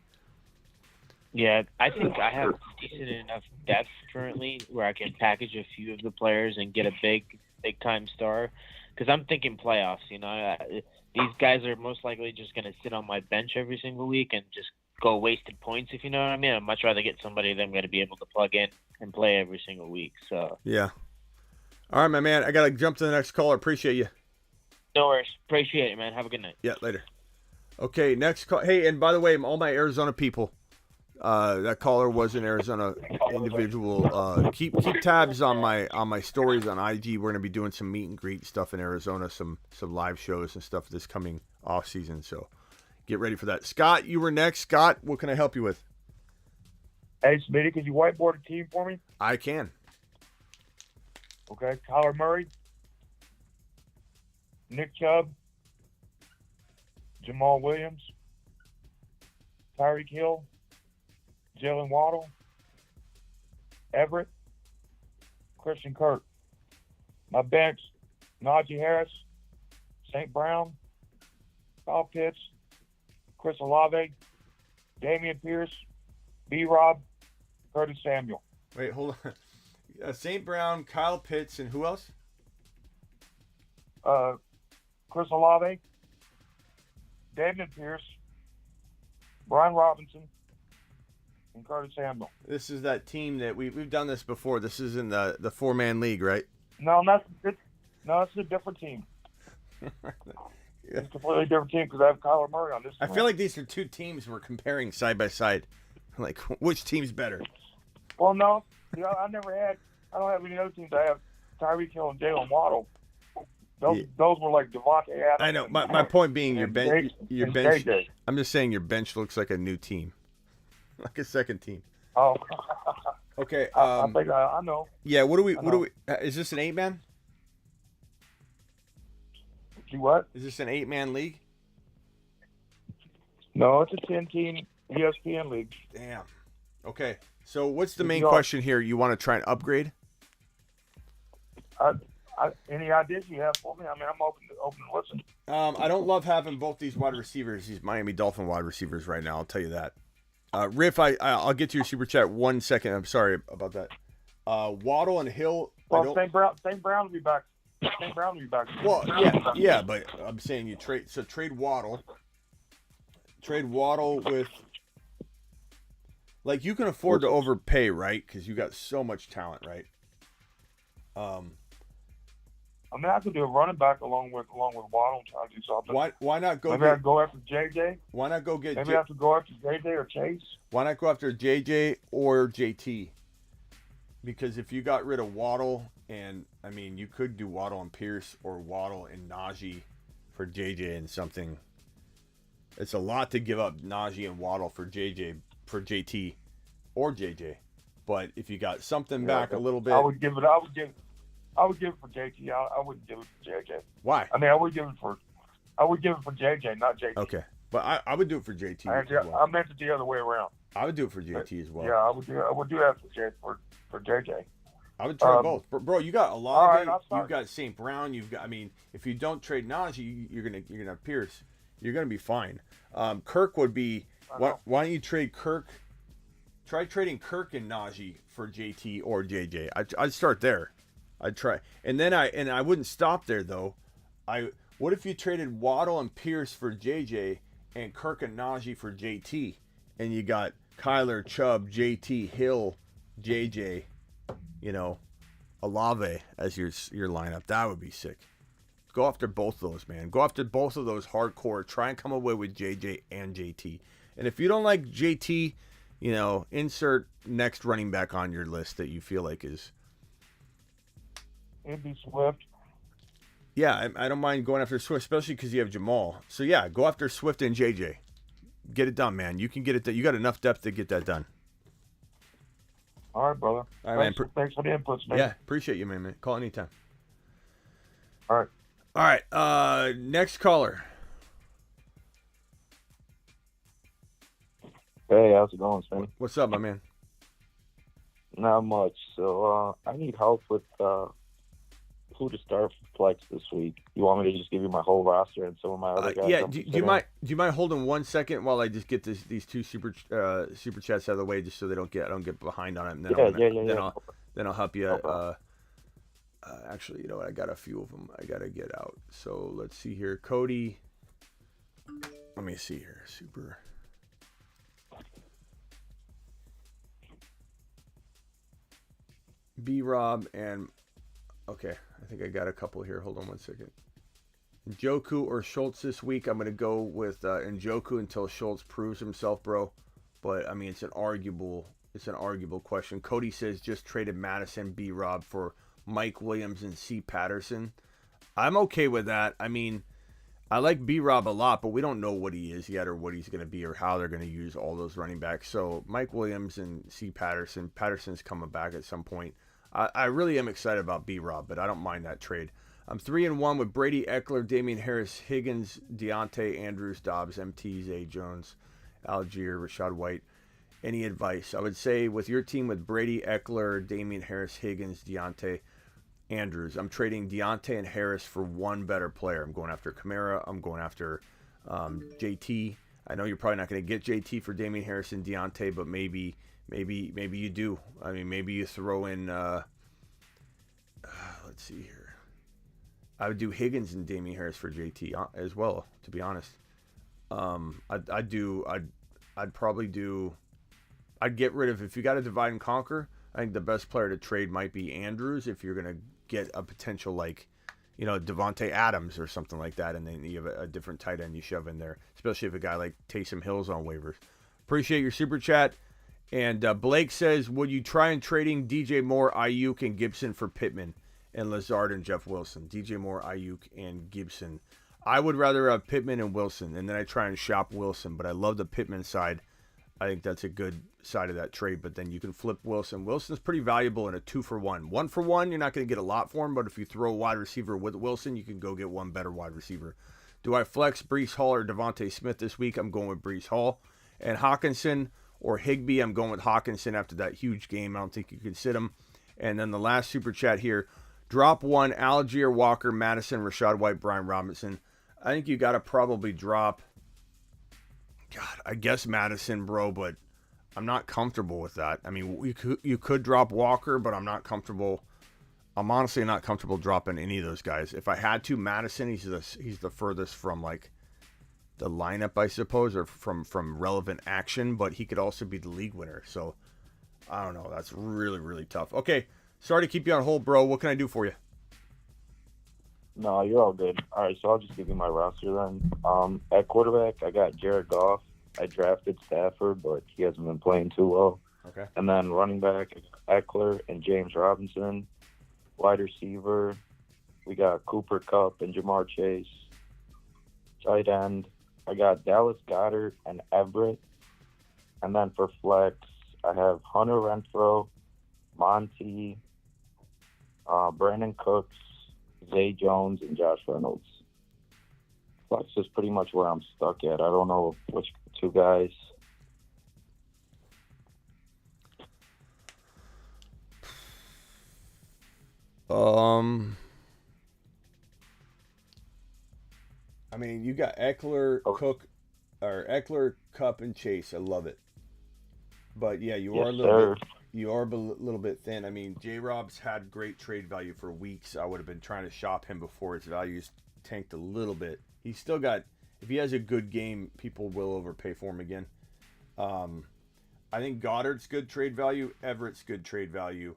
Yeah, I think I have decent enough depth currently where I can package a few of the players and get a big time star. Because I'm thinking playoffs. These guys are most likely just going to sit on my bench every single week and just go wasted points, if you know what I mean. I'd much rather get somebody that I'm going to be able to plug in and play every single week. So yeah. All right, my man. I got to jump to the next caller. Appreciate you. No worries. Appreciate it, man. Have a good night. Yeah, later. Okay, next call. Hey, and by the way, all my Arizona people, that caller was an Arizona individual. Keep tabs on my stories on IG. We're gonna be doing some meet and greet stuff in Arizona, some live shows and stuff this coming off season. So get ready for that. Scott, you were next. Scott, what can I help you with? Hey, Smitty, could you whiteboard a team for me? I can. Okay, Kyler Murray, Nick Chubb, Jamal Williams, Tyreek Hill, Jalen Waddle, Everett, Christian Kirk. My bench, Najee Harris, St. Brown, Kyle Pitts, Chris Olave, Damian Pierce, B-Rob, Curtis Samuel. Wait, hold on. St. Brown, Kyle Pitts, and who else? Chris Olave, Damian Pierce, Brian Robinson, and Curtis Samuel. This is that team that we've done this before. This is in the 4-man league, right? No, it's a different team. It's a completely different team because I have Kyler Murray on this I team. feel like these are two teams we're comparing side by side. Like, which team's better? Well, no. I don't have any other teams. I have Tyreek Hill and Jalen Waddle. Those were like Devontae Adams. I know. My point being, your bench. JJ. I'm just saying your bench looks like a new team, like a second team. Oh. Okay. I think I know. Yeah. What do we? Is this an 8-man? What? Is this an 8-man league? No, it's a 10-team ESPN league. Damn. Okay. So what's the main question here? You want to try and upgrade? Any ideas you have for me? I mean, I'm open to listen. I don't love having both these wide receivers, these Miami Dolphin wide receivers right now. I'll tell you that. Riff, I'll get to your super chat 1 second. I'm sorry about that. Waddle and Hill. Well, St. Brown will be back. St. Brown will be back. Well, yeah, but I'm saying you trade Waddle. Trade Waddle with. Like, you can afford to overpay, right? Because you got so much talent, right? I mean, I could do a running back along with Waddle and try to do something. Why not go? Maybe I go after JJ. Why not go get? Maybe I have to go after JJ or Chase. Why not go after JJ or JT? Because if you got rid of Waddle, and I mean, you could do Waddle and Pierce or Waddle and Najee for JJ and something. It's a lot to give up Najee and Waddle for JT or JJ. But if you got something back a little bit, I would give it for JT. I wouldn't give it for JJ. Why? I mean, I would give it for JJ, not JT. Okay, but I would do it for JT. I meant it the other way around. I would do it for JT as well. Yeah, I would do that for JJ. I would try both, bro. You got Olave, right, you've got St. Brown, you've got. I mean, if you don't trade Najee, you're gonna have Pierce. You're gonna be fine. Kirk would be. Why don't you trade Kirk? Try trading Kirk and Najee for JT or JJ. I'd start there. I'd try, and then I wouldn't stop there though. What if you traded Waddle and Pierce for JJ and Kirk and Najee for JT, and you got Kyler, Chubb, JT, Hill, JJ, Olave as your lineup? That would be sick. Go after both of those, man. Go after both of those hardcore. Try and come away with JJ and JT. And if you don't like JT, insert next running back on your list that you feel like is. It'd be Swift. Yeah, I don't mind going after Swift, especially because you have Jamal. So yeah, go after Swift and JJ. Get it done, man. You can get it done. You got enough depth to get that done. All right, brother. All right, thanks for the inputs, man. Yeah, appreciate you, man. Call anytime. All right. Next caller. Hey, how's it going, Smitty? What's up, my man? Not much. So I need help with who to start for flex this week. You want me to just give you my whole roster and some of my other guys? Yeah. Do you mind holding 1 second while I just get these two super chats out of the way, just so I don't get behind on it, and then then I'll help you. Actually, you know what? I got a few of them I gotta get out. So let's see here, Cody. Let me see here, super. B-Rob and okay, I think I got a couple here. Hold on 1 second. Njoku or Schultz this week? I'm gonna go with Njoku until Schultz proves himself, bro. But I mean, it's an arguable question. Cody says just traded Madison, B-Rob for Mike Williams and C. Patterson. I'm okay with that. I mean, I like B-Rob a lot, but we don't know what he is yet or what he's going to be or how they're going to use all those running backs. So Mike Williams and C. Patterson. Patterson's coming back at some point. I really am excited about B-Rob, but I don't mind that trade. I'm 3-1 with Brady, Eckler, Damian Harris, Higgins, Deontay, Andrews, Dobbs, MT, Zay Jones, Algier, Rashad White. Any advice? I would say with your team with Brady, Eckler, Damian Harris, Higgins, Deontay, Andrews, I'm trading Deontay and Harris for one better player. I'm going after Kamara. I'm going after JT. I know you're probably not going to get JT for Damian Harris and Deontay, but maybe you do. I mean, maybe you throw in. Let's see here. I would do Higgins and Damian Harris for JT as well. To be honest, I'd get rid of, if you got to divide and conquer, I think the best player to trade might be Andrews if you're going to get a potential Devontae Adams or something like that, and then you have a different tight end you shove in there, especially if a guy like Taysom Hill's on waivers. Appreciate your super chat. And Blake says, would you try and trading DJ Moore, Ayuk, and Gibson for Pittman and Lazard and Jeff Wilson? DJ Moore, Ayuk, and Gibson. I would rather have Pittman and Wilson, and then I try and shop Wilson, but I love the Pittman side. I think that's a good side of that trade, but then you can flip Wilson. Wilson's pretty valuable in a 2-for-1. 1-for-1, you're not going to get a lot for him, but if you throw a wide receiver with Wilson, you can go get one better wide receiver. Do I flex Breece Hall or Devontae Smith this week? I'm going with Breece Hall. And Hawkinson or Higbee, I'm going with Hawkinson after that huge game. I don't think you can sit him. And then the last super chat here, drop one, Algier, Walker, Madison, Rashad White, Brian Robinson. I think you got to probably drop, I guess Madison, bro, but I'm not comfortable with that. I mean, you could drop Walker, but I'm not comfortable. I'm honestly not comfortable dropping any of those guys. If I had to, Madison, he's the furthest from like the lineup, I suppose, or from relevant action, but he could also be the league winner. So I don't know. That's really, really tough. Okay, sorry to keep you on hold, bro. What can I do for you? No, you're all good. All right, so I'll just give you my roster then. At quarterback, I got Jared Goff. I drafted Stafford, but he hasn't been playing too well. Okay. And then running back, Eckler and James Robinson. Wide receiver, we got Cooper Kupp and Jamar Chase. Tight end, I got Dallas Goedert and Everett. And then for flex, I have Hunter Renfro, Monty, Brandon Cooks, Zay Jones, and Josh Reynolds. Flex is pretty much where I'm stuck at. I don't know which two guys. I mean, you got Eckler, Eckler, Cup, and Chase. I love it. But yeah, you are a little bit thin. I mean, J-Rob's had great trade value for weeks. I would have been trying to shop him before his values tanked a little bit. He's still got, if he has a good game, people will overpay for him again. I think Goddard's good trade value. Everett's good trade value.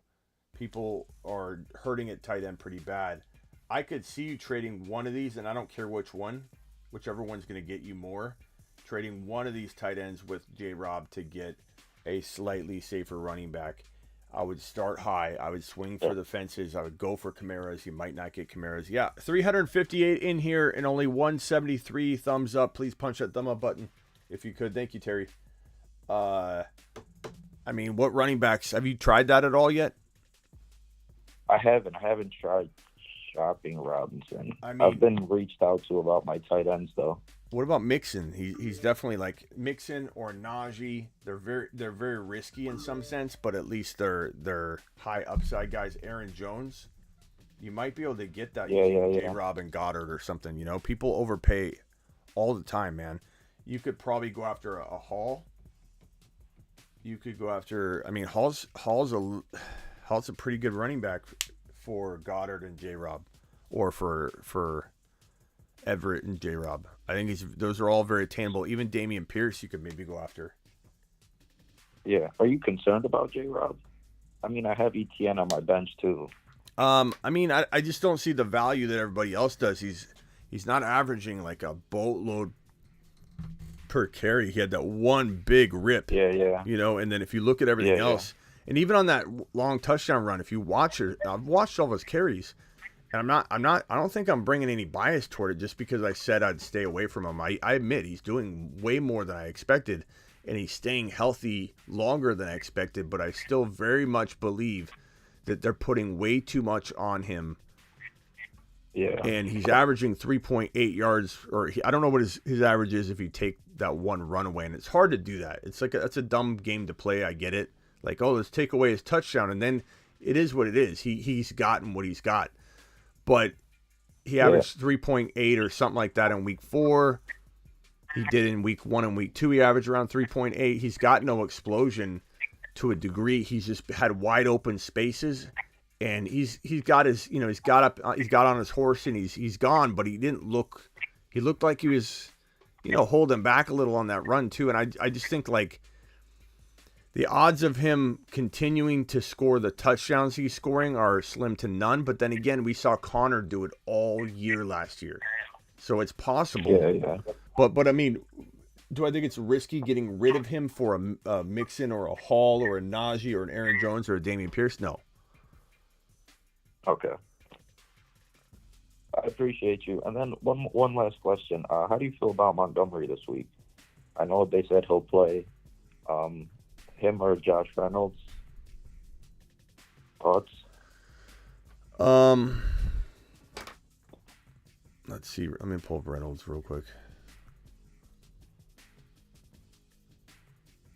People are hurting at tight end pretty bad. I could see you trading one of these, and I don't care which one, whichever one's going to get you more. Trading one of these tight ends with J-Rob to get a slightly safer running back. I would start high. I would swing for the fences. I would go for Camaras. You might not get Camaras. Yeah, 358 in here and only 173 thumbs up. Please punch that thumb up button if you could. Thank you, Terry. I mean, what running backs? Have you tried that at all yet? I haven't tried shopping Robinson. I've been reached out to about my tight ends though. What about Mixon? He's definitely like Mixon or Najee. They're very risky in some sense, but at least they're high upside guys. Aaron Jones, you might be able to get that using J-Rob and Goddard or something. You know, people overpay all the time, man. You could probably go after a Hall. You could go after. I mean, Hall's a pretty good running back for Goddard and J-Rob, or for Everett and J-Rob. I think those are all very attainable. Even Damian Pierce you could maybe go after. Yeah. Are you concerned about J-Rob? I mean, I have ETN on my bench too. I mean, I just don't see the value that everybody else does. He's not averaging like a boatload per carry. He had that one big rip. Yeah. You know, and then if you look at everything else, and even on that long touchdown run, if you watch it, I've watched all of his carries. And I don't think I'm bringing any bias toward it just because I said I'd stay away from him. I admit he's doing way more than I expected, and he's staying healthy longer than I expected, but I still very much believe that they're putting way too much on him. Yeah. And he's averaging 3.8 yards, or I don't know what his average is if you take that one run away, and it's hard to do that. It's like that's a dumb game to play, I get it. Like, oh, let's take away his touchdown, and then it is what it is. He's gotten what he's got. But he averaged 3.8 or something like that in week 4. He did in week 1 and week 2. He averaged around 3.8. He's got no explosion to a degree. He's just had wide open spaces, and he's got his, you know, he's got on his horse and he's gone. But he didn't look. He looked like he was, you know, holding back a little on that run too. And I just think like the odds of him continuing to score the touchdowns he's scoring are slim to none. But then again, we saw Connor do it all year last year. So it's possible. Yeah. But I mean, do I think it's risky getting rid of him for a Mixon or a Hall or a Najee or an Aaron Jones or a Damian Pierce? No. Okay. I appreciate you. And then one last question. How do you feel about Montgomery this week? I know they said he'll play. Him or Josh Reynolds? Thoughts? Let's see. Let me pull up Reynolds real quick.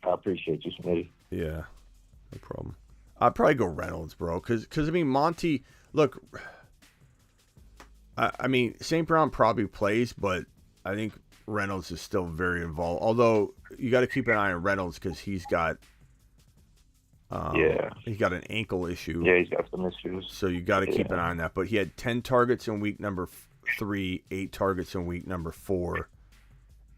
I appreciate you, Smitty. Yeah, no problem. I'd probably go Reynolds, bro. Because I mean, Monty, look, I mean, St. Brown probably plays, but I think Reynolds is still very involved. Although, you got to keep an eye on Reynolds because he's got he's got an ankle issue. Yeah, he's got some issues. So you got to keep an eye on that. But he had 10 targets in week number 3, 8 targets in week number 4,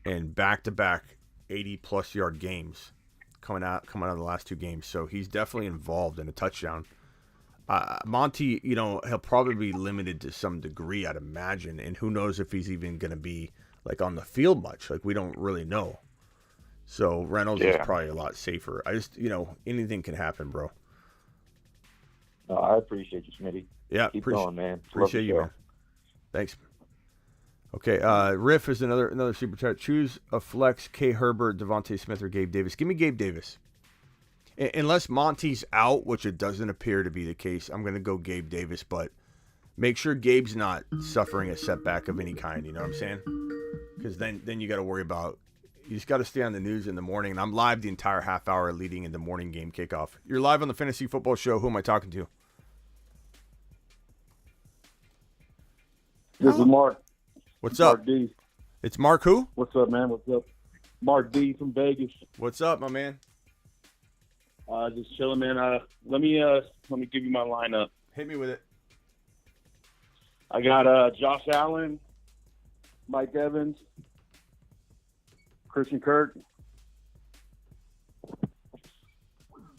and back-to-back 80-plus yard games coming out of the last 2 games. So he's definitely involved in a touchdown. Monty, he'll probably be limited to some degree, I'd imagine, and who knows if he's even going to be like on the field much. Like we don't really know. So Reynolds is probably a lot safer. I just, anything can happen, bro. I appreciate you, Smitty. Yeah, keep going, man. Appreciate you, man. Thanks. Okay, Riff is another super chat. Choose a flex: K. Herbert, Devontae Smith, or Gabe Davis. Give me Gabe Davis. Unless Monty's out, which it doesn't appear to be the case, I'm going to go Gabe Davis. But make sure Gabe's not suffering a setback of any kind. You know what I'm saying? Because then you got to worry about. You just got to stay on the news in the morning. And I'm live the entire half hour leading into morning game kickoff. You're live on the Fantasy Football Show. Who am I talking to? This is Mark. What's up? Mark D. It's Mark who? What's up, man? What's up? Mark D from Vegas. What's up, my man? Just chilling, man. Let me give you my lineup. Hit me with it. I got Josh Allen, Mike Evans, Christian Kirk,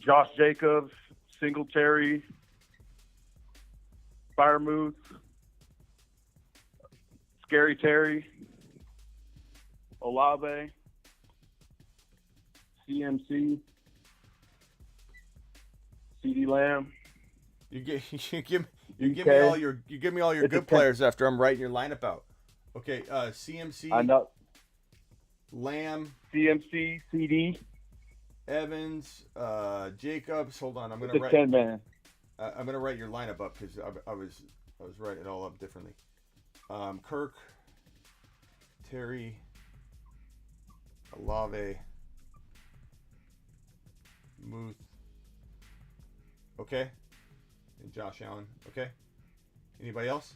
Josh Jacobs, Singletary, Firemouth, Scary Terry, Olave, CMC, CD Lamb. You give me all your good players after I'm writing your lineup out. Okay, CMC. I know. Lamb. CMC, CD. Evans, Jacobs. Hold on, I'm gonna It's a write. 10-man. I'm gonna write your lineup up because I was writing it all up differently. Kirk, Terry, Olave, Muth. Okay. And Josh Allen. Okay. Anybody else?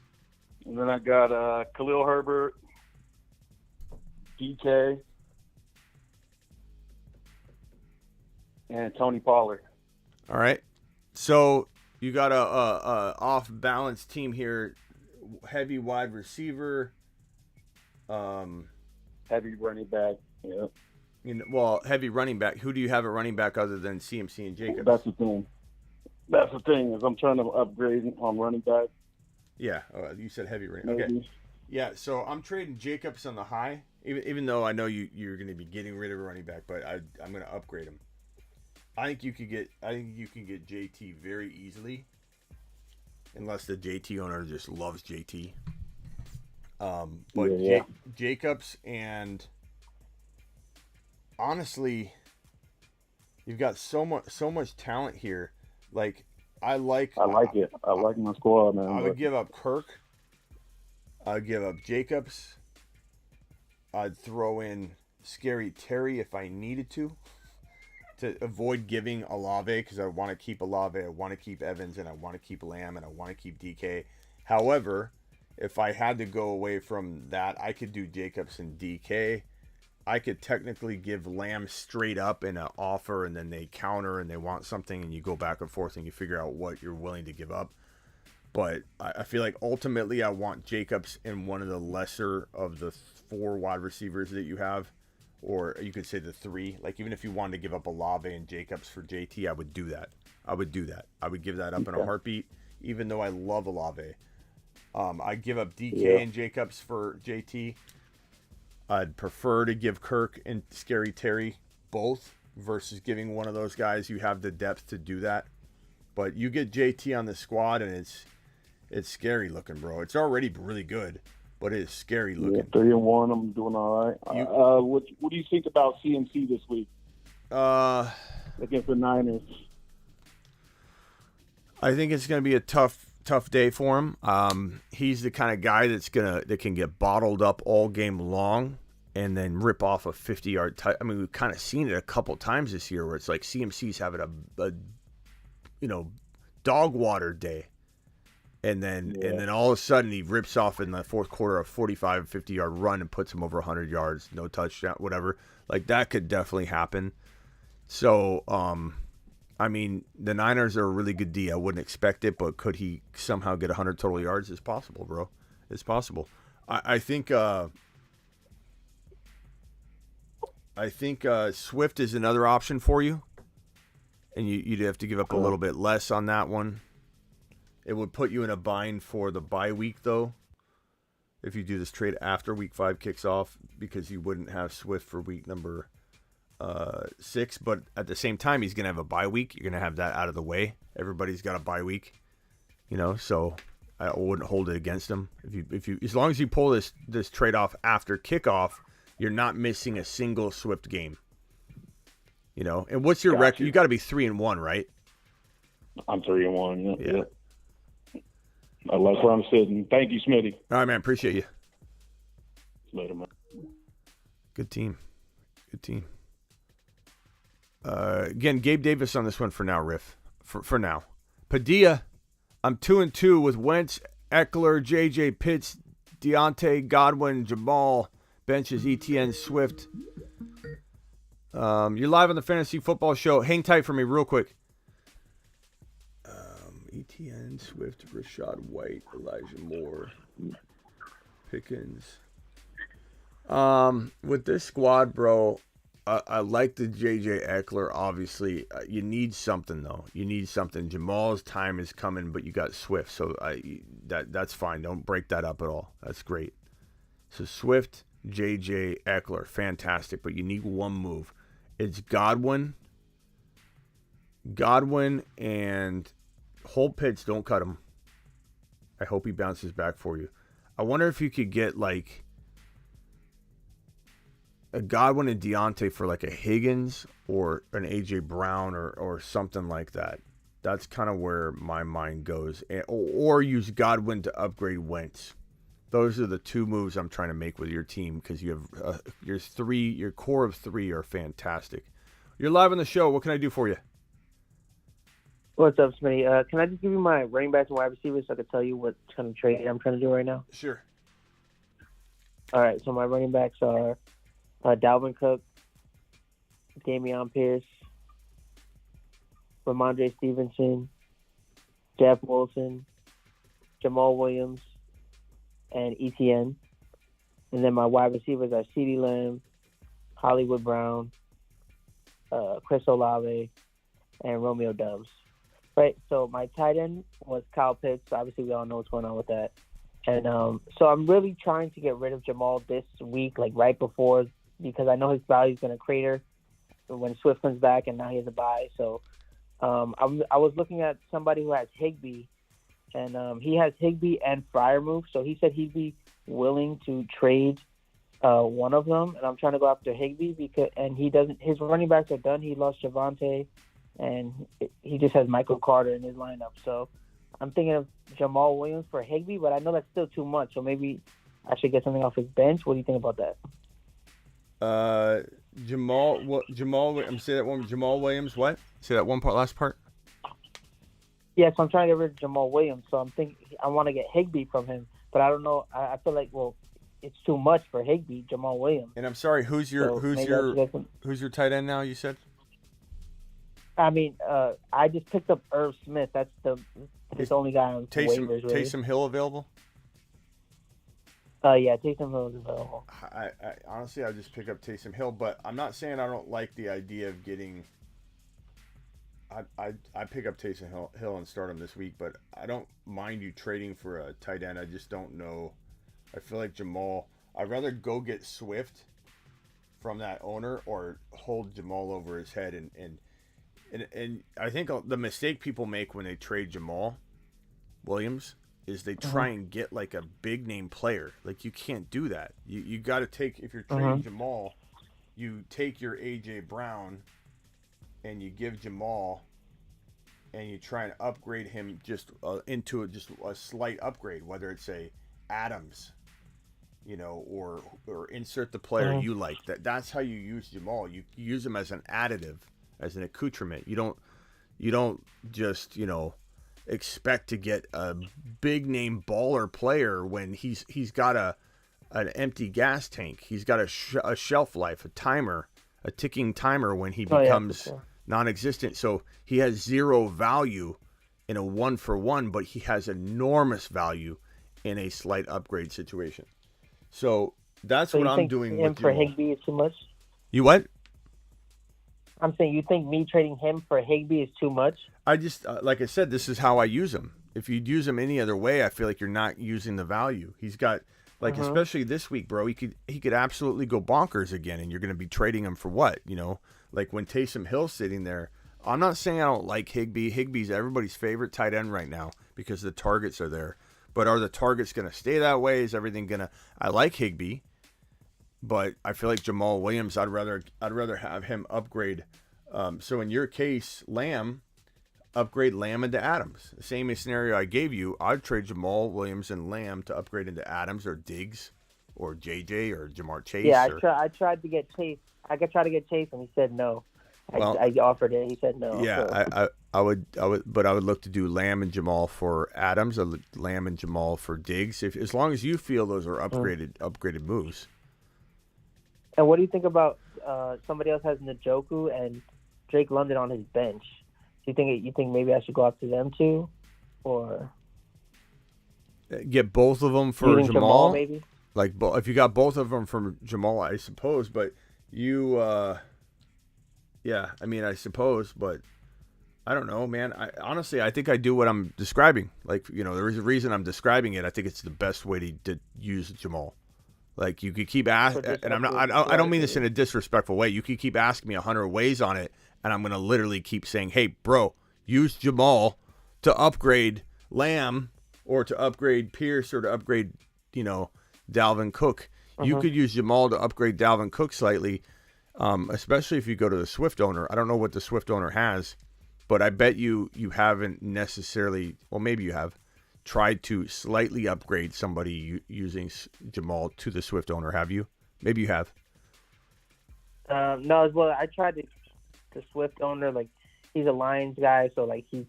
And then I got Khalil Herbert, DK, and Tony Pollard. All right. So you got a off balance team here. Heavy wide receiver. Heavy running back. Yeah. Heavy running back. Who do you have at running back other than CMC and Jacobs? That's the thing. That's the thing is I'm trying to upgrade on running back. Yeah. You said heavy running. Okay. Maybe. Yeah. So I'm trading Jacobs on the high, even though I know you're going to be getting rid of a running back, but I'm going to upgrade him. I think you can get JT very easily, unless the JT owner just loves JT. But Yeah. Jacobs, and honestly, you've got so much talent here. Like I like it. I like my squad, man. I would give up Kirk. I'd give up Jacobs. I'd throw in Scary Terry if I needed to avoid giving Olave, because I want to keep Olave, I want to keep Evans, and I want to keep Lamb, and I want to keep DK. However, if I had to go away from that, I could do Jacobs and DK. I could technically give Lamb straight up in an offer, and then they counter and they want something, and you go back and forth and you figure out what you're willing to give up. But I feel like ultimately I want Jacobs in one of the lesser of the 4 wide receivers that you have. Or you could say the 3. Like, even if you wanted to give up Olave and Jacobs for JT, I would do that. I would give that up in a heartbeat, even though I love Olave. I'd give up DK and Jacobs for JT. I'd prefer to give Kirk and Scary Terry both versus giving one of those guys. You have the depth to do that. But you get JT on the squad, and it's scary looking, bro. It's already really good, but it is scary looking. Yeah, 3-1. I'm doing all right. What do you think about CMC this week? Against the Niners. I think it's going to be a tough day for him. He's the kind of guy that can get bottled up all game long and then rip off a 50-yard touch. I mean, we've kind of seen it a couple times this year where it's like CMC's having a dog water day. And then all of a sudden he rips off in the fourth quarter a 45, 50-yard run and puts him over 100 yards, no touchdown, whatever. Like, that could definitely happen. So, I mean, the Niners are a really good D. I wouldn't expect it, but could he somehow get 100 total yards? It's possible, bro. It's possible. I think Swift is another option for you, and you'd have to give up a little bit less on that one. It would put you in a bind for the bye week, though, if you do this trade after week 5 kicks off, because you wouldn't have Swift for week number 6. But at the same time, he's going to have a bye week. You're going to have that out of the way. Everybody's got a bye week, so I wouldn't hold it against him. If you as long as you pull this trade off after kickoff, you're not missing a single Swift game. And what's your record? You got to be 3-1, right? I'm 3-1. Yeah. I like where I'm sitting. Thank you, Smitty. All right, man. Appreciate you. Later, man. Good team. Again, Gabe Davis on this one for now, Riff. For now. Padilla, I'm 2-2 with Wentz, Eckler, JJ Pitts, Deontay, Godwin, Jamal, benches, ETN, Swift. You're live on the Fantasy Football Show. Hang tight for me real quick. ETN, Swift, Rashad White, Elijah Moore, Pickens. With this squad, bro, I like the JJ Eckler. Obviously, you need something though. You need something. Jamal's time is coming, but you got Swift, so that's fine. Don't break that up at all. That's great. So Swift, JJ Eckler, fantastic. But you need one move. It's Godwin and hold Pitts. Don't cut him. I hope he bounces back for you. I wonder if you could get like a Godwin and Deontay for like a Higgins or an AJ Brown or something like that. That's kind of where my mind goes. Or use Godwin to upgrade Wentz. Those are the two moves I'm trying to make with your team because you have your core of 3 are fantastic. You're live on the show. What can I do for you? What's up, Smitty? Can I just give you my running backs and wide receivers so I can tell you what kind of trade I'm trying to do right now? Sure. All right, so my running backs are Dalvin Cook, Dameon Pierce, Ramondre Stevenson, Jeff Wilson, Jamal Williams, and ETN. And then my wide receivers are CeeDee Lamb, Hollywood Brown, Chris Olave, and Romeo Doubs. Right, so my tight end was Kyle Pitts. Obviously, we all know what's going on with that. And so I'm really trying to get rid of Jamal this week, like right before, because I know his value is going to crater when Swift comes back, and now he has a bye. So I was looking at somebody who has Higbee, and he has Higbee and Freiermuth. So he said he'd be willing to trade one of them, and I'm trying to go after Higbee and he doesn't. His running backs are done. He lost Javonte, and he just has Michael Carter in his lineup. So I'm thinking of Jamal Williams for Higbee, but I know that's still too much. So maybe I should get something off his bench. What do you think about that? Jamal. I'm say that one. Jamal Williams. What? Say that one part. Last part. Yeah, so I'm trying to get rid of Jamal Williams. So I'm thinking I want to get Higbee from him, but I don't know. I feel like it's too much for Higbee, Jamal Williams. And I'm sorry. Who's your tight end now? You said. I mean, I just picked up Irv Smith. That's the only guy on waivers. Really. Taysom Hill available? Yeah, Taysom Hill is available. I honestly, I just pick up Taysom Hill, but I'm not saying I don't like the idea of getting. I pick up Taysom Hill and start him this week, but I don't mind you trading for a tight end. I just don't know. I feel like Jamal. I'd rather go get Swift from that owner or hold Jamal over his head and I think the mistake people make when they trade Jamal Williams is they try and get like a big name player. Like you can't do that. You got to take, if you're trading Jamal, you take your AJ Brown and you give Jamal and you try and upgrade him just into just a slight upgrade, whether it's a Adams, or insert the player you like. That's how you use Jamal. You use him as an additive, as an accoutrement. You don't just expect to get a big name baller player when he's got an empty gas tank. He's got a shelf life, a ticking timer when he becomes non-existent. So he has zero value in a 1-for-1, but he has enormous value in a slight upgrade situation. So that's what I'm doing with for Higbee is too much. You what? I'm saying you think me trading him for Higbee is too much? I just, like I said, this is how I use him. If you'd use him any other way, I feel like you're not using the value. He's got like, especially this week, bro. He could absolutely go bonkers again, and you're going to be trading him for what? You know, like when Taysom Hill's sitting there. I'm not saying I don't like Higbee. Higbee's everybody's favorite tight end right now because the targets are there. But are the targets going to stay that way? Is everything going to? I like Higbee, but I feel like Jamal Williams. I'd rather have him upgrade. So in your case, Lamb. Upgrade Lamb into Adams. The same scenario I gave you. I'd trade Jamal Williams and Lamb to upgrade into Adams or Diggs or JJ or Jamar Chase. Yeah, I tried to get Chase. I could try to get Chase, and he said no. Well, I offered it. He said no. Yeah, so. I would, but I would look to do Lamb and Jamal for Adams, or Lamb and Jamal for Diggs. As long as you feel those are upgraded moves. And what do you think about somebody else has Njoku and Drake London on his bench? Do you think maybe I should go after them too, or get both of them for Jamal? Maybe. Like if you got both of them from Jamal, I suppose. But you, yeah, I mean, I suppose, but I don't know, man. Honestly, I think I do what I'm describing. Like, you know, there is a reason I'm describing it. I think it's the best way to use Jamal. Like, you could keep asking, and I don't mean this in a disrespectful way. You could keep asking me 100 ways on it, and I'm going to literally keep saying, hey, bro, use Jamal to upgrade Lamb or to upgrade Pierce or to upgrade, you know, Dalvin Cook. You could use Jamal to upgrade Dalvin Cook slightly, especially if you go to the Swift owner. I don't know what the Swift owner has, but I bet you haven't necessarily, well, maybe you have, tried to slightly upgrade somebody using Jamal to the Swift owner. Have you? Maybe you have. No, well, I tried the Swift owner. Like, he's a Lions guy, so like he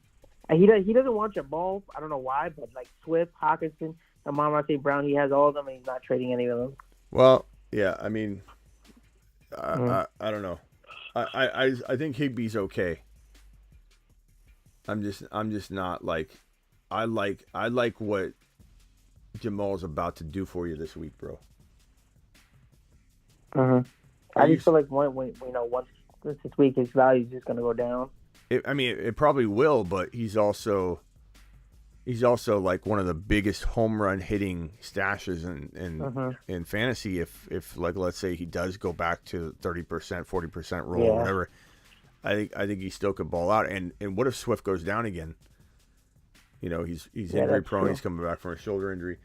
doesn't want Jamal. I don't know why, but like Swift, Hawkinson, and Amon-Ra Brown, he has all of them, and he's not trading any of them. Well, yeah, I mean, I don't know. I think Higbee's okay. I'm just not like. I like what Jamal's about to do for you this week, bro. I just feel like once this week his value is just gonna go down. It probably will, but he's also like one of the biggest home run hitting stashes in fantasy. If like, let's say he does go back to 30%, 40% roll or whatever, I think he still could ball out. And what if Swift goes down again? You know, he's injury prone. True. He's coming back from a shoulder injury.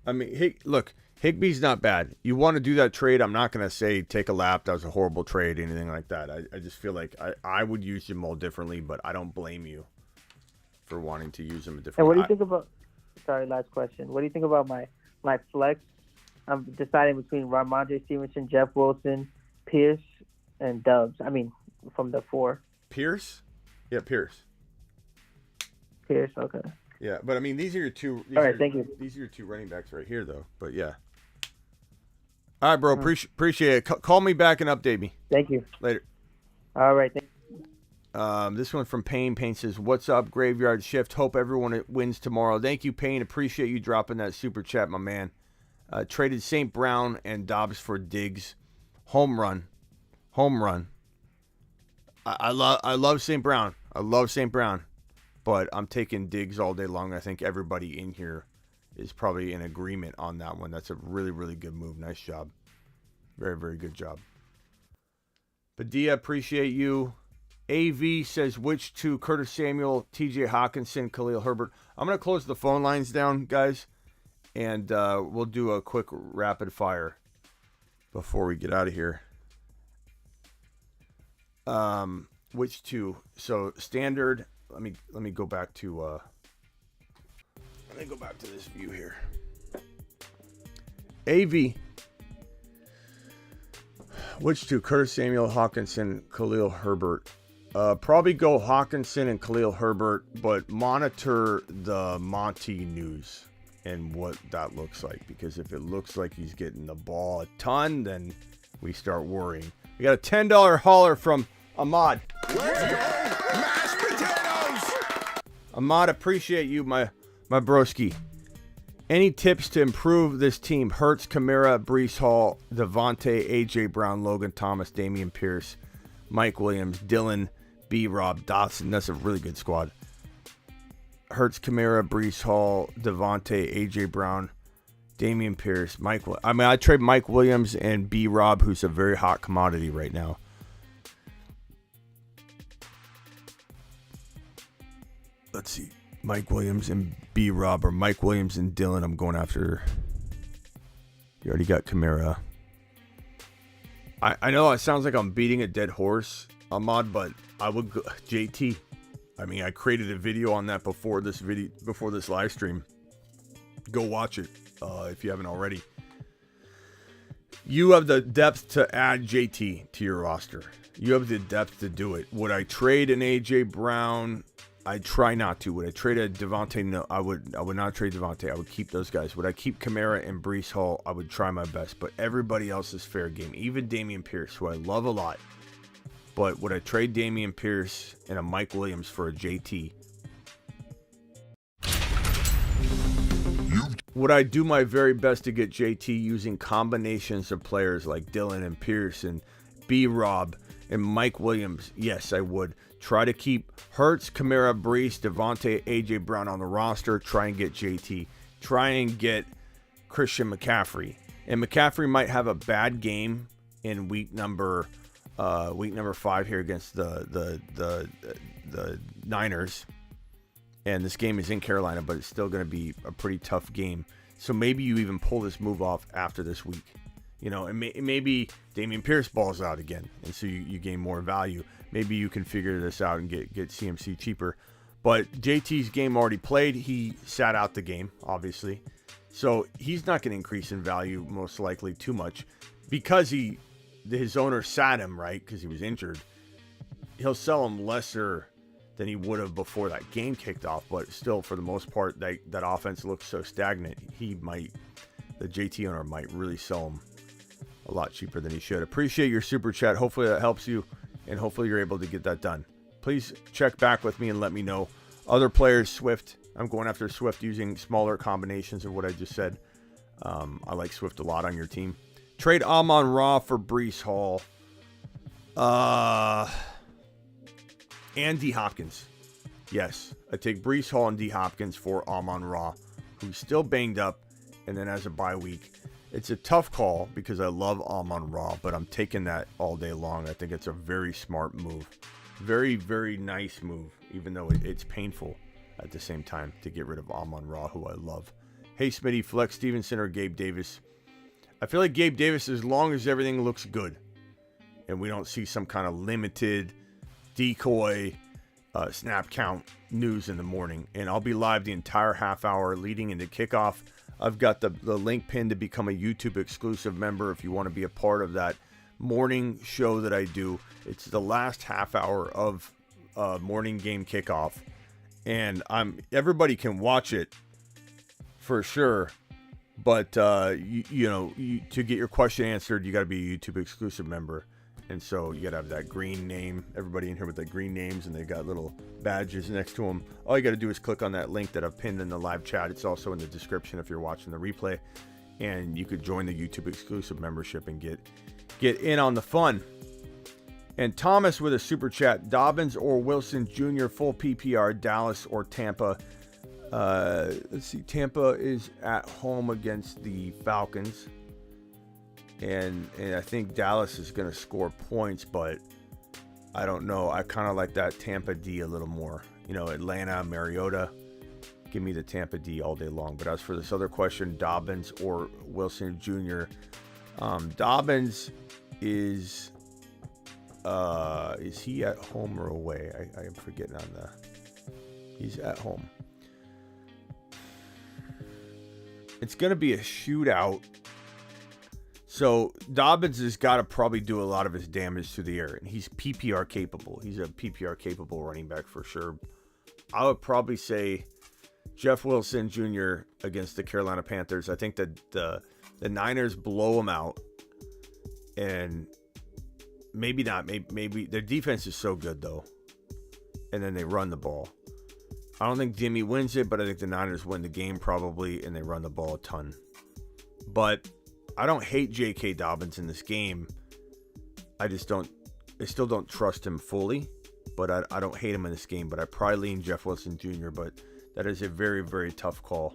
I mean, look, Higbee's not bad. You want to do that trade? I'm not going to say take a lap. That was a horrible trade, anything like that. I just feel like I would use Jamal differently, but I don't blame you for wanting to use him a different. And what do you think about? Sorry, last question. What do you think about my flex? I'm deciding between Ramondre Stevenson, Jeff Wilson, Pierce, and Dubs. I mean, from the 4. Pierce? Yeah, Pierce. Pierce, okay. Yeah, but I mean, these are your two. All right, thank you. These are your two running backs right here, though. But yeah. All right, bro. Appreciate it. Call me back and update me. Thank you. Later. All right. Thank you. This one from Payne. Payne says, "What's up, Graveyard Shift? Hope everyone wins tomorrow." Thank you, Payne. Appreciate you dropping that super chat, my man. Traded St. Brown and Dobbs for Diggs. Home run. I love St. Brown. But I'm taking Diggs all day long. I think everybody in here is probably in agreement on that one. That's a really, really good move. Nice job. Very, very good job. Padilla, appreciate you. AV says, which two? Curtis Samuel, TJ Hawkinson, Khalil Herbert. I'm going to close the phone lines down, guys, and we'll do a quick rapid fire before we get out of here. Which two? So standard. Let me go back to this view here. AV. Which two? Curtis Samuel, Hawkinson, Khalil Herbert. Probably go Hawkinson and Khalil Herbert, but monitor the Monty news and what that looks like, because if it looks like he's getting the ball a ton, then we start worrying. We got a $10 hauler from Ahmad. Let's go, mashed potatoes. Ahmad, appreciate you, my broski. Any tips to improve this team? Hurts, Kamara, Breece Hall, Devontae, A.J. Brown, Logan Thomas, Dameon Pierce, Mike Williams, Dylan, B. Rob, Dotson. That's a really good squad. Hurts, Kamara, Breece Hall, Devontae, A.J. Brown, Damian Pierce, I trade Mike Williams and B. Rob, who's a very hot commodity right now. Let's see. Mike Williams and B. Rob, or Mike Williams and Dylan. I'm going after. You already got Kamara. I know it sounds like I'm beating a dead horse, Ahmad, but I would go JT. I mean, I created a video on that before this live stream. Go watch it if you haven't already. You have the depth to add JT to your roster. You have the depth to do it. Would I trade an AJ Brown? I try not to. Would I trade a Devontae? No, I would not trade Devontae. I would keep those guys. Would I keep Kamara and Breece Hall? I would try my best. But everybody else is fair game. Even Damian Pierce, who I love a lot. But would I trade Damian Pierce and a Mike Williams for a JT? Would I do my very best to get JT using combinations of players like Dylan and Pierce and B-Rob and Mike Williams? Yes, I would. Try to keep Hurts, Kamara, Breece, Devontae, A.J. Brown on the roster. Try and get JT. Try and get Christian McCaffrey. And McCaffrey might have a bad game in week number 5 here against the Niners. And this game is in Carolina, but it's still going to be a pretty tough game. So maybe you even pull this move off after this week. You know, and maybe Damian Pierce balls out again, and so you gain more value. Maybe you can figure this out and get CMC cheaper. But JT's game already played. He sat out the game, obviously. So he's not going to increase in value, most likely, too much. Because his owner sat him, right, because he was injured. He'll sell him lesser than he would have before that game kicked off. But still, for the most part, that offense looks so stagnant. The JT owner might really sell him a lot cheaper than he should. Appreciate your super chat. Hopefully that helps you, and hopefully you're able to get that done. Please check back with me and let me know. Other players, Swift. I'm going after Swift using smaller combinations of what I just said. I like Swift a lot on your team. Trade Amon-Ra for Breece Hall. And D. Hopkins. Yes, I take Breece Hall and D. Hopkins for Amon-Ra, who's still banged up and then has a bye week. It's a tough call because I love Amon-Ra, but I'm taking that all day long. I think it's a very smart move. Very, very nice move, even though it's painful at the same time to get rid of Amon-Ra, who I love. Hey, Smitty, Flex Stevenson or Gabe Davis? I feel like Gabe Davis, as long as everything looks good and we don't see some kind of limited decoy snap count news in the morning. And I'll be live the entire half hour leading into kickoff. I've got the link pinned to become a YouTube exclusive member if you want to be a part of that morning show that I do. It's the last half hour of morning game kickoff. And everybody can watch it for sure. But, to get your question answered, you got to be a YouTube exclusive member. And so you got to have that green name. Everybody in here with the green names, and they got little badges next to them. All you got to do is click on that link that I've pinned in the live chat. It's also in the description if you're watching the replay. And you could join the YouTube exclusive membership and get in on the fun. And Thomas with a super chat. Dobbins or Wilson Jr. full PPR, Dallas or Tampa. Let's see. Tampa is at home against the Falcons. And I think Dallas is going to score points, but I don't know. I kind of like that Tampa D a little more. Atlanta, Mariota. Give me the Tampa D all day long. But as for this other question, Dobbins or Wilson Jr. Dobbins is he at home or away? I am forgetting on the. He's at home. It's going to be a shootout. So Dobbins has got to probably do a lot of his damage through the air, and he's PPR capable. He's a PPR capable running back for sure. I would probably say Jeff Wilson Jr. against the Carolina Panthers. I think that the Niners blow them out, and maybe not. Maybe their defense is so good though, and then they run the ball. I don't think Jimmy wins it, but I think the Niners win the game probably, and they run the ball a ton. But I don't hate J.K. Dobbins in this game. I still don't trust him fully, but I don't hate him in this game. But I probably lean Jeff Wilson Jr., but That is a very, very tough call.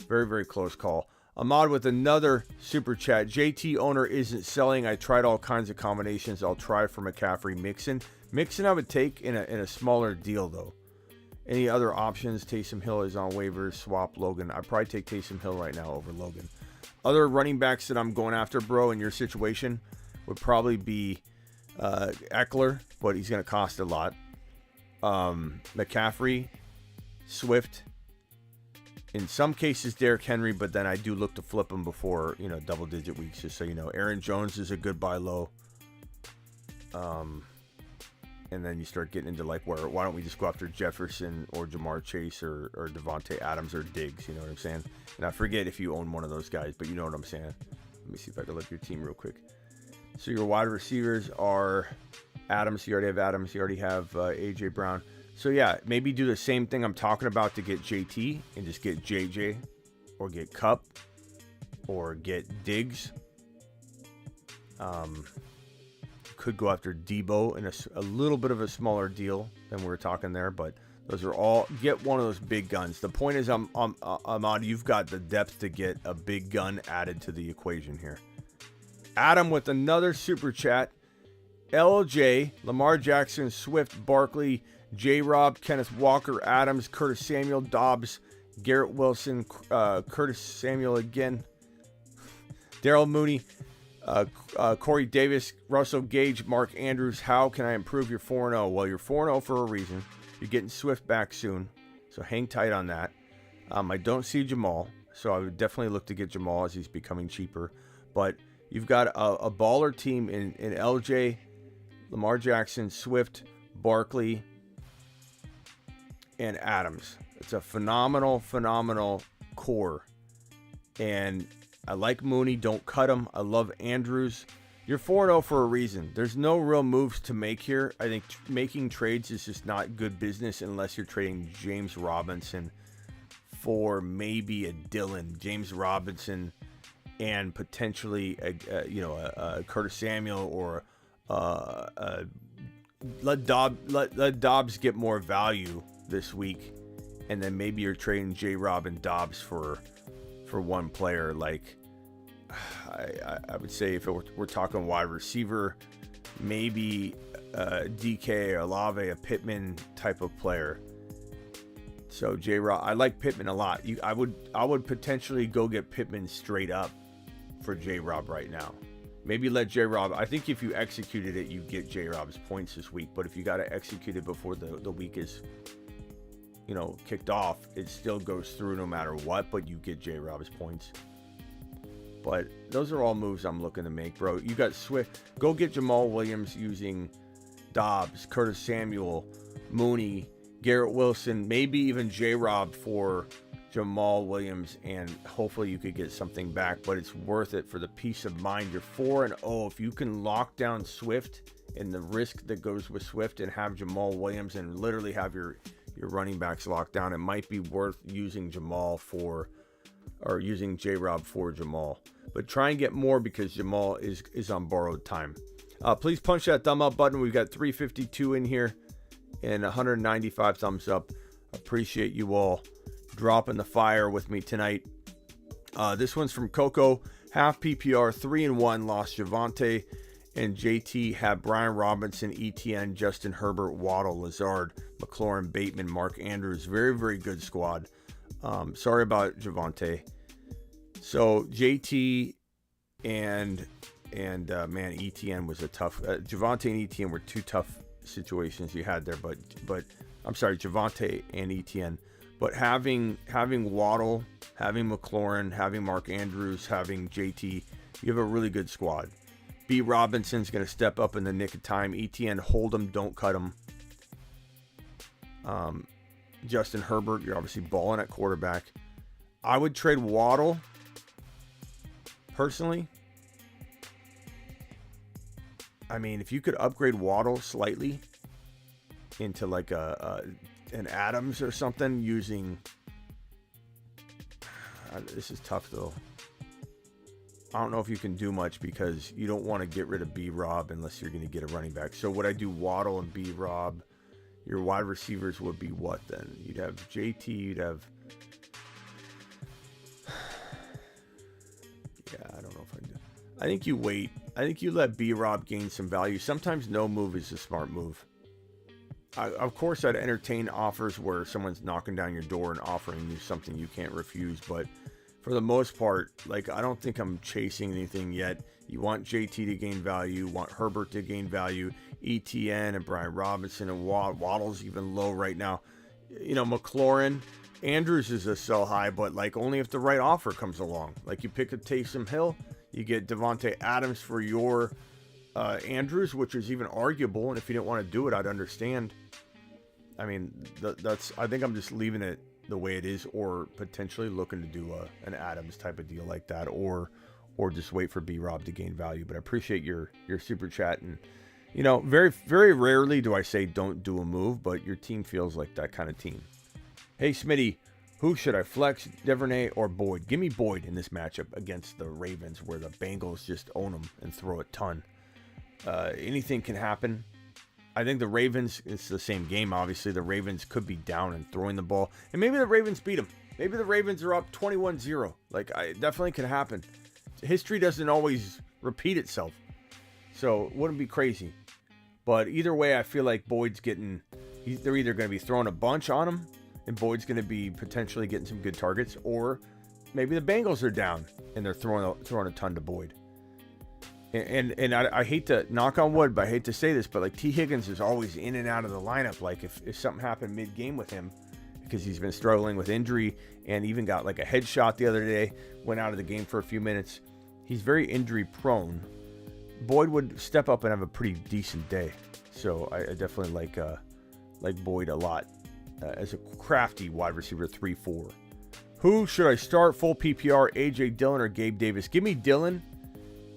Very, very close call. Ahmad with another super chat. JT owner isn't selling. I tried all kinds of combinations. I'll try for McCaffrey. Mixon I would take in a smaller deal, though. Any other options? Taysom Hill is on waivers. Swap Logan. I'd probably take Taysom Hill right now over Logan. Other running backs that I'm going after, bro, in your situation would probably be Eckler, but he's going to cost a lot. McCaffrey, Swift. In some cases, Derrick Henry, but then I do look to flip him before, double-digit weeks, just so you know. Aaron Jones is a good buy low. And then you start getting into, why don't we just go after Jefferson or Jamar Chase or Devontae Adams or Diggs, you know what I'm saying? And I forget if you own one of those guys, but you know what I'm saying. Let me see if I can look your team real quick. So your wide receivers are Adams. You already have Adams. You already have A.J. Brown. So, yeah, maybe do the same thing I'm talking about to get JT and just get JJ or get Cup or get Diggs. Could go after Debo in a little bit of a smaller deal than we were talking there, but those are all, get one of those big guns. The point is, Ahmad, you've got the depth to get a big gun added to the equation here. Adam with another super chat. LJ, Lamar Jackson, Swift, Barkley, J-Rob, Kenneth Walker, Adams, Curtis Samuel, Dobbs, Garrett Wilson, Curtis Samuel again, Daryl Mooney, Corey Davis, Russell Gage, Mark Andrews. How can I improve your 4-0? Well, you're 4-0 for a reason. You're getting Swift back soon, so hang tight on that. I don't see Jamal, so I would definitely look to get Jamal as he's becoming cheaper. But you've got a baller team in LJ, Lamar Jackson, Swift, Barkley, and Adams. It's a phenomenal core. And I like Mooney. Don't cut him. I love Andrews. You're 4-0 for a reason. There's no real moves to make here. I think making trades is just not good business unless you're trading James Robinson for maybe a Dillon. James Robinson and potentially a Curtis Samuel or let Dobbs get more value this week, and then maybe you're trading J-Rob and Dobbs for one player. I would say if we're talking wide receiver, maybe DK or Olave, a Pittman type of player. So J-Rob, I like Pittman a lot. I would potentially go get Pittman straight up for J-Rob right now. Maybe let J-Rob, I think if you executed it, you get J-Rob's points this week. But if you got to execute it before the week is, kicked off, it still goes through no matter what, but you get J-Rob's points. But those are all moves I'm looking to make, bro. You got Swift. Go get Jamal Williams using Dobbs, Curtis Samuel, Mooney, Garrett Wilson, maybe even J-Rob for Jamal Williams, and hopefully you could get something back, but it's worth it for the peace of mind. You're 4-0. If you can lock down Swift and the risk that goes with Swift and have Jamal Williams and literally have your running backs locked down, it might be worth using using J-Rob for Jamal. But try and get more because Jamal is on borrowed time. Please punch that thumb up button. We've got 352 in here and 195 thumbs up. Appreciate you all dropping the fire with me tonight. This one's from Coco. Half PPR, 3-1, lost Javonte and JT. Have Brian Robinson, ETN, Justin Herbert, Waddle, Lazard, McLaurin, Bateman, Mark Andrews. Very, very good squad. Sorry about Javonte. So JT and ETN was a tough. Javonte and ETN were two tough situations you had there, but I'm sorry, Javonte and ETN. But having Waddle, having McLaurin, having Mark Andrews, having JT, you have a really good squad. B. Robinson's going to step up in the nick of time. ETN, hold him, don't cut him. Justin Herbert, you're obviously balling at quarterback. I would trade Waddle, personally. I mean, if you could upgrade Waddle slightly into like an Adams or something using... this is tough, though. I don't know if you can do much because you don't want to get rid of B-Rob unless you're going to get a running back. So would I do Waddle and B-Rob Your wide receivers would be what then? You'd have JT, you'd have... Yeah, I don't know if I can do. I think you wait. I think you let B-Rob gain some value. Sometimes no move is a smart move. Of course, I'd entertain offers where someone's knocking down your door and offering you something you can't refuse. But for the most part, like, I don't think I'm chasing anything yet. You want JT to gain value. You want Herbert to gain value. ETN and Brian Robinson and Waddle's even low right now. You know, McLaurin, Andrews is a sell high, but like only if the right offer comes along. Like you pick a Taysom Hill, you get Devontae Adams for your Andrews, which is even arguable. And if you didn't want to do it, I'd understand. I mean, that's. I think I'm just leaving it the way it is, or potentially looking to do an Adams type of deal like that, or just wait for B-Rob to gain value. But I appreciate your super chat, and you know, very very rarely do I say don't do a move, but your team feels like that kind of team. Hey Smitty, who should I flex, Duvernay or Boyd? Give me Boyd in this matchup against the Ravens, where the Bengals just own them and throw a ton. Anything can happen. I think the Ravens, it's the same game, obviously. The Ravens could be down and throwing the ball. And maybe the Ravens beat them. Maybe the Ravens are up 21-0. Like, it definitely can happen. History doesn't always repeat itself. So, it wouldn't be crazy. But either way, I feel like Boyd's getting... They're either going to be throwing a bunch on him, and Boyd's going to be potentially getting some good targets, or maybe the Bengals are down, and they're throwing a ton to Boyd. And I hate to knock on wood, but I hate to say this, but like T. Higgins is always in and out of the lineup. Like if something happened mid-game with him, because he's been struggling with injury and even got like a headshot the other day, went out of the game for a few minutes. He's very injury prone. Boyd would step up and have a pretty decent day. So I definitely like Boyd a lot as a crafty wide receiver 3-4. Who should I start full PPR, AJ Dillon or Gabe Davis? Give me Dillon.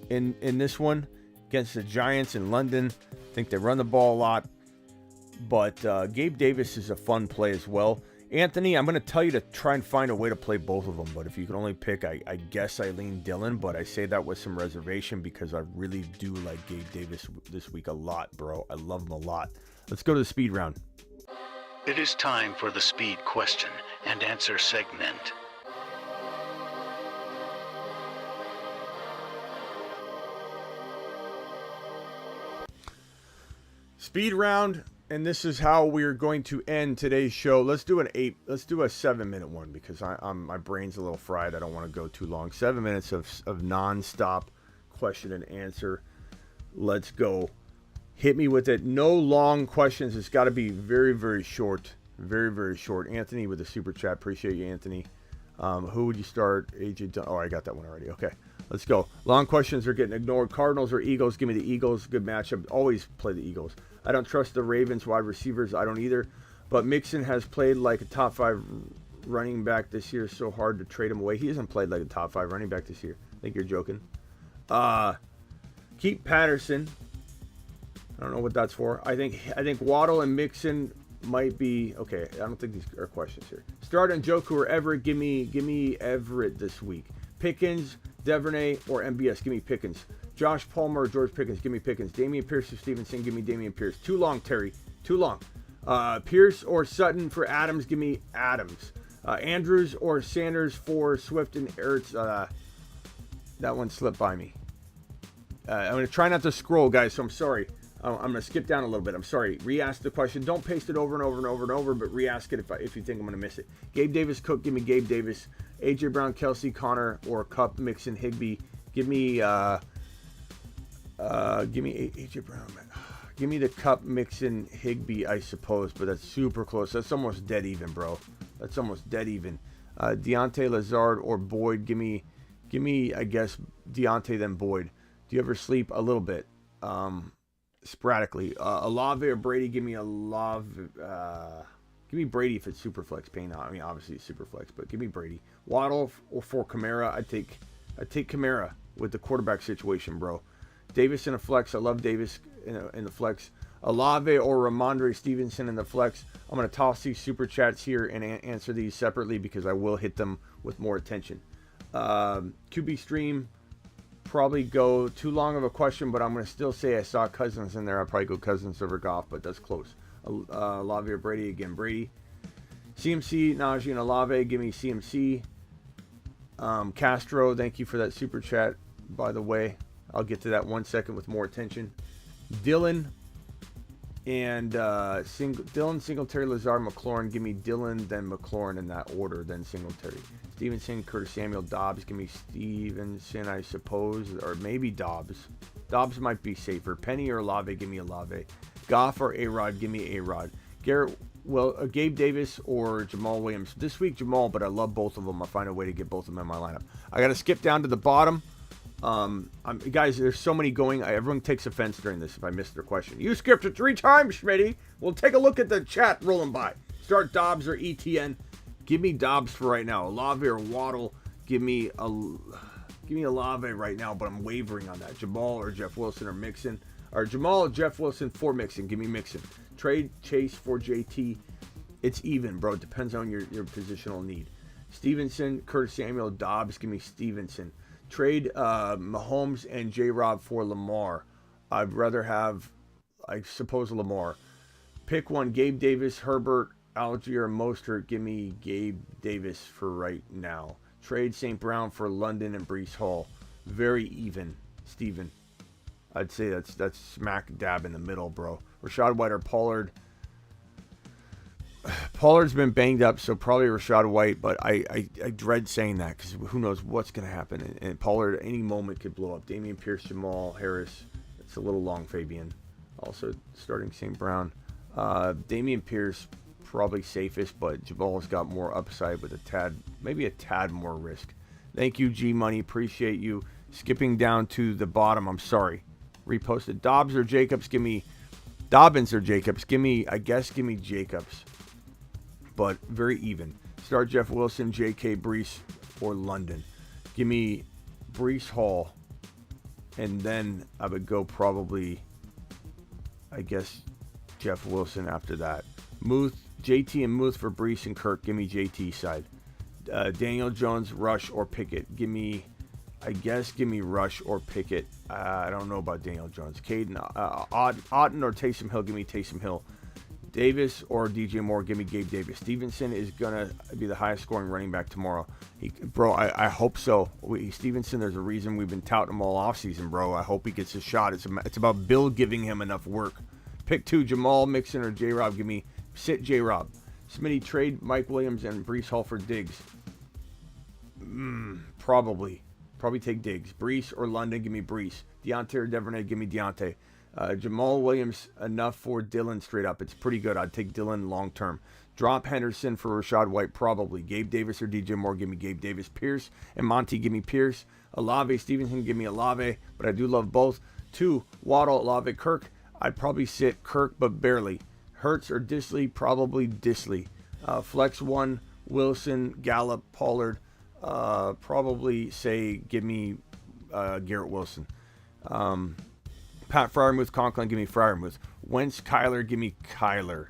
In this one against the Giants in London. I think they run the ball a lot, but Gabe Davis is a fun play as well. Anthony, I'm going to tell you to try and find a way to play both of them, but if you can only pick, I guess I lean Dillon, but I say that with some reservation because I really do like Gabe Davis this week a lot, bro. I love him a lot. Let's go to the speed round. It is time for the speed question and answer segment. Speed round, and this is how we're going to end today's show. Let's do a 7-minute one because my brain's a little fried. I don't want to go too long. 7 minutes of non-stop question and answer. Let's go. Hit me with it. No long questions. It's got to be very, very short. Very, very short. Anthony with the super chat. Appreciate you, Anthony. Who would you start? AJ. Oh, I got that one already. Okay. Let's go. Long questions are getting ignored. Cardinals or Eagles? Give me the Eagles. Good matchup. Always play the Eagles. I don't trust the Ravens wide receivers. I don't either. But Mixon has played like a top 5 running back this year. So hard to trade him away. He hasn't played like a top 5 running back this year. I think you're joking. Keep Patterson. I don't know what that's for. I think Waddle and Mixon might be okay. I don't think these are questions here. Start on Njoku or Everett. Give me Everett this week. Pickens, Duvernay, or MBS. Give me Pickens. Josh Palmer or George Pickens. Give me Pickens. Damian Pierce or Stevenson. Give me Damian Pierce. Too long, Terry. Too long. Pierce or Sutton for Adams. Give me Adams. Andrews or Sanders for Swift and Ertz. That one slipped by me. I'm going to try not to scroll, guys, so I'm sorry. I'm going to skip down a little bit. I'm sorry. Re-ask the question. Don't paste it over and over and over and over, but re-ask it if you think I'm going to miss it. Gabe Davis, Cook. Give me Gabe Davis. AJ Brown, Kelsey, Connor, or Cup, Mixon, Higbee. Give me AJ Brown. Give me the Cup, Mixon, Higbee, I suppose, but that's super close. That's almost dead even, bro. That's almost dead even. Deontay, Lazard, or Boyd. Give me, I guess, Deontay, then Boyd. Do you ever sleep a little bit? Sporadically. Olave or Brady? Give me Olave. Give me Brady if it's super flex paying out. I mean, obviously it's super flex, but give me Brady. Waddle or for Kamara? I take Kamara with the quarterback situation, bro. Davis in a flex. I love Davis in the flex. Olave or Ramondre Stevenson in the flex. I'm going to toss these super chats here and answer these separately because I will hit them with more attention. QB stream. Probably go too long of a question, but I'm going to still say I saw Cousins in there. I'll probably go Cousins over Goff, but that's close. Olave or Brady. Again, Brady. CMC, Najee, and Olave. Give me CMC. Castro, thank you for that super chat, by the way. I'll get to that 1 second with more attention. Dylan and Dylan, Singletary, Lazard, McLaurin. Give me Dylan, then McLaurin in that order, then Singletary. Stevenson, Curtis Samuel, Dobbs. Give me Stevenson, I suppose, or maybe Dobbs. Dobbs might be safer. Penny or Olave. Give me Olave. Goff or A-Rod. Give me A-Rod. Garrett, Gabe Davis or Jamal Williams. This week, Jamal, but I love both of them. I'll find a way to get both of them in my lineup. I got to skip down to the bottom. Guys, there's so many going. Everyone takes offense during this if I missed their question. You skipped it 3 times, Schmitty. We'll take a look at the chat rolling by. Start Dobbs or ETN. Give me Dobbs for right now. Olave or Waddle. Give me Olave right now, but I'm wavering on that. Jamal or Jeff Wilson or Mixon. Or Jamal or Jeff Wilson for Mixon. Give me Mixon. Trade Chase for JT. It's even, bro. It depends on your positional need. Stevenson, Curtis Samuel, Dobbs. Give me Stevenson. Trade Mahomes and J-Rob for Lamar. I'd rather have, I suppose, Lamar. Pick one. Gabe Davis, Herbert, Algier, Mostert. Give me Gabe Davis for right now. Trade St. Brown for London and Breece Hall. Very even, Steven. I'd say that's smack dab in the middle, bro. Rashad White or Pollard. Pollard's been banged up, so probably Rashad White, but I dread saying that because who knows what's going to happen. And Pollard at any moment could blow up. Dameon Pierce, Jamal Harris. It's a little long, Fabian. Also starting St. Brown. Dameon Pierce, probably safest, but Jamal's got more upside with maybe a tad more risk. Thank you, G-Money. Appreciate you. Skipping down to the bottom. I'm sorry. Reposted. Dobbs or Jacobs. Give me Dobbins or Jacobs. Give me Jacobs. But very even. Start Jeff Wilson, J.K. Breece, or London. Give me Breece Hall. And then I would go probably, I guess, Jeff Wilson after that. Muth, JT and Muth for Breece and Kirk. Give me JT side. Daniel Jones, Rush, or Pickett. Give me Rush or Pickett. I don't know about Daniel Jones. Caden, Otten or Taysom Hill. Give me Taysom Hill. Davis or DJ Moore. Give me Gabe Davis. Stevenson is going to be the highest scoring running back tomorrow. I hope so. Stevenson, there's a reason we've been touting him all offseason, bro. I hope he gets a shot. It's about Bill giving him enough work. Pick 2, Jamal, Mixon, or J-Rob. Give me sit J-Rob. Smitty, trade Mike Williams and Breece Hall for Diggs. Probably take Diggs. Breece or London. Give me Breece. Deontay or Devernay. Give me Deontay. Jamal Williams, enough for Dylan straight up. It's pretty good. I'd take Dylan long term. Drop Henderson for Rashad White, probably. Gabe Davis or DJ Moore, give me Gabe Davis. Pierce and Monty, give me Pierce. Olave, Stevenson, give me Olave, but I do love both. 2, Waddle, Olave, Kirk. I'd probably sit Kirk, but barely. Hurts or Disley, probably Disley. Flex 1, Wilson, Gallup, Pollard. Probably say give me Garrett Wilson. Pat Fryermuth, Conklin, give me Fryermuth. Wentz, Kyler, give me Kyler.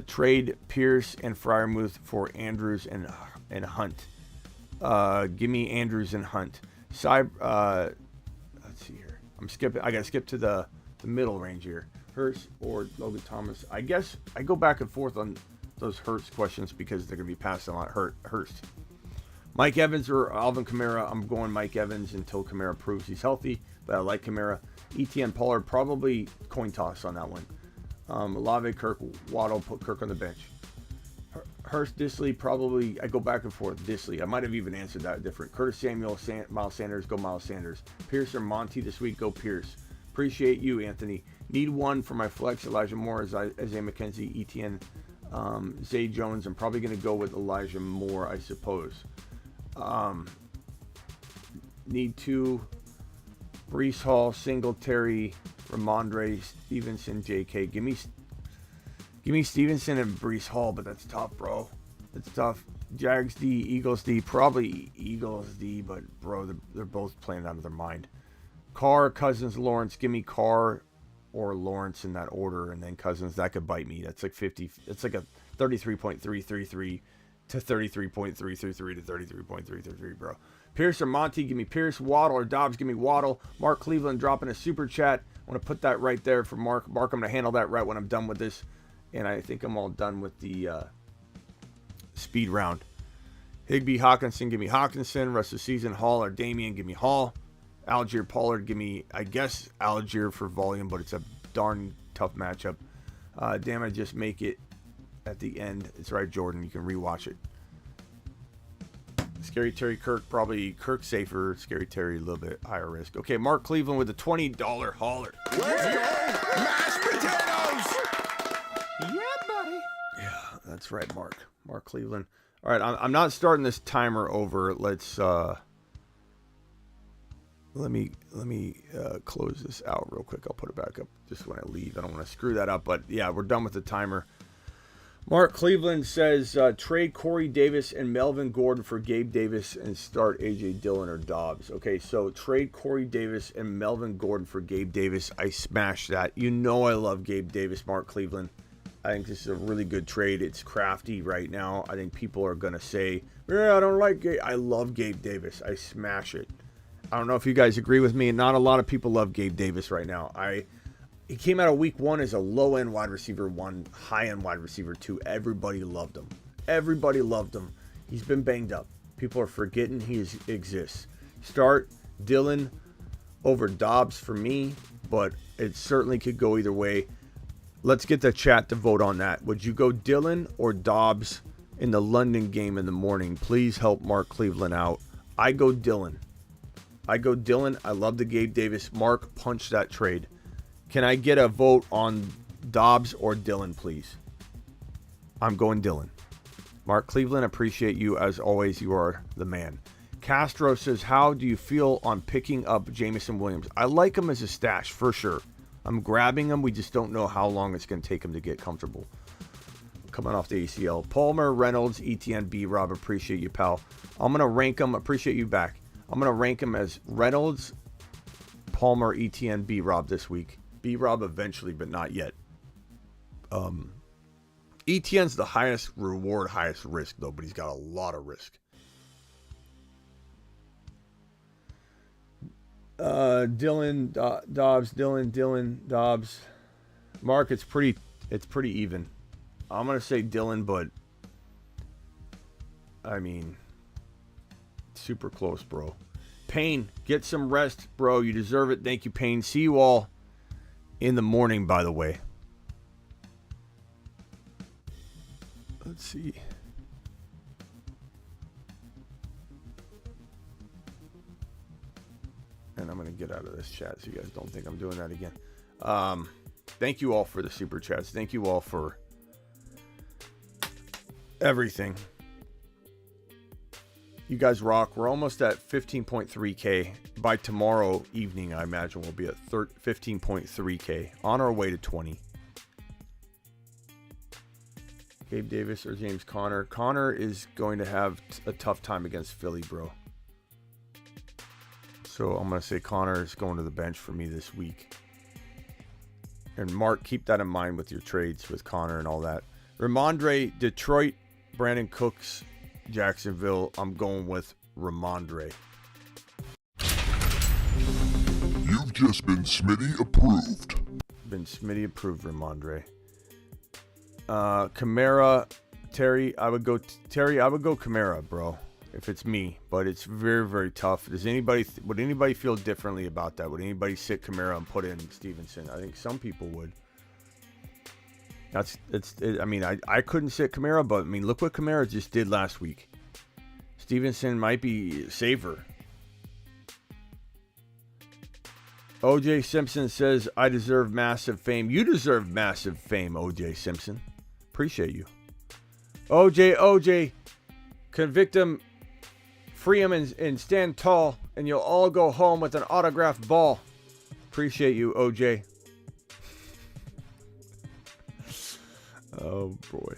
Trade Pierce and Fryermuth for Andrews and Hunt. Give me Andrews and Hunt. Let's see here. I gotta skip to the middle range here. Hurts or Logan Thomas. I guess I go back and forth on those Hurts questions because they're gonna be passed on Hurts. Mike Evans or Alvin Kamara. I'm going Mike Evans until Kamara proves he's healthy, but I like Kamara. ETN Pollard, probably coin toss on that one. Olave, Kirk, Waddle, put Kirk on the bench. Hurst, Disley, probably, I go back and forth. Disley, I might have even answered that different. Curtis Samuel, Miles Sanders, go Miles Sanders. Pierce or Monty this week, go Pierce. Appreciate you, Anthony. Need one for my flex. Elijah Moore, Isaiah McKenzie, ETN, Zay Jones. I'm probably going to go with Elijah Moore, I suppose. Need 2. Breece Hall, Singletary, Ramondre, Stevenson, JK. Give me Stevenson and Breece Hall, but that's tough, bro. It's tough. Jags D, Eagles D, probably Eagles D, but bro, they're both playing out of their mind. Carr, Cousins, Lawrence. Give me Carr or Lawrence in that order, and then Cousins. That could bite me. That's like 50. It's like a 33.333 to 33.333 to 33.333, bro. Pierce or Monty, give me Pierce. Waddle or Dobbs, give me Waddle. Mark Cleveland dropping a super chat. I want to put that right there for Mark. Mark, I'm going to handle that right when I'm done with this. And I think I'm all done with the speed round. Higbee, Hawkinson, give me Hawkinson. Rest of the season, Hall or Damian, give me Hall. Algier, Pollard, give me, I guess, Algier for volume, but it's a darn tough matchup. Damn, I just make it at the end. It's right, Jordan. You can rewatch it. Scary Terry, Kirk, probably Kirk safer. Scary Terry, a little bit higher risk. Okay, Mark Cleveland with a $20 hauler. Let's go! Mashed potatoes! Yeah, buddy. Yeah, that's right, Mark. Mark Cleveland. All right, I'm not starting this timer over. Let's let me close this out real quick. I'll put it back up just when I leave. I don't want to screw that up, but yeah, we're done with the timer. Mark Cleveland says trade Corey Davis and Melvin Gordon for Gabe Davis and start A.J. Dillon or Dobbs. Okay, so trade Corey Davis and Melvin Gordon for Gabe Davis. I smashed that. You know I love Gabe Davis, Mark Cleveland. I think this is a really good trade. It's crafty right now. I think people are going to say, yeah, I don't like Gabe. I love Gabe Davis. I smash it. I don't know if you guys agree with me. Not a lot of people love Gabe Davis right now. He came out of week 1 as a low-end wide receiver 1, high-end wide receiver 2. Everybody loved him. Everybody loved him. He's been banged up. People are forgetting he exists. Start Dillon over Dobbs for me, but it certainly could go either way. Let's get the chat to vote on that. Would you go Dillon or Dobbs in the London game in the morning? Please help Mark Cleveland out. I go Dillon. I love the Gabe Davis. Mark, punch that trade. Can I get a vote on Dobbs or Dillon, please? I'm going Dillon. Mark Cleveland, appreciate you. As always, you are the man. Castro says, how do you feel on picking up Jameson Williams? I like him as a stash, for sure. I'm grabbing him. We just don't know how long it's going to take him to get comfortable. Coming off the ACL. Palmer, Reynolds, ETN, B-Rob, appreciate you, pal. I'm going to rank him. Appreciate you back. I'm going to rank him as Reynolds, Palmer, ETN, B-Rob this week. B-Rob eventually, but not yet. ETN's the highest reward, highest risk, though, but he's got a lot of risk. Dillon, Dobbs, Dillon, Dobbs. Mark, it's pretty even. I'm going to say Dillon, but I mean, super close, bro. Payne, get some rest, bro. You deserve it. Thank you, Payne. See you all in the morning, by the way. Let's see. And I'm going to get out of this chat so you guys don't think I'm doing that again. Thank you all for the super chats. Thank you all for everything. You guys rock. We're almost at 15.3K. By tomorrow evening, I imagine we'll be at 15.3K. On our way to 20. Gabe Davis or James Conner. Conner is going to have a tough time against Philly, bro. So I'm going to say Conner is going to the bench for me this week. And Mark, keep that in mind with your trades with Conner and all that. Ramondre, Detroit, Brandon Cooks, Jacksonville. I'm going with Ramondre. You've just been Smitty approved. Been Smitty approved, Ramondre. Kamara, Terry. I would go Kamara, bro. If it's me, but it's very, very tough. Would anybody feel differently about that? Would anybody sit Kamara and put in Stevenson? I think some people would. I couldn't sit Kamara, but I mean, look what Kamara just did last week. Stevenson might be safer. OJ Simpson says, I deserve massive fame. You deserve massive fame, OJ Simpson. Appreciate you. OJ, convict him, free him, and stand tall, and you'll all go home with an autographed ball. Appreciate you, OJ. Oh, boy.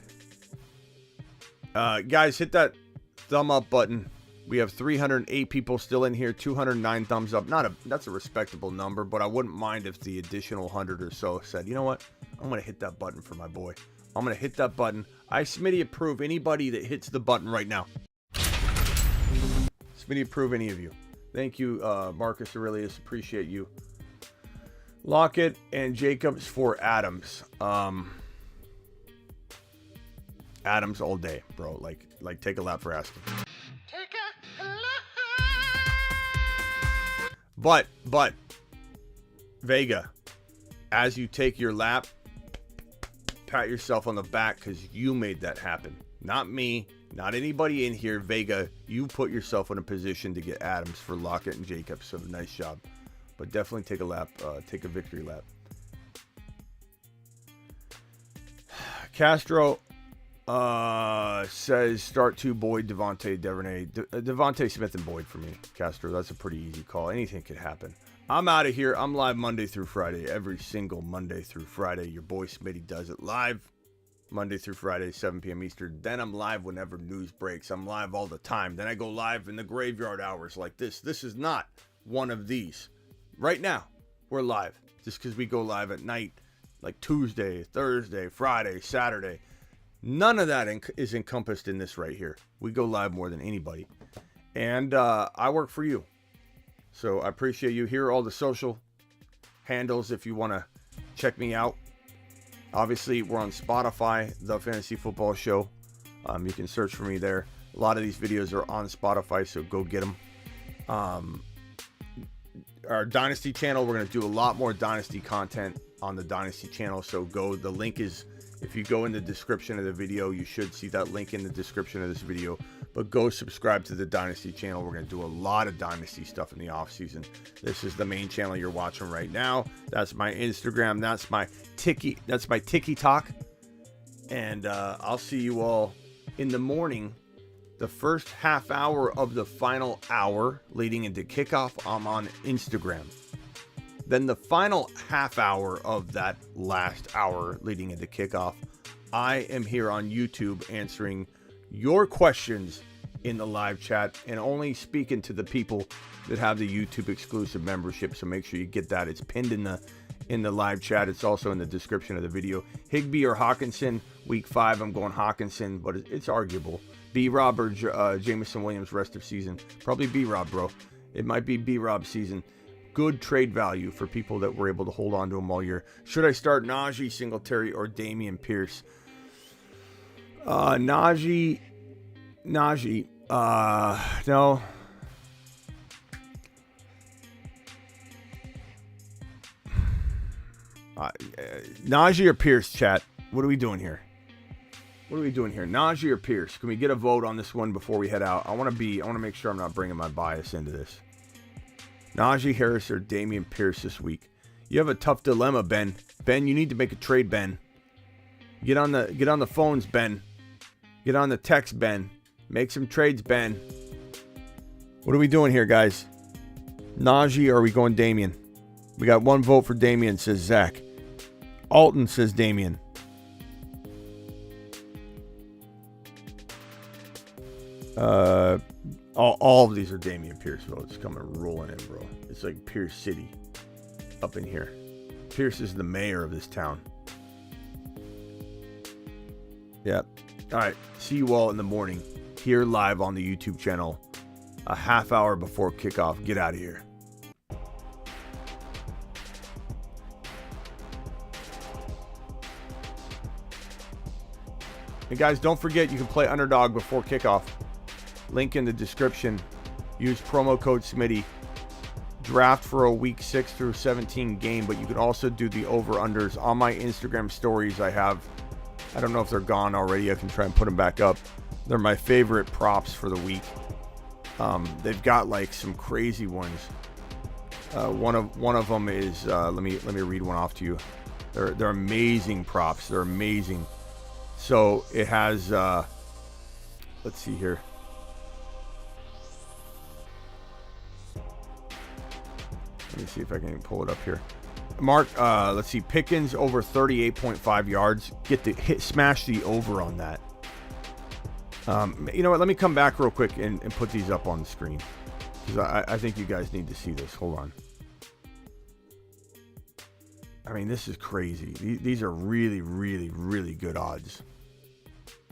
Guys, hit that thumb up button. We have 308 people still in here, 209 thumbs up. That's a respectable number, but I wouldn't mind if the additional 100 or so said, you know what? I'm going to hit that button for my boy. I'm going to hit that button. I Smitty approve anybody that hits the button right now. Smitty approve any of you. Thank you, Marcus Aurelius. Appreciate you. Lockett and Jacobs for Adams. Adams all day, bro. Like take a lap for Aston. But Vega, as you take your lap, pat yourself on the back because you made that happen. Not me, not anybody in here. Vega, you put yourself in a position to get Adams for Lockett and Jacobs. So nice job. But definitely take a lap, take a victory lap. Castro says start 2 Boyd, Devontae, Duvernay. Devontae Smith and Boyd for me, Castro. That's a pretty easy call. Anything could happen. I'm out of here. I'm live Monday through Friday. Every single Monday through Friday. Your boy Smitty does it live. Monday through Friday, 7 p.m. Eastern. Then I'm live whenever news breaks. I'm live all the time. Then I go live in the graveyard hours like this. This is not one of these. Right now, we're live. Just because we go live at night, like Tuesday, Thursday, Friday, Saturday. None of that is encompassed in this right here. We go live more than anybody. And I work for you. So I appreciate you. Here are all the social handles if you want to check me out. Obviously, we're on Spotify, The Fantasy Football Show. You can search for me there. A lot of these videos are on Spotify, so go get them. Our Dynasty channel, we're going to do a lot more Dynasty content on the Dynasty channel. So go, the link is, if you go in the description of the video, you should see that link in the description of this video. But go subscribe to the Dynasty channel. We're going to do a lot of Dynasty stuff in the off season. This is the main channel you're watching right now. That's my Instagram. That's my TikTok. And I'll see you all in the morning. The first half hour of the final hour leading into kickoff, I'm on Instagram. Then the final half hour of that last hour leading into kickoff, I am here on YouTube answering your questions in the live chat and only speaking to the people that have the YouTube exclusive membership. So make sure you get that. It's pinned in the live chat. It's also in the description of the video. Higbee or Hawkinson, week 5. I'm going Hawkinson, but it's arguable. B-Rob or Jameson Williams rest of season. Probably B-Rob, bro. It might be B-Rob season. Good trade value for people that were able to hold on to him all year. Should I start Najee, Singletary, or Dameon Pierce? Najee, no. Najee or Pierce, chat? What are we doing here? Najee or Pierce? Can we get a vote on this one before we head out? I want to make sure I'm not bringing my bias into this. Najee Harris or Dameon Pierce this week? You have a tough dilemma, Ben. Ben, you need to make a trade, Ben. Get on the phones, Ben. Get on the text, Ben. Make some trades, Ben. What are we doing here, guys? Najee or are we going Dameon? We got 1 vote for Dameon, says Zach. Alton says Dameon. All of these are Dameon Pierce votes coming rolling in, bro. It's like Pierce City up in here. Pierce is the mayor of this town. Yep. All right. See you all in the morning here live on the YouTube channel. A half hour before kickoff. Get out of here. And guys, don't forget you can play Underdog before kickoff. Link in the description. Use promo code Smitty. Draft for a week 6 through 17 game, but you can also do the over-unders. On my Instagram stories, I don't know if they're gone already. I can try and put them back up. They're my favorite props for the week. They've got like some crazy ones. One of them is let me read one off to you. They're amazing props. They're amazing. So it has let's see here. Let me see if I can pull it up here. Mark, let's see. Pickens over 38.5 yards. Smash the over on that. You know what? Let me come back real quick and put these up on the screen. Because I think you guys need to see this. Hold on. I mean, this is crazy. These are really, really, really good odds.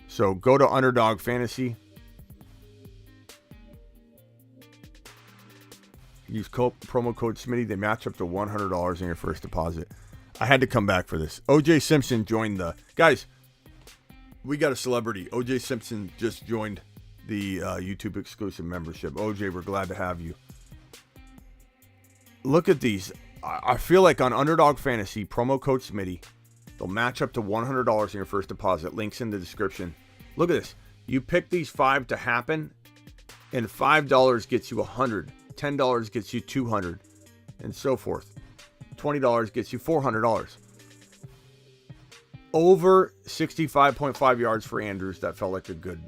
So go to Underdog Fantasy. Use promo code Smitty. They match up to $100 in your first deposit. I had to come back for this. OJ Simpson joined the... Guys, We got a celebrity. OJ Simpson just joined the YouTube exclusive membership. OJ, we're glad to have you. Look at these. I feel like on Underdog Fantasy, promo code Smitty, they'll match up to $100 in your first deposit. Links in the description. Look at this. You pick these 5 to happen, and $5 gets you 100. $10 gets you 200, and so forth. $20 gets you $400. Over 65.5 yards for Andrews. That felt like a good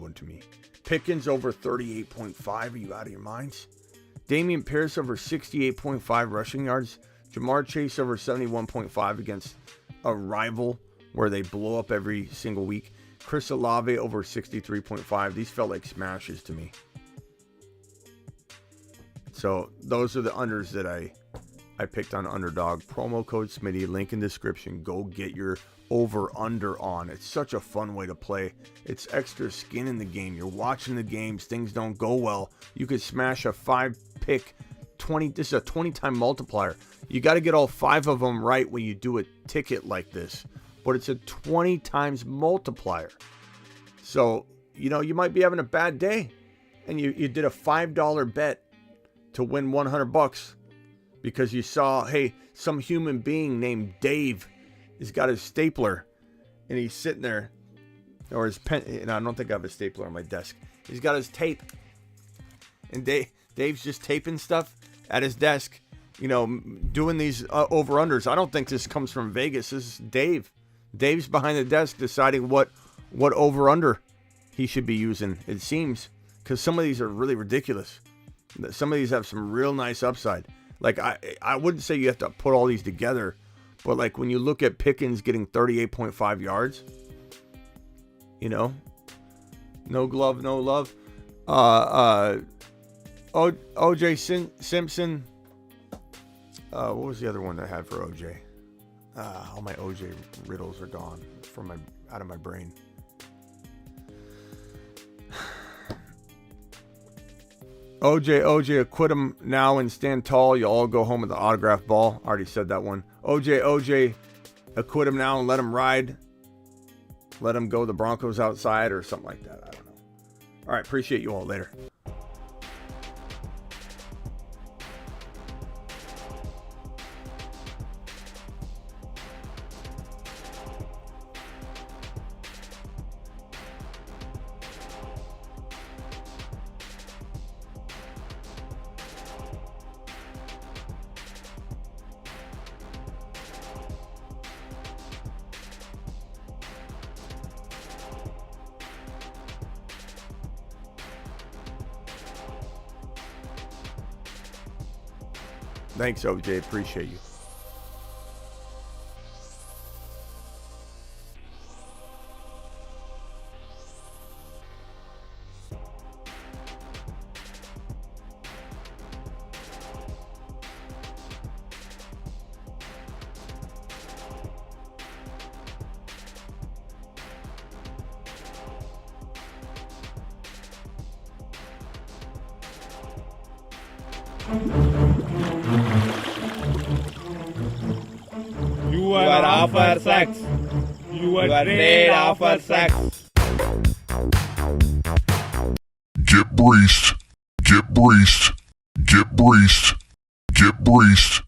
one to me. Pickens over 38.5. Are you out of your minds? Dameon Pierce over 68.5 rushing yards. Jamar Chase over 71.5 against a rival where they blow up every single week. Chris Olave over 63.5. These felt like smashes to me. So those are the unders that I picked on Underdog. Promo code Smitty, link in description. Go get your over-under on. It's such a fun way to play. It's extra skin in the game. You're watching the games. Things don't go well. You could smash a 5-pick 20. This is a 20-time multiplier. You got to get all 5 of them right when you do a ticket like this. But it's a 20 times multiplier. So, you might be having a bad day. And you did a $5 bet to win $100 because you saw, hey, some human being named Dave has got his stapler and he's sitting there, or his pen. And I don't think I have a stapler on my desk. He's got his tape, and Dave's just taping stuff at his desk, doing these over-unders. I don't think this comes from Vegas. This is Dave. Dave's behind the desk deciding what over-under he should be using, it seems, because some of these are really ridiculous. Some of these have some real nice upside. Like, I wouldn't say you have to put all these together, but like when you look at Pickens getting 38.5 yards, no glove, no love. OJ Simpson. What was the other one I had for OJ? All my OJ riddles are gone out of my brain. OJ, acquit him now and stand tall. You'll all go home with the autograph ball. Already said that one. OJ, acquit him now and let him ride. Let him go the Broncos outside or something like that. I don't know. All right, appreciate you all. Later. Thanks, OJ. Appreciate you. You are offer sex. You are trade offer sex. Get breached. Get breached. Get breached. Get breached.